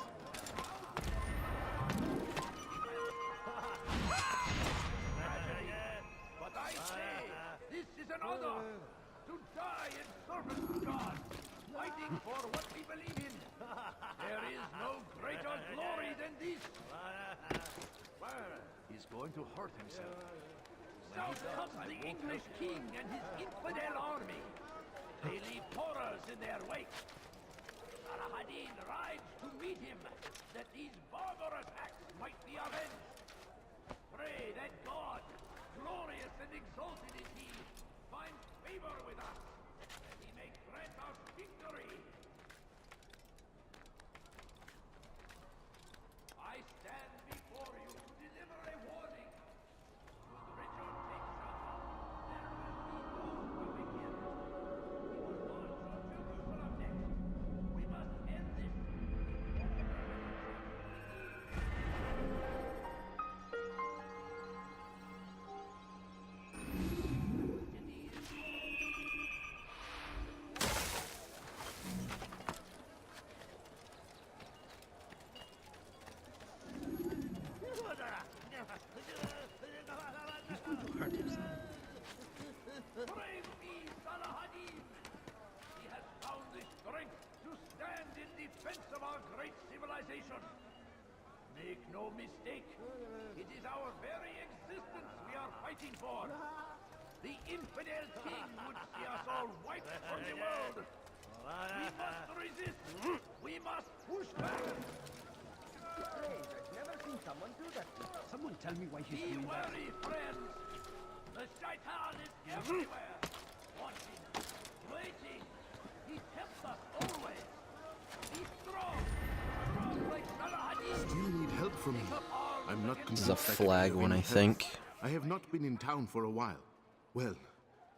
But I say, this is an honor to die in service to God, fighting for what we believe in. There is no greater glory than this. He's going to hurt himself. Out comes the English king and his infidel army. They leave horrors in their wake. Saladin rides to meet him, that these barbarous acts might be avenged. Pray that God, glorious and exalted is he, finds favor with us, that he may grant us victory. I stand before you to deliver a warning. Should Richard take Jaffa, there will be no coming here. We will march on Jerusalem next. We must end this. He's going to hurt himself. Brave me, Saladin! He has found the strength to stand in defense of our great civilization. Make no mistake, it is our very existence we are fighting for. The infidel king would see us all wiped from the world. We must resist. We must push back. I've never seen someone do that before. Someone tell me why he's Be doing that. wary, friends. The shaitan is everywhere. Watching, waiting. He tempts us always. Be strong. Strong like Saladin. Still need help from me. I'm not This is a convinced I could flag be of one, any I think. help. I have not been in town for a while. Well,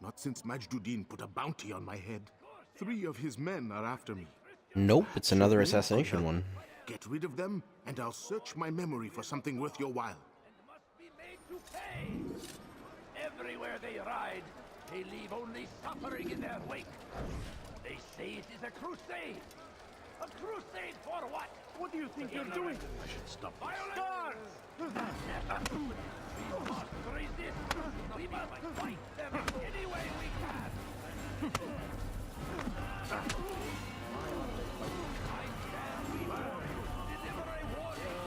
not since Majduddin put a bounty on my head. 3 of his men are after me. Nope, it's another assassination one. Get rid of them, and I'll search my memory for something worth your while. Be made to pay. Everywhere they ride, they leave only suffering in their wake. They say it is a crusade. A crusade for what? What do you think you're doing? I should stop this. Violence! We must resist. We must fight them any way we can. I stand before you to deliver a warning.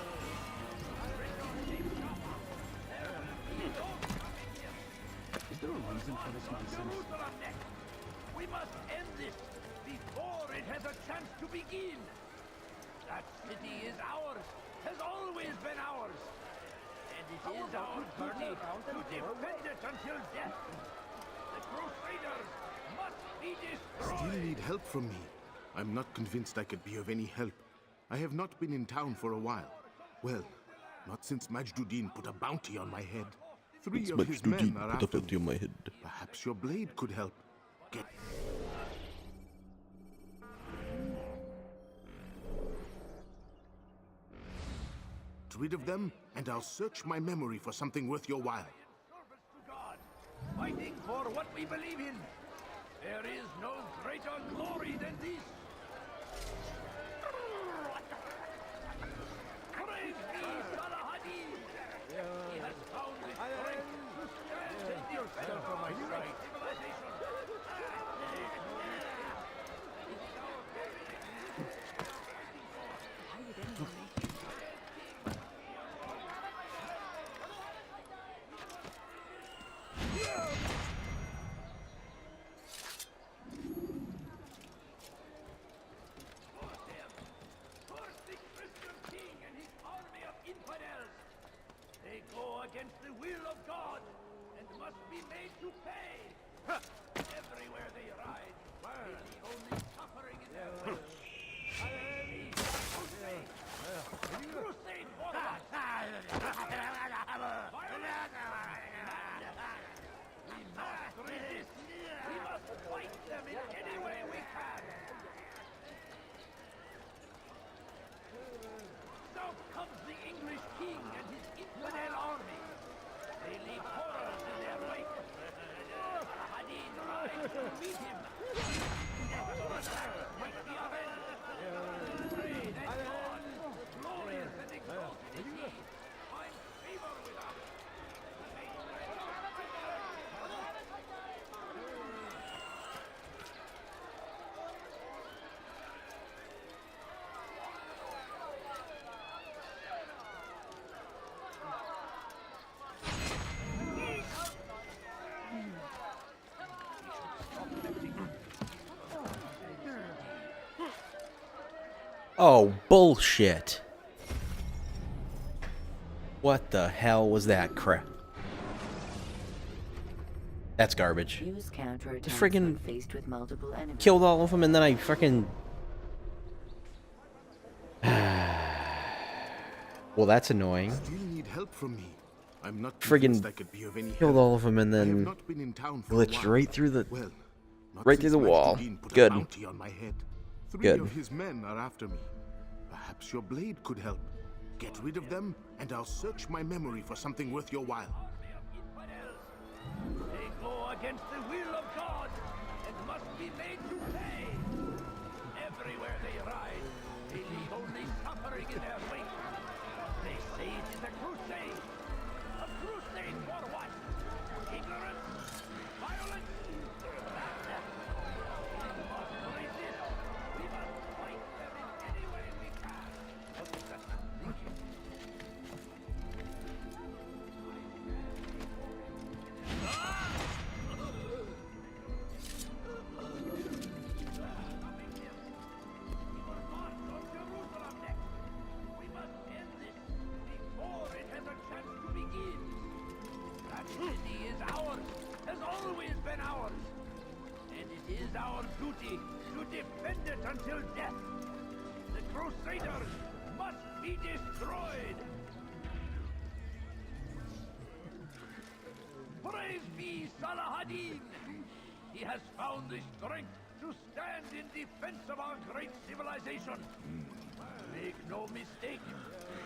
There will be no coming here. Is there a reason for this nonsense? Jerusalem next. We must end this before it has a chance to begin. That city is ours, has always been ours. And it is our duty to defend it until death. The Crusaders must be destroyed. Still need help from me. I'm not convinced I could be of any help. I have not been in town for a while. Well, not since Majduddin put a bounty on my head. 3 of his men are after me. Perhaps your blade could help. Get... rid of them, and I'll search my memory for something worth your while. Fighting for what we believe in. There is no greater glory than this. Praise be Saladin! He has found the strength to stand and defend our great civilization. Against the will of God, and must be made to pay. Everywhere they ride, they leave only suffering in their way. Crusade for what? We must resist. We must fight them in any way we can. South comes the English king and his infidel army. They leave horrors in their wake. Saladin rides to meet him. Never attack might be avenged. Oh, bullshit. What the hell was that crap? That's garbage. Use counterattacks Just friggin' when faced with multiple enemies. killed all of them and then I freaking... Well, that's annoying. Still need help from me. I'm not Friggin' convinced I could be of any killed help. all of them and I have then not been in town for a glitched while. right through the... Well, not right through since the wall. Majduddin put a Good. bounty on my head. 3 Good. of his men are after me. Perhaps your blade could help. Get rid of them, and I'll search my memory for something worth your while. They go against the will of God and must be made to pay. Everywhere they ride, they leave only suffering in their wake. They say it is a crusade. A crusade for what? Ignorance? Violence? Madness? We must resist. We must fight them in any way we can. Our duty to defend it until death. The Crusaders must be destroyed. Praise be Salah ad-Din. He has found the strength to stand in defense of our great civilization. Make no mistake,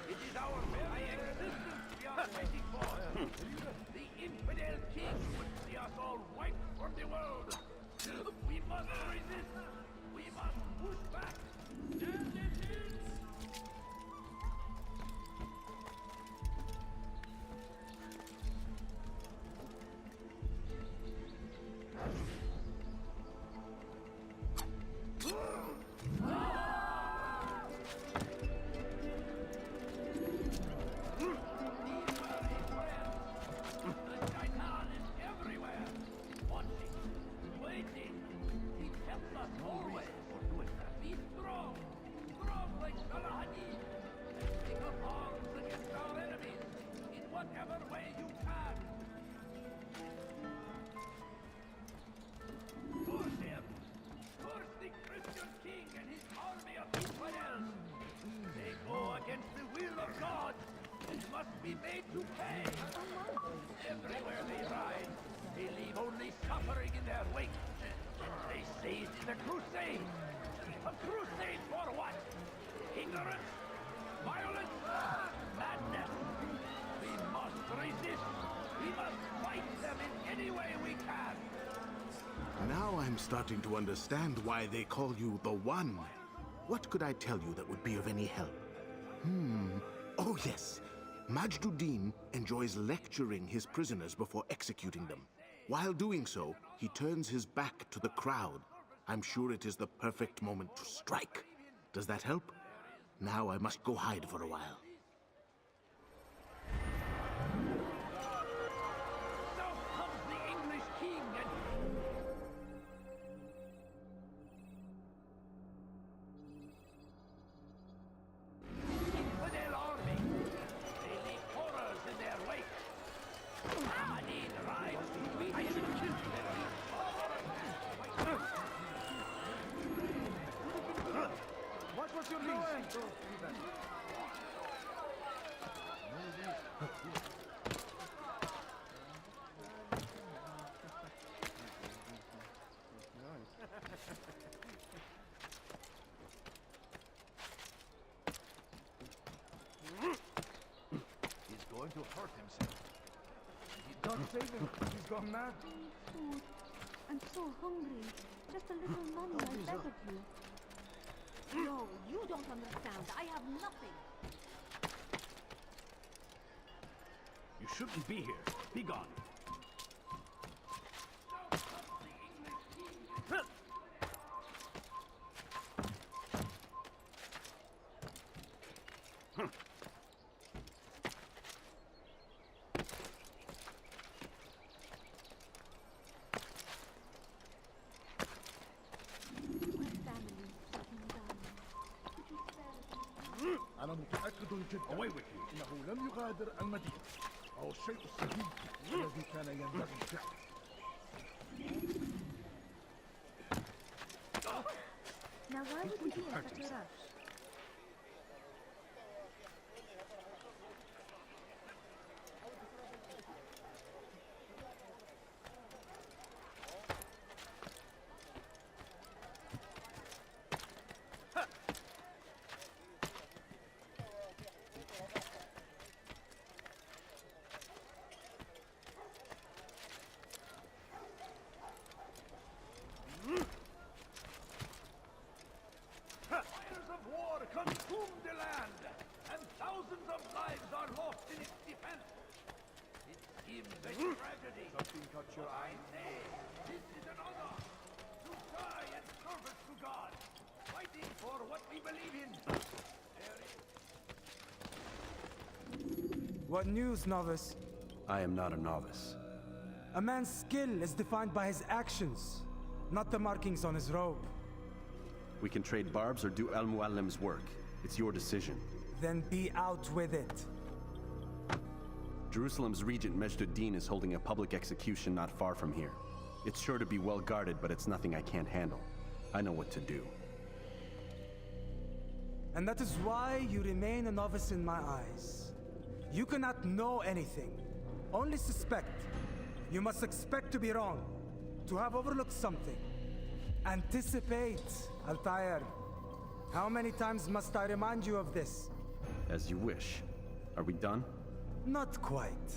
it is our very existence we are fighting for. The infidel king would see us all wiped from the world. We must resist. We must push back. Be made to pay. Everywhere they ride, they leave only suffering in their wake. They say it is a crusade. A crusade for what? Ignorance? Violence? Madness? We must resist. We must fight them in any way we can. Now I'm starting to understand why they call you the One. What could I tell you that would be of any help? Oh yes. Majduddin enjoys lecturing his prisoners before executing them. While doing so, he turns his back to the crowd. I'm sure it is the perfect moment to strike. Does that help? Now I must go hide for a while. Now comes the English king and... Infidel army. They leave horrors in their wake. Ad-Din rides to meet I should kill them. Watch what you're doing! He's going to hurt himself. Don't save him. He's gone mad. Food. I'm so hungry. Just a little money, I beg of you. No, you don't understand. I have nothing. You shouldn't be here. Be gone. My family is settling down. Could you spare أنا متأكد جدا Away with you. إنه لم يغادر المدينة أو الشيء السليم الذي كان ينبغي فعله. Now why would we be in such a rush? Fires of war consume the land, and thousands of lives are lost in its defense. It seems a tragedy. Something caught your I eye? say, this is an honor. To die in service to God, fighting for what we believe in. What news, novice? I am not a novice. A man's skill is defined by his actions, not the markings on his robe. We can trade barbs or do Al-Muallim's work. It's your decision. Then be out with it. Jerusalem's regent Majd-ud-Din is holding a public execution not far from here. It's sure to be well guarded, but it's nothing I can't handle. I know what to do. And that is why you remain a novice in my eyes. You cannot know anything, only suspect. You must expect to be wrong, to have overlooked something. Anticipate, Altair. How many times must I remind you of this? As you wish. Are we done? Not quite.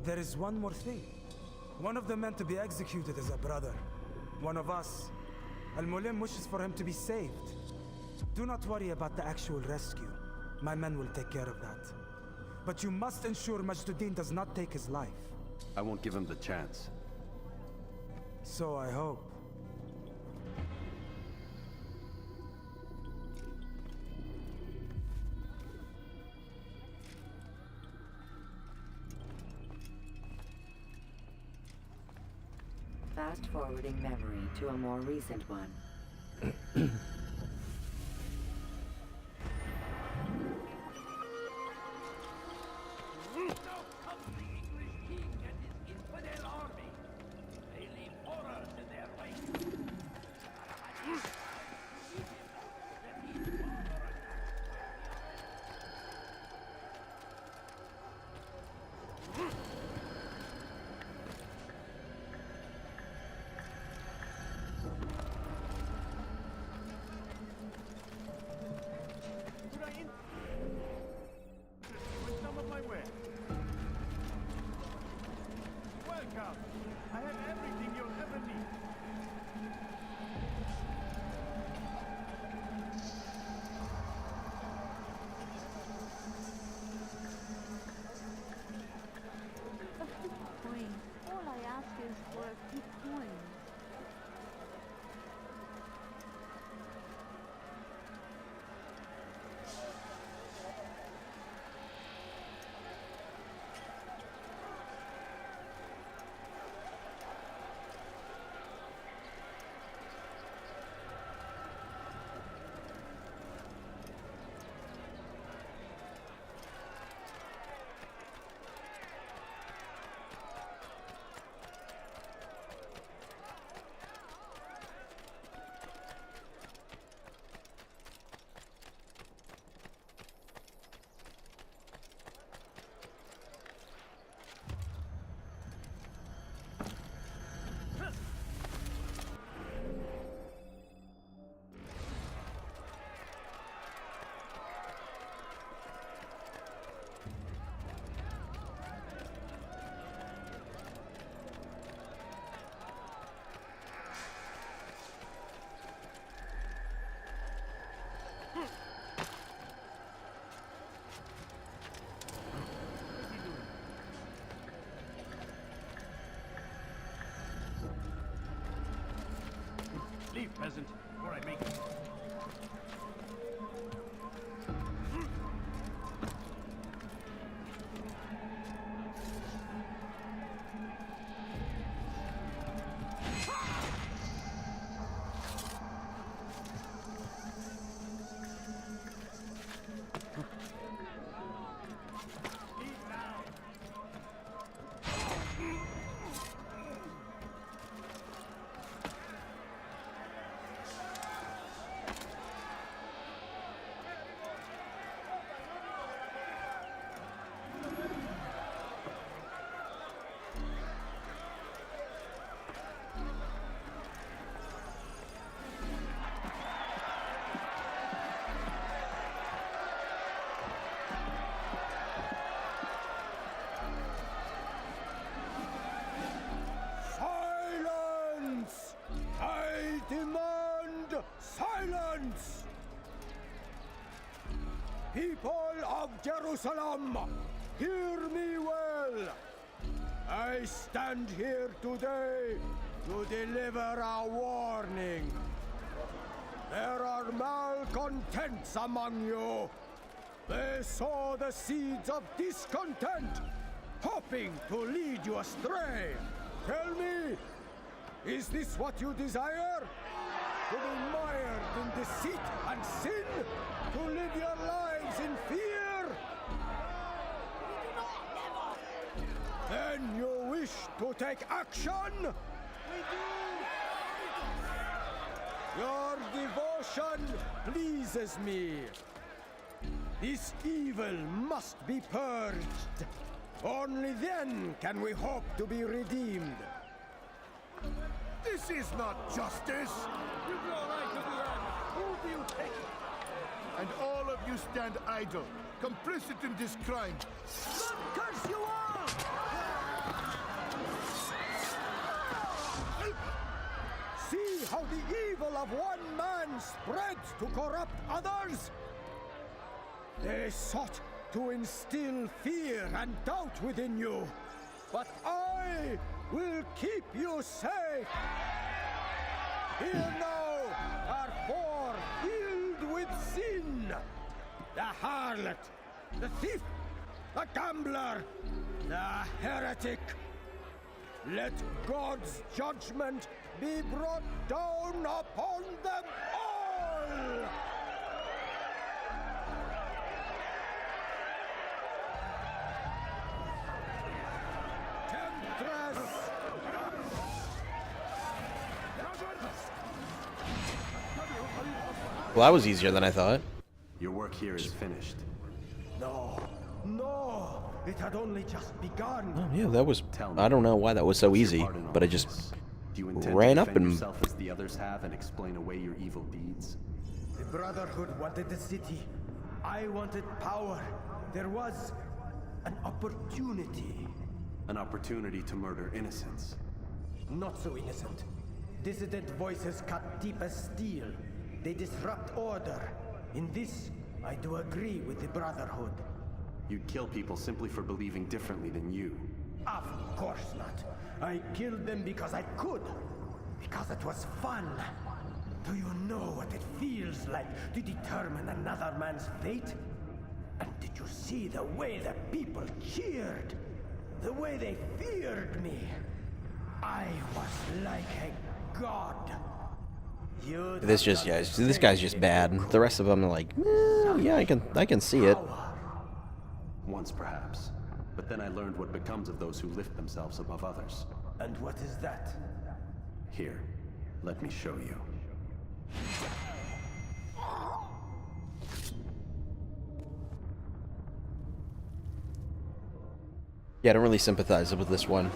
There is one more thing. One of the men to be executed is a brother. One of us. Al-Mulim wishes for him to be saved. Do not worry about the actual rescue. My men will take care of that. But you must ensure Majd-ud-Din does not take his life. I won't give him the chance. So I hope. Fast-forwarding memory to a more recent one. Now comes the English king and his infidel army. They leave horrors in their wake. With some of my wares. Welcome. I have everything you'll ever need. A few coins. All I ask is for a few coins. Leave, peasant, or I make it. People of Jerusalem, hear me well. I stand here today to deliver a warning. There are malcontents among you. They sow the seeds of discontent, hoping to lead you astray. Tell me, is this what you desire? To be mired in deceit and sin? To live your lives in fear? Then you wish to take action? We do! Your devotion pleases me. This evil must be purged. Only then can we hope to be redeemed. This is not justice! You've no right to do that! Who do you take? And all of you stand idle, complicit in this crime. God curse you all! See how the evil of one man spreads to corrupt others? They sought to instill fear and doubt within you, but I will keep you safe. Here now are four filled with sin. The harlot, the thief, the gambler, the heretic. Let God's judgment be brought down upon them all! Temptress! Well, that was easier than I thought. Your work here is finished. No, no! It had only just begun. Oh, yeah, that was... I don't know why that was so easy, but I just Do you intend ran to up defend and... yourself as the others have and explain away your evil deeds? The Brotherhood wanted the city. I wanted power. There was an opportunity. An opportunity to murder innocents. Not so innocent. Dissident voices cut deep as steel. They disrupt order. In this, I do agree with the Brotherhood. You'd kill people simply for believing differently than you. Of course not. I killed them because I could. Because it was fun. Do you know what it feels like to determine another man's fate? And did you see the way the people cheered? The way they feared me? I was like a god. This just, yeah, this guy's just bad. The rest of them are like, yeah, I can see it. Once perhaps. But then I learned what becomes of those who lift themselves above others. And what is that? Here, let me show you. Yeah, I don't really sympathize with this one.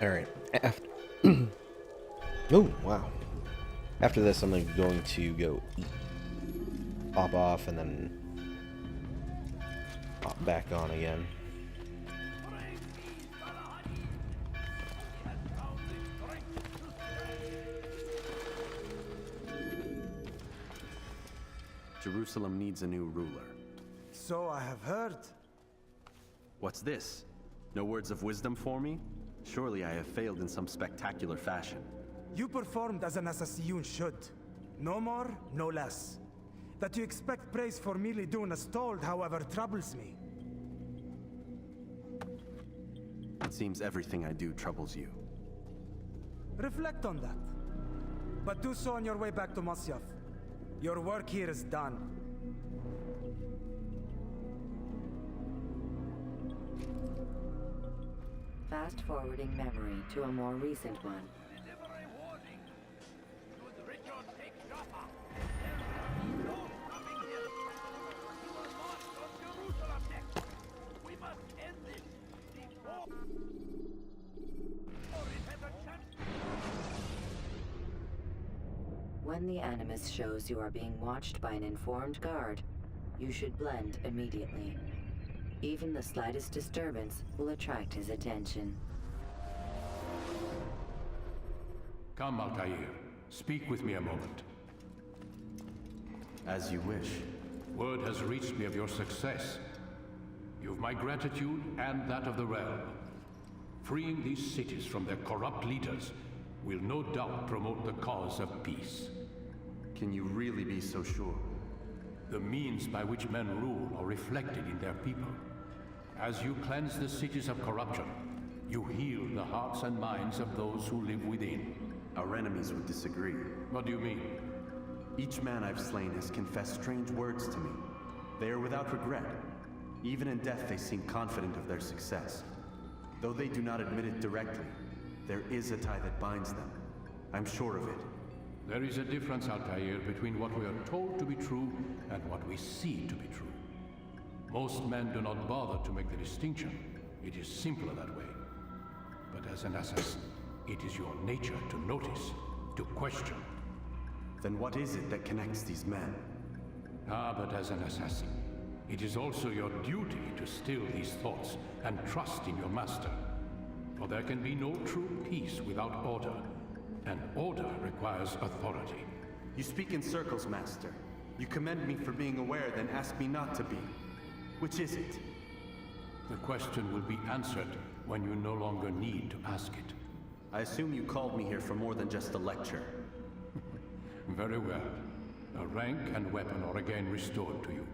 Alright. Oh, wow. After this, I'm going to go eat. Pop off and then pop back on again. Jerusalem needs a new ruler. So I have heard. What's this? No words of wisdom for me? Surely I have failed in some spectacular fashion. You performed as an assassin should. No more, no less. That you expect praise for merely doing as told, however, troubles me. It seems everything I do troubles you. Reflect on that. But do so on your way back to Masyaf. Your work here is done. Fast-forwarding memory to a more recent one. When the Animus shows you are being watched by an informed guard, you should blend immediately. Even the slightest disturbance will attract his attention. Come, Altair. Speak with me a moment. As you wish. Word has reached me of your success. You've my gratitude and that of the realm. Freeing these cities from their corrupt leaders will no doubt promote the cause of peace. Can you really be so sure? The means by which men rule are reflected in their people. As you cleanse the cities of corruption, you heal the hearts and minds of those who live within. Our enemies would disagree. What do you mean? Each man I've slain has confessed strange words to me. They are without regret. Even in death they seem confident of their success. Though they do not admit it directly, there is a tie that binds them. I'm sure of it. There is a difference, Altair, between what we are told to be true and what we see to be true. Most men do not bother to make the distinction. It is simpler that way. But as an assassin, it is your nature to notice, to question. Then what is it that connects these men? Ah, but as an assassin, it is also your duty to still these thoughts and trust in your master. For there can be no true peace without order, and order requires authority. You speak in circles, Master. You commend me for being aware, then ask me not to be. Which is it? The question will be answered when you no longer need to ask it. I assume you called me here for more than just a lecture. Very well. A rank and weapon are again restored to you.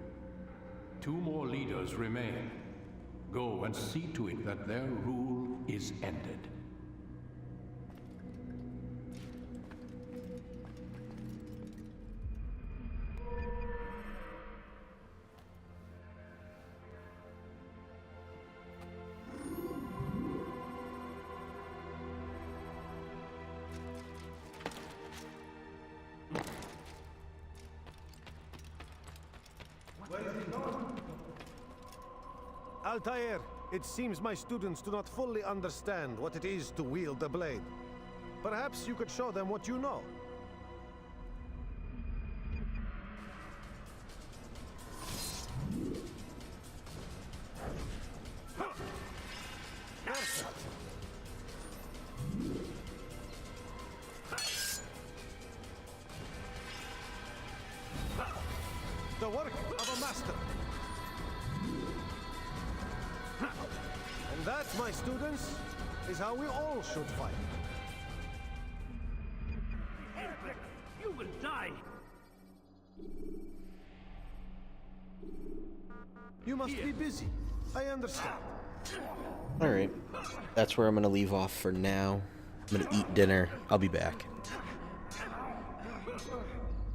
2 more leaders remain. Go and see to it that their rule is ended. Altair, it seems my students do not fully understand what it is to wield a blade. Perhaps you could show them what you know. The work of a master. And that, my students, is how we all should fight. Heretic, you will die! You must be busy. I understand. Alright. That's where I'm going to leave off for now. I'm going to eat dinner. I'll be back.